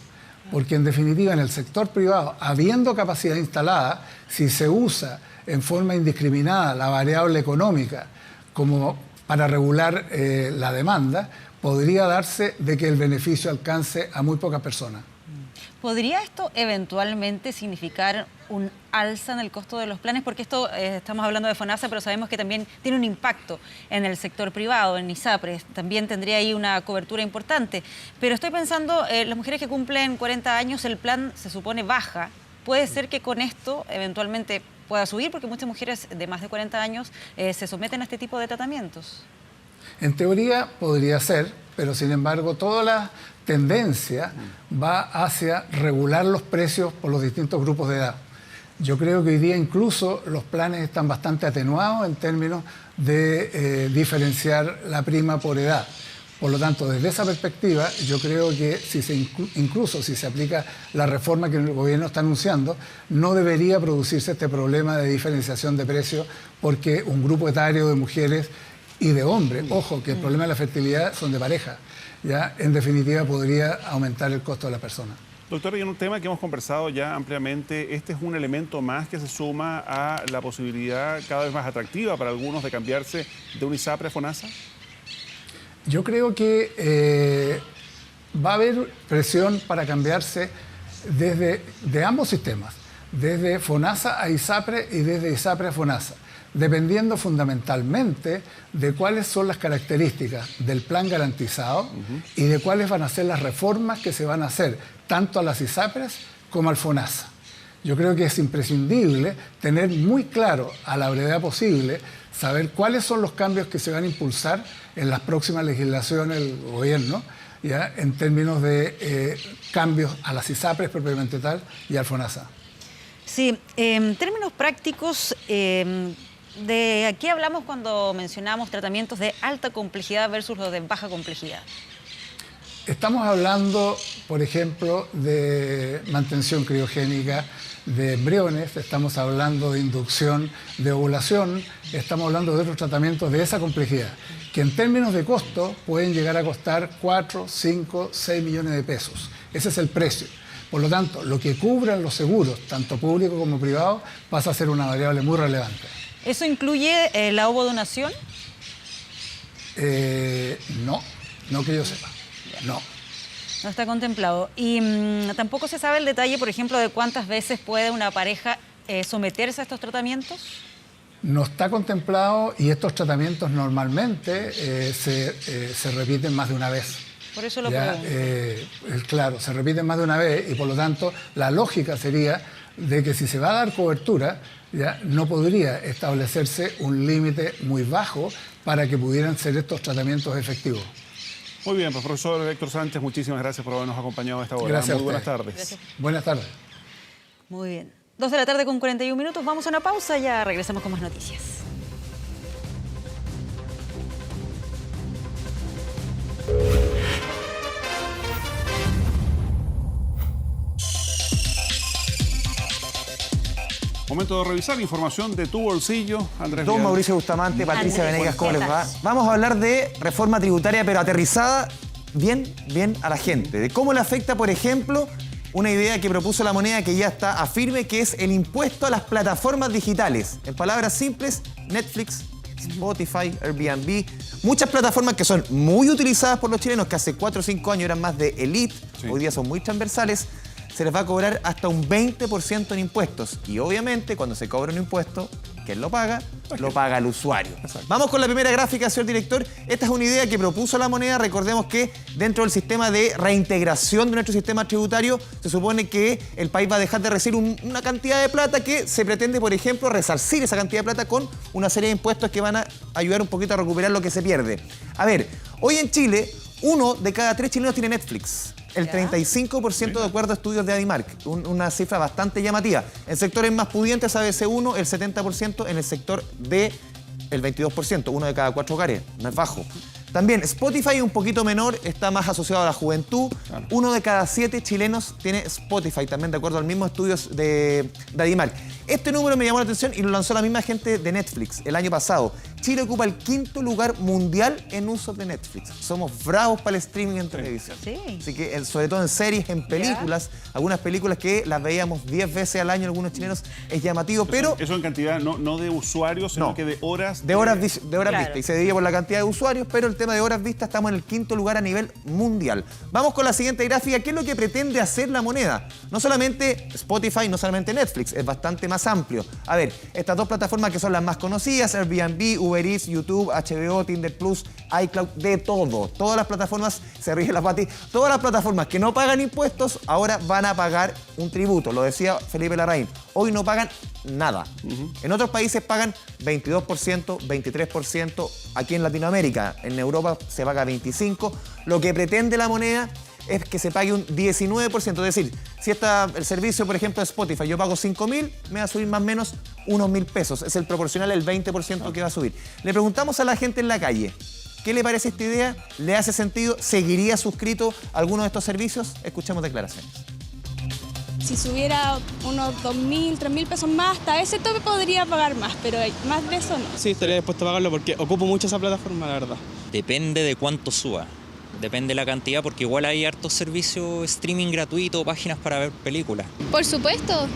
porque en definitiva en el sector privado, habiendo capacidad instalada, si se usa en forma indiscriminada la variable económica como para regular la demanda, podría darse de que el beneficio alcance a muy pocas personas. ¿Podría esto eventualmente significar un alza en el costo de los planes? Porque esto, estamos hablando de FONASA, pero sabemos que también tiene un impacto en el sector privado, en ISAPRES. También tendría ahí una cobertura importante. Pero estoy pensando, las mujeres que cumplen 40 años, el plan se supone baja. ¿Puede ser que con esto eventualmente pueda subir? Porque muchas mujeres de más de 40 años se someten a este tipo de tratamientos. En teoría podría ser, pero sin embargo toda la tendencia va hacia regular los precios por los distintos grupos de edad. Yo creo que hoy día incluso los planes están bastante atenuados en términos de diferenciar la prima por edad. Por lo tanto, desde esa perspectiva, yo creo que incluso si se aplica la reforma que el gobierno está anunciando, no debería producirse este problema de diferenciación de precios porque un grupo etario de mujeres y de hombres, ojo, que el problema de la fertilidad son de pareja, ya en definitiva podría aumentar el costo de la persona. Doctor, y en un tema que hemos conversado ya ampliamente, este es un elemento más que se suma a la posibilidad cada vez más atractiva para algunos de cambiarse de un ISAPRE a FONASA. Yo creo que va a haber presión para cambiarse de ambos sistemas, desde FONASA a ISAPRE y desde ISAPRE a FONASA, dependiendo fundamentalmente de cuáles son las características del plan garantizado y de cuáles van a ser las reformas que se van a hacer tanto a las ISAPRES como al FONASA. Yo creo que es imprescindible tener muy claro a la brevedad posible saber cuáles son los cambios que se van a impulsar en las próximas legislaciones del gobierno, ¿ya? En términos de cambios a las ISAPRES propiamente tal y al FONASA. Sí, en términos prácticos, ¿de qué hablamos cuando mencionamos tratamientos de alta complejidad versus los de baja complejidad? Estamos hablando, por ejemplo, de mantención criogénica de embriones, estamos hablando de inducción de ovulación, estamos hablando de otros tratamientos de esa complejidad, que en términos de costo pueden llegar a costar 4, 5, 6 millones de pesos. Ese es el precio. Por lo tanto, lo que cubran los seguros, tanto públicos como privados, pasa a ser una variable muy relevante. ¿Eso incluye la ovodonación? No que yo sepa, no. No está contemplado. Y tampoco se sabe el detalle, por ejemplo, de cuántas veces puede una pareja someterse a estos tratamientos. No está contemplado y estos tratamientos normalmente se repiten más de una vez. Por eso lo pregunto. Claro, se repiten más de una vez y por lo tanto la lógica sería de que si se va a dar cobertura, ya no podría establecerse un límite muy bajo para que pudieran ser estos tratamientos efectivos. Muy bien, pues, profesor Héctor Sánchez, muchísimas gracias por habernos acompañado a esta hora. Gracias. Muy buenas tardes. Gracias. Buenas tardes. Muy bien. 2 de la tarde con 41 minutos. Vamos a una pausa, ya regresamos con más noticias. Momento de revisar información de tu bolsillo, Andrés. Don Mauricio Bustamante, Patricia Venegas, ¿cómo les va? Vamos a hablar de reforma tributaria, pero aterrizada bien a la gente. De cómo le afecta, por ejemplo, una idea que propuso La Moneda que ya está firme, que es el impuesto a las plataformas digitales. En palabras simples, Netflix, Spotify, Airbnb, muchas plataformas que son muy utilizadas por los chilenos, que hace 4 o 5 años eran más de elite, hoy día son muy transversales, se les va a cobrar hasta un 20% en impuestos. Y obviamente, cuando se cobra un impuesto, ¿quién lo paga? Lo paga el usuario. Vamos con la primera gráfica, señor director. Esta es una idea que propuso La Moneda. Recordemos que dentro del sistema de reintegración de nuestro sistema tributario, se supone que el país va a dejar de recibir una cantidad de plata que se pretende, por ejemplo, resarcir esa cantidad de plata con una serie de impuestos que van a ayudar un poquito a recuperar lo que se pierde. A ver, hoy en Chile, 1 de cada 3 chilenos tiene Netflix. El 35% de acuerdo a estudios de Adimark, una cifra bastante llamativa. En sectores más pudientes, ABC1, el 70%, en el sector D, el 22%, 1 de cada 4 hogares, no es bajo. También Spotify, un poquito menor, está más asociado a la juventud. 1 de cada 7 chilenos tiene Spotify, también de acuerdo al mismo estudios de Adimark. Este número me llamó la atención y lo lanzó la misma gente de Netflix el año pasado. Chile ocupa el 5º lugar mundial en uso de Netflix. Somos bravos para el streaming en televisión. Así que, sobre todo en series, en películas, algunas películas que las veíamos 10 veces al año algunos chilenos, es llamativo, pero... Eso en cantidad no de usuarios, sino que de horas... De horas vistas. Y se divide por la cantidad de usuarios, pero el tema de horas vistas estamos en el 5º lugar a nivel mundial. Vamos con la siguiente gráfica. ¿Qué es lo que pretende hacer La Moneda? No solamente Spotify, no solamente Netflix, es bastante más amplio. A ver, estas dos plataformas que son las más conocidas, Airbnb, Uber Eats, YouTube, HBO, Tinder Plus, iCloud, de todo. Todas las plataformas, se ríe la Pati, todas las plataformas que no pagan impuestos ahora van a pagar un tributo. Lo decía Felipe Larraín. Hoy no pagan nada. En otros países pagan 22%, 23%. Aquí en Latinoamérica, en Europa se paga 25%. Lo que pretende La Moneda es que se pague un 19%. Es decir, si el servicio, por ejemplo, de Spotify, yo pago 5.000, me va a subir más o menos unos 1.000 pesos. Es el proporcional, el 20% que va a subir. Le preguntamos a la gente en la calle, ¿qué le parece esta idea? ¿Le hace sentido? ¿Seguiría suscrito a alguno de estos servicios? Escuchemos declaraciones. Si subiera unos 2.000, 3.000 pesos más, hasta ese tope podría pagar más, pero más de eso no. Sí, estaría dispuesto a pagarlo porque ocupo mucho esa plataforma, la verdad. Depende de cuánto suba. Depende de la cantidad, porque igual hay hartos servicios streaming gratuito, páginas para ver películas. Por supuesto,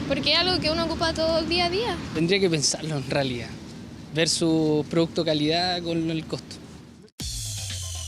porque es algo que uno ocupa todo el día a día. Tendría que pensarlo en realidad, ver su producto calidad con el costo.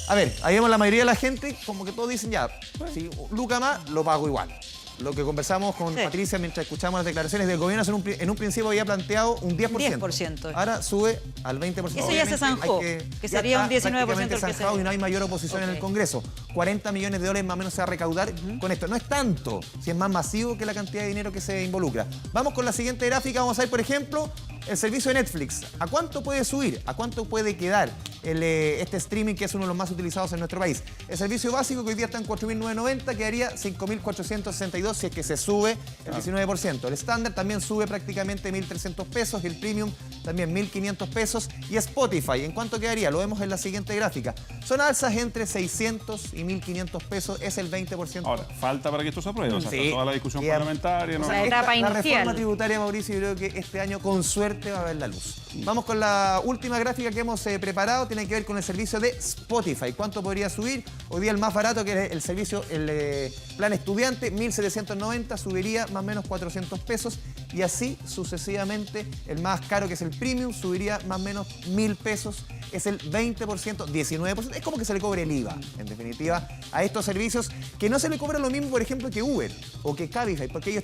A ver, ahí vemos la mayoría de la gente, como que todos dicen ya, si Luca más, lo pago igual. Lo que conversamos con Patricia mientras escuchamos las declaraciones del gobierno, en un principio había planteado un 10%. 10%. Ahora sube al 20%. Eso ya se zanjó, que sería un 19% el que se... Y no hay mayor oposición en el Congreso. 40 millones de dólares más o menos se va a recaudar con esto. No es tanto, si es más masivo que la cantidad de dinero que se involucra. Vamos con la siguiente gráfica. Vamos a ver, por ejemplo, el servicio de Netflix. ¿A cuánto puede subir? ¿A cuánto puede quedar este streaming que es uno de los más utilizados en nuestro país? El servicio básico, que hoy día está en 4.990, quedaría 5.462 si es que se sube el 19%. El estándar también sube prácticamente 1.300 pesos. El premium también 1.500 pesos. Y Spotify, ¿en cuánto quedaría? Lo vemos en la siguiente gráfica. Son alzas entre 600 y 1.500 pesos. Es el 20%. Ahora, falta para que esto se apruebe. O sea, está toda la discusión parlamentaria. La etapa inicial. La reforma tributaria, Mauricio, yo creo que este año con suerte va a ver la luz. Vamos con la última gráfica que hemos preparado. Tiene que ver con el servicio de Spotify. ¿Cuánto podría subir? Hoy día el más barato, que es el servicio, el plan estudiante, 1.790, subiría más o menos 400 pesos. Y así sucesivamente. El más caro, que es el premium, subiría más o menos 1.000 pesos. Es el 20%, 19%. Es como que se le cobre el IVA, en definitiva, a estos servicios, que no se le cobra lo mismo, por ejemplo, que Uber o que Cabify, porque ellos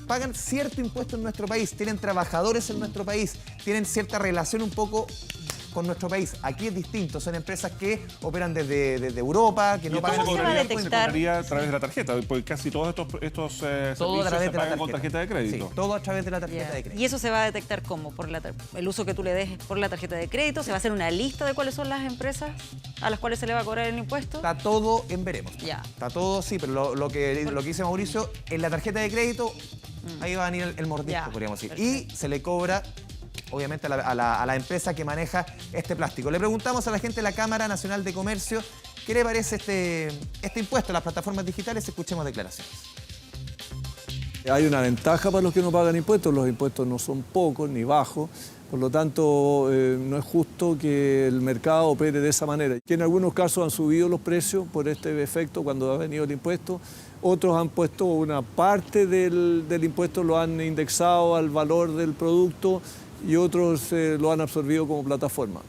pagan cierto impuesto en nuestro país, tienen trabajadores en nuestro país, tienen cierta relación un poco con nuestro país. Aquí es distinto, son empresas que operan desde Europa, que no pagan... ¿Cómo se va a detectar? Se cobraría a través de la tarjeta, porque casi todos estos servicios se pagan con tarjeta de crédito. Sí, todo a través de la tarjeta de crédito. ¿Y eso se va a detectar cómo? ¿Por el uso que tú le des por la tarjeta de crédito? ¿Se va a hacer una lista de cuáles son las empresas a las cuales se le va a cobrar el impuesto? Está todo en veremos. Ya. Está todo, sí, pero lo que dice Mauricio, en la tarjeta de crédito, ahí va a venir el mordisco, podríamos decir. Perfecto. Y se le cobra, obviamente, a la empresa que maneja este plástico. Le preguntamos a la gente de la Cámara Nacional de Comercio qué le parece este impuesto a las plataformas digitales. Escuchemos declaraciones. Hay una ventaja para los que no pagan impuestos. Los impuestos no son pocos ni bajos. Por lo tanto, no es justo que el mercado opere de esa manera. Que en algunos casos han subido los precios por este efecto cuando ha venido el impuesto. Otros han puesto una parte del impuesto, lo han indexado al valor del producto y otros lo han absorbido como plataforma.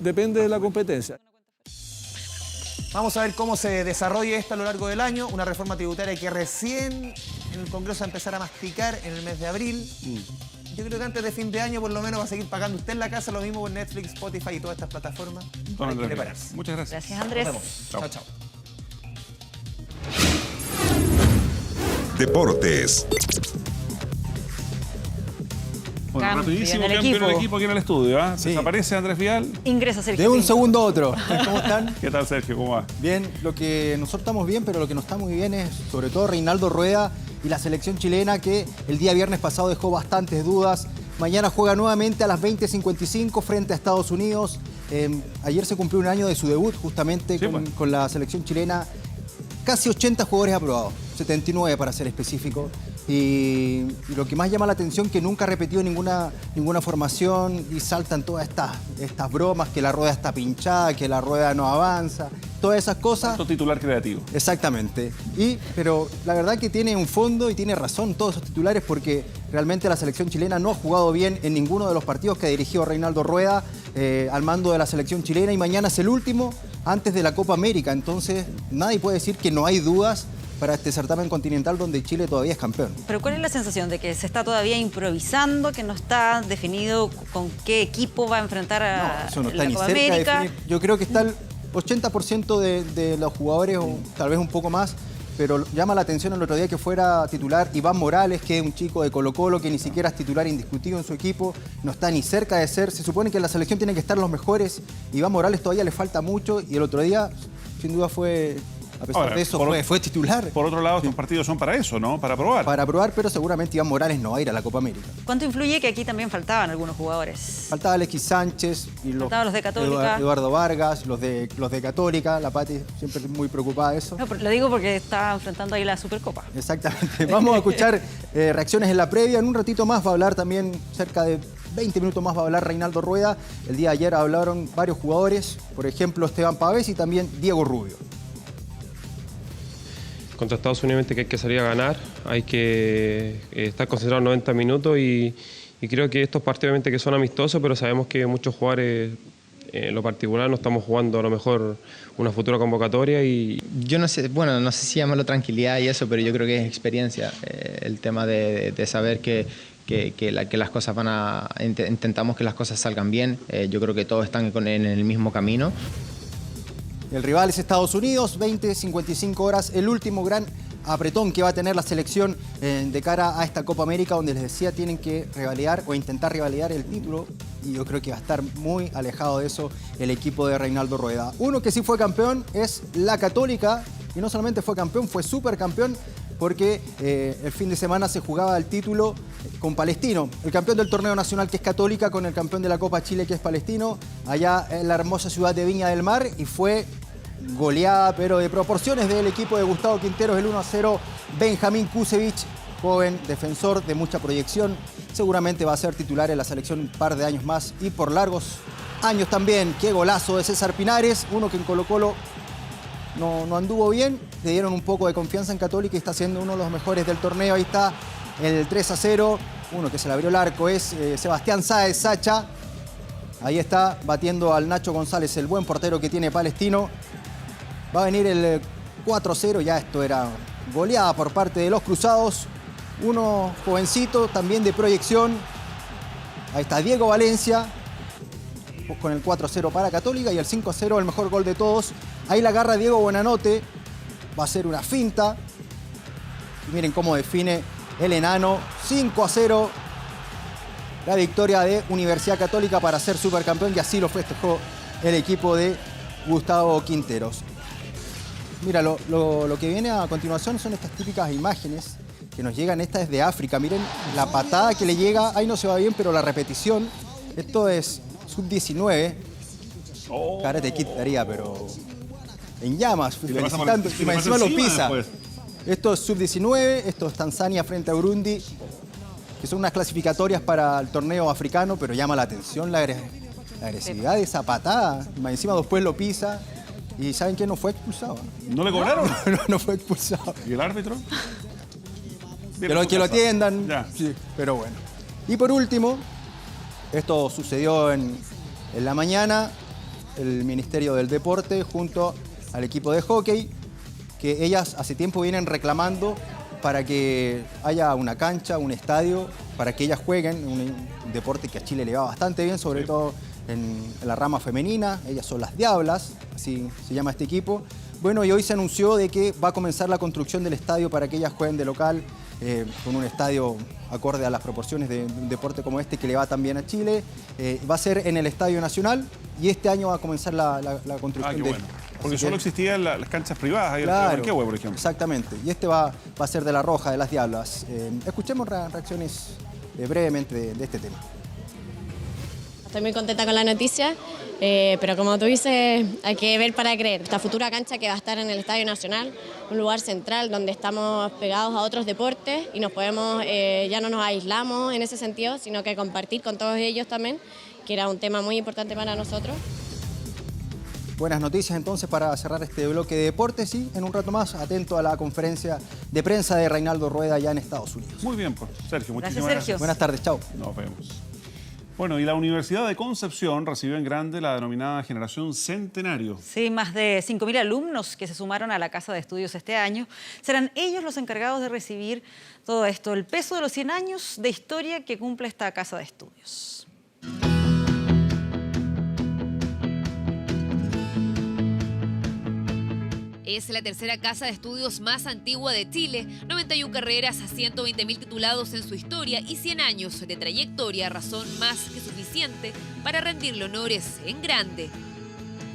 Depende de la competencia. Vamos a ver cómo se desarrolla esto a lo largo del año. Una reforma tributaria que recién en el Congreso va a empezar a masticar en el mes de abril. Yo creo que antes de fin de año por lo menos va a seguir pagando usted en la casa, lo mismo con Netflix, Spotify y todas estas plataformas. Hay que prepararse. Muchas gracias. Gracias, Andrés. Nos vemos. Chao, chao. Deportes. Bueno, Cambio rapidísimo en el cambio en el equipo. equipo aquí en el estudio. Desaparece Andrés Vial. Ingresa Sergio De un Pinto. segundo a otro. ¿Cómo están? ¿Qué tal, Sergio? ¿Cómo va? Bien, lo que nosotros estamos bien, pero lo que no está muy bien es sobre todo Reinaldo Rueda y la selección chilena que el día viernes pasado dejó bastantes dudas. Mañana juega nuevamente a las 20:55 frente a Estados Unidos. Ayer se cumplió un año de su debut justamente con la selección chilena. Casi 80 jugadores aprobados, 79 para ser específico. Y lo que más llama la atención es que nunca ha repetido ninguna formación y saltan todas estas bromas, que la rueda está pinchada, que la rueda no avanza, todas esas cosas. Tanto titular creativo. Exactamente. Pero la verdad que tiene un fondo y tiene razón todos esos titulares porque realmente la selección chilena no ha jugado bien en ninguno de los partidos que ha dirigido Reinaldo Rueda al mando de la selección chilena y mañana es el último antes de la Copa América. Entonces nadie puede decir que no hay dudas para este certamen continental donde Chile todavía es campeón. Pero ¿cuál es la sensación de que se está todavía improvisando, que no está definido con qué equipo va a enfrentar a Eso no la está ni Copa cerca de América? definir. Yo creo que está el 80% de los jugadores, o tal vez un poco más, pero llama la atención el otro día que fuera titular Iván Morales, que es un chico de Colo-Colo, que ni siquiera es titular indiscutido en su equipo, no está ni cerca de ser. Se supone que en la selección tienen que estar los mejores. Iván Morales todavía le falta mucho y el otro día, sin duda, fue... A pesar de eso, fue titular. Por otro lado, estos partidos son para eso, ¿no? Para probar. Para probar, pero seguramente Iván Morales no va a ir a la Copa América. ¿Cuánto influye que aquí también faltaban algunos jugadores? Faltaba Alexis Sánchez y Faltaban los de Católica. Eduardo Vargas, los de Católica. La Pati siempre muy preocupada de eso. No, lo digo porque está enfrentando ahí la Supercopa. Exactamente. Vamos a escuchar reacciones en la previa. En un ratito más va a hablar también, cerca de 20 minutos más va a hablar Reinaldo Rueda. El día de ayer hablaron varios jugadores, por ejemplo Esteban Pavés y también Diego Rubio. Contra Estados Unidos que hay que salir a ganar, hay que estar concentrado 90 minutos y creo que estos partidos obviamente que son amistosos, pero sabemos que muchos jugadores en lo particular no estamos jugando a lo mejor una futura convocatoria y... Yo no sé, bueno, no sé si llamarlo tranquilidad y eso, pero yo creo que es experiencia, el tema de saber que las cosas van a... Intentamos que las cosas salgan bien, yo creo que todos están en el mismo camino. El rival es Estados Unidos, 20:55 horas, el último gran apretón que va a tener la selección de cara a esta Copa América, donde les decía tienen que revalidar o intentar revalidar el título, y yo creo que va a estar muy alejado de eso el equipo de Reinaldo Rueda. Uno que sí fue campeón es la Católica, y no solamente fue campeón, fue supercampeón, porque el fin de semana se jugaba el título con Palestino, el campeón del torneo nacional que es Católica con el campeón de la Copa Chile que es Palestino, allá en la hermosa ciudad de Viña del Mar, y fue goleada pero de proporciones del equipo de Gustavo Quinteros, el 1-0. Benjamín Kusevich, joven defensor de mucha proyección, seguramente va a ser titular en la selección un par de años más y por largos años también. Qué golazo de César Pinares, uno que en Colo-Colo no anduvo bien, le dieron un poco de confianza en Católica y está siendo uno de los mejores del torneo. Ahí está el 3-0, uno que se le abrió el arco es Sebastián Sáez Sacha. Ahí está batiendo al Nacho González, el buen portero que tiene Palestino. Va a venir el 4-0, ya esto era goleada por parte de los cruzados. Uno jovencito, también de proyección. Ahí está Diego Valencia con el 4-0 para Católica y el 5-0, el mejor gol de todos. Ahí la agarra Diego Buenanote, va a ser una finta. Y miren cómo define el enano, 5-0. La victoria de Universidad Católica para ser supercampeón y así lo festejó el equipo de Gustavo Quinteros. Mira, lo que viene a continuación son estas típicas imágenes que nos llegan. Esta es de África. Miren la patada que le llega. Ahí no se va bien, pero la repetición. Esto es sub-19. Karate Kid daría, pero en llamas. Felicitando. Y encima lo pisa. Esto es sub-19, esto es Tanzania frente a Burundi, que son unas clasificatorias para el torneo africano, pero llama la atención la agresividad de esa patada. Más encima después lo pisa y ¿saben qué? No fue expulsado. ¿No le cobraron? No fue expulsado. ¿Y el árbitro? Que lo atiendan. Sí, pero bueno. Y por último, esto sucedió en la mañana, el Ministerio del Deporte junto al equipo de hockey, que ellas hace tiempo vienen reclamando para que haya una cancha, un estadio, para que ellas jueguen, un deporte que a Chile le va bastante bien, sobre todo en la rama femenina. Ellas son las Diablas, así se llama este equipo. Bueno, y hoy se anunció de que va a comenzar la construcción del estadio para que ellas jueguen de local, con un estadio acorde a las proporciones de un deporte como este que le va tan bien a Chile. Va a ser en el Estadio Nacional y este año va a comenzar la construcción de... Bueno. Porque solo existían las canchas privadas ahí claro, en Manquehue, por ejemplo. Exactamente. Y este va a ser de la Roja, de las Diablas. Escuchemos reacciones brevemente de este tema. Estoy muy contenta con la noticia, pero como tú dices, hay que ver para creer. Esta futura cancha que va a estar en el Estadio Nacional, un lugar central donde estamos pegados a otros deportes y nos podemos, ya no nos aislamos en ese sentido, sino que compartir con todos ellos también, que era un tema muy importante para nosotros. Buenas noticias entonces para cerrar este bloque de deportes y en un rato más atento a la conferencia de prensa de Reinaldo Rueda allá en Estados Unidos. Muy bien, pues, Sergio. Muchísimas gracias. Buenas tardes, chao. Nos vemos. Bueno, y la Universidad de Concepción recibió en grande la denominada Generación Centenario. Sí, más de 5.000 alumnos que se sumaron a la Casa de Estudios este año. Serán ellos los encargados de recibir todo esto, el peso de los 100 años de historia que cumple esta Casa de Estudios. Es la tercera casa de estudios más antigua de Chile, 91 carreras, 120.000 titulados en su historia y 100 años de trayectoria, razón más que suficiente para rendirle honores en grande.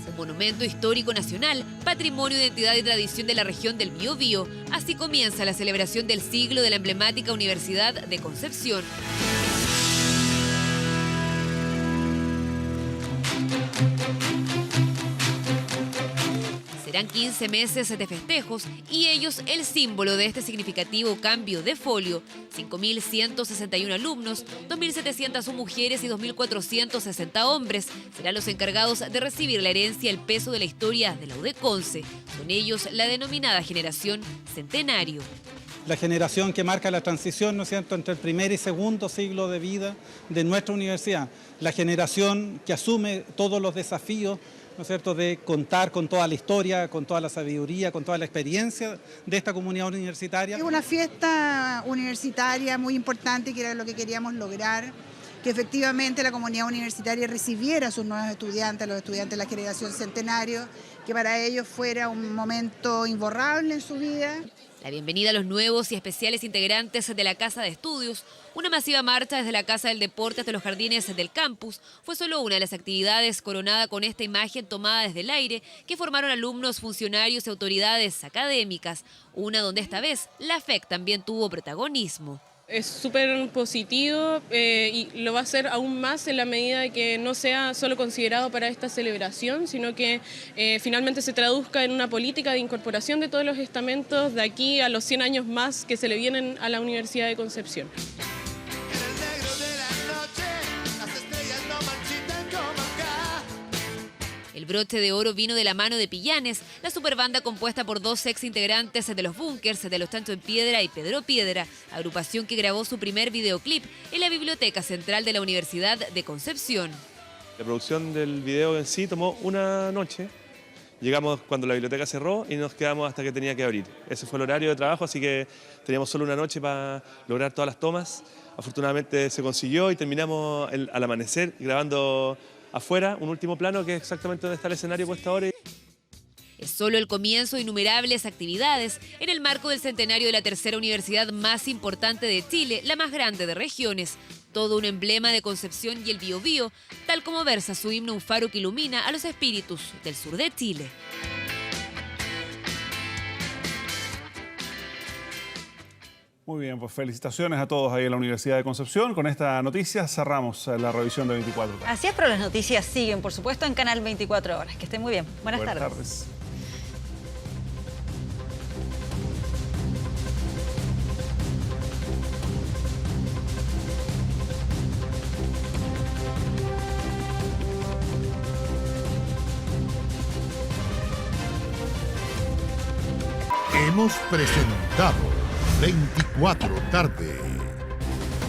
Un monumento histórico nacional, patrimonio de identidad y tradición de la región del Biobío, así comienza la celebración del siglo de la emblemática Universidad de Concepción. Serán 15 meses de festejos y ellos el símbolo de este significativo cambio de folio. 5.161 alumnos, 2.701 mujeres y 2.460 hombres serán los encargados de recibir la herencia y el peso de la historia de la UDEConce. Son ellos la denominada Generación Centenario. La generación que marca la transición, ¿no es cierto?, entre el primer y segundo siglo de vida de nuestra universidad. La generación que asume todos los desafíos, ¿no es cierto?, de contar con toda la historia, con toda la sabiduría, con toda la experiencia de esta comunidad universitaria. Es una fiesta universitaria muy importante, que era lo que queríamos lograr, que efectivamente la comunidad universitaria recibiera a sus nuevos estudiantes, a los estudiantes de la generación Centenario, que para ellos fuera un momento imborrable en su vida. La bienvenida a los nuevos y especiales integrantes de la Casa de Estudios, una masiva marcha desde la Casa del Deporte hasta los jardines del campus, fue solo una de las actividades coronada con esta imagen tomada desde el aire que formaron alumnos, funcionarios y autoridades académicas, una donde esta vez la FEC también tuvo protagonismo. Es súper positivo y lo va a ser aún más en la medida de que no sea solo considerado para esta celebración, sino que finalmente se traduzca en una política de incorporación de todos los estamentos de aquí a los 100 años más que se le vienen a la Universidad de Concepción. El broche de oro vino de la mano de Pillanes, la superbanda compuesta por dos ex integrantes de los Bunkers, de los Tanto en Piedra y Pedro Piedra, agrupación que grabó su primer videoclip en la Biblioteca Central de la Universidad de Concepción. La producción del video en sí tomó una noche. Llegamos cuando la biblioteca cerró y nos quedamos hasta que tenía que abrir. Ese fue el horario de trabajo, así que teníamos solo una noche para lograr todas las tomas. Afortunadamente se consiguió y terminamos al amanecer grabando afuera, un último plano que es exactamente donde está el escenario puesto ahora. Es solo el comienzo de innumerables actividades en el marco del centenario de la tercera universidad más importante de Chile, la más grande de regiones. Todo un emblema de Concepción y el Biobío, tal como versa su himno Un faro que ilumina a los espíritus del sur de Chile. Muy bien, pues felicitaciones a todos ahí en la Universidad de Concepción. Con esta noticia cerramos la revisión de 24 horas. Así es, pero las noticias siguen, por supuesto, en Canal 24 Horas. Que estén muy bien. Buenas tardes. Hemos presentado 24 tarde.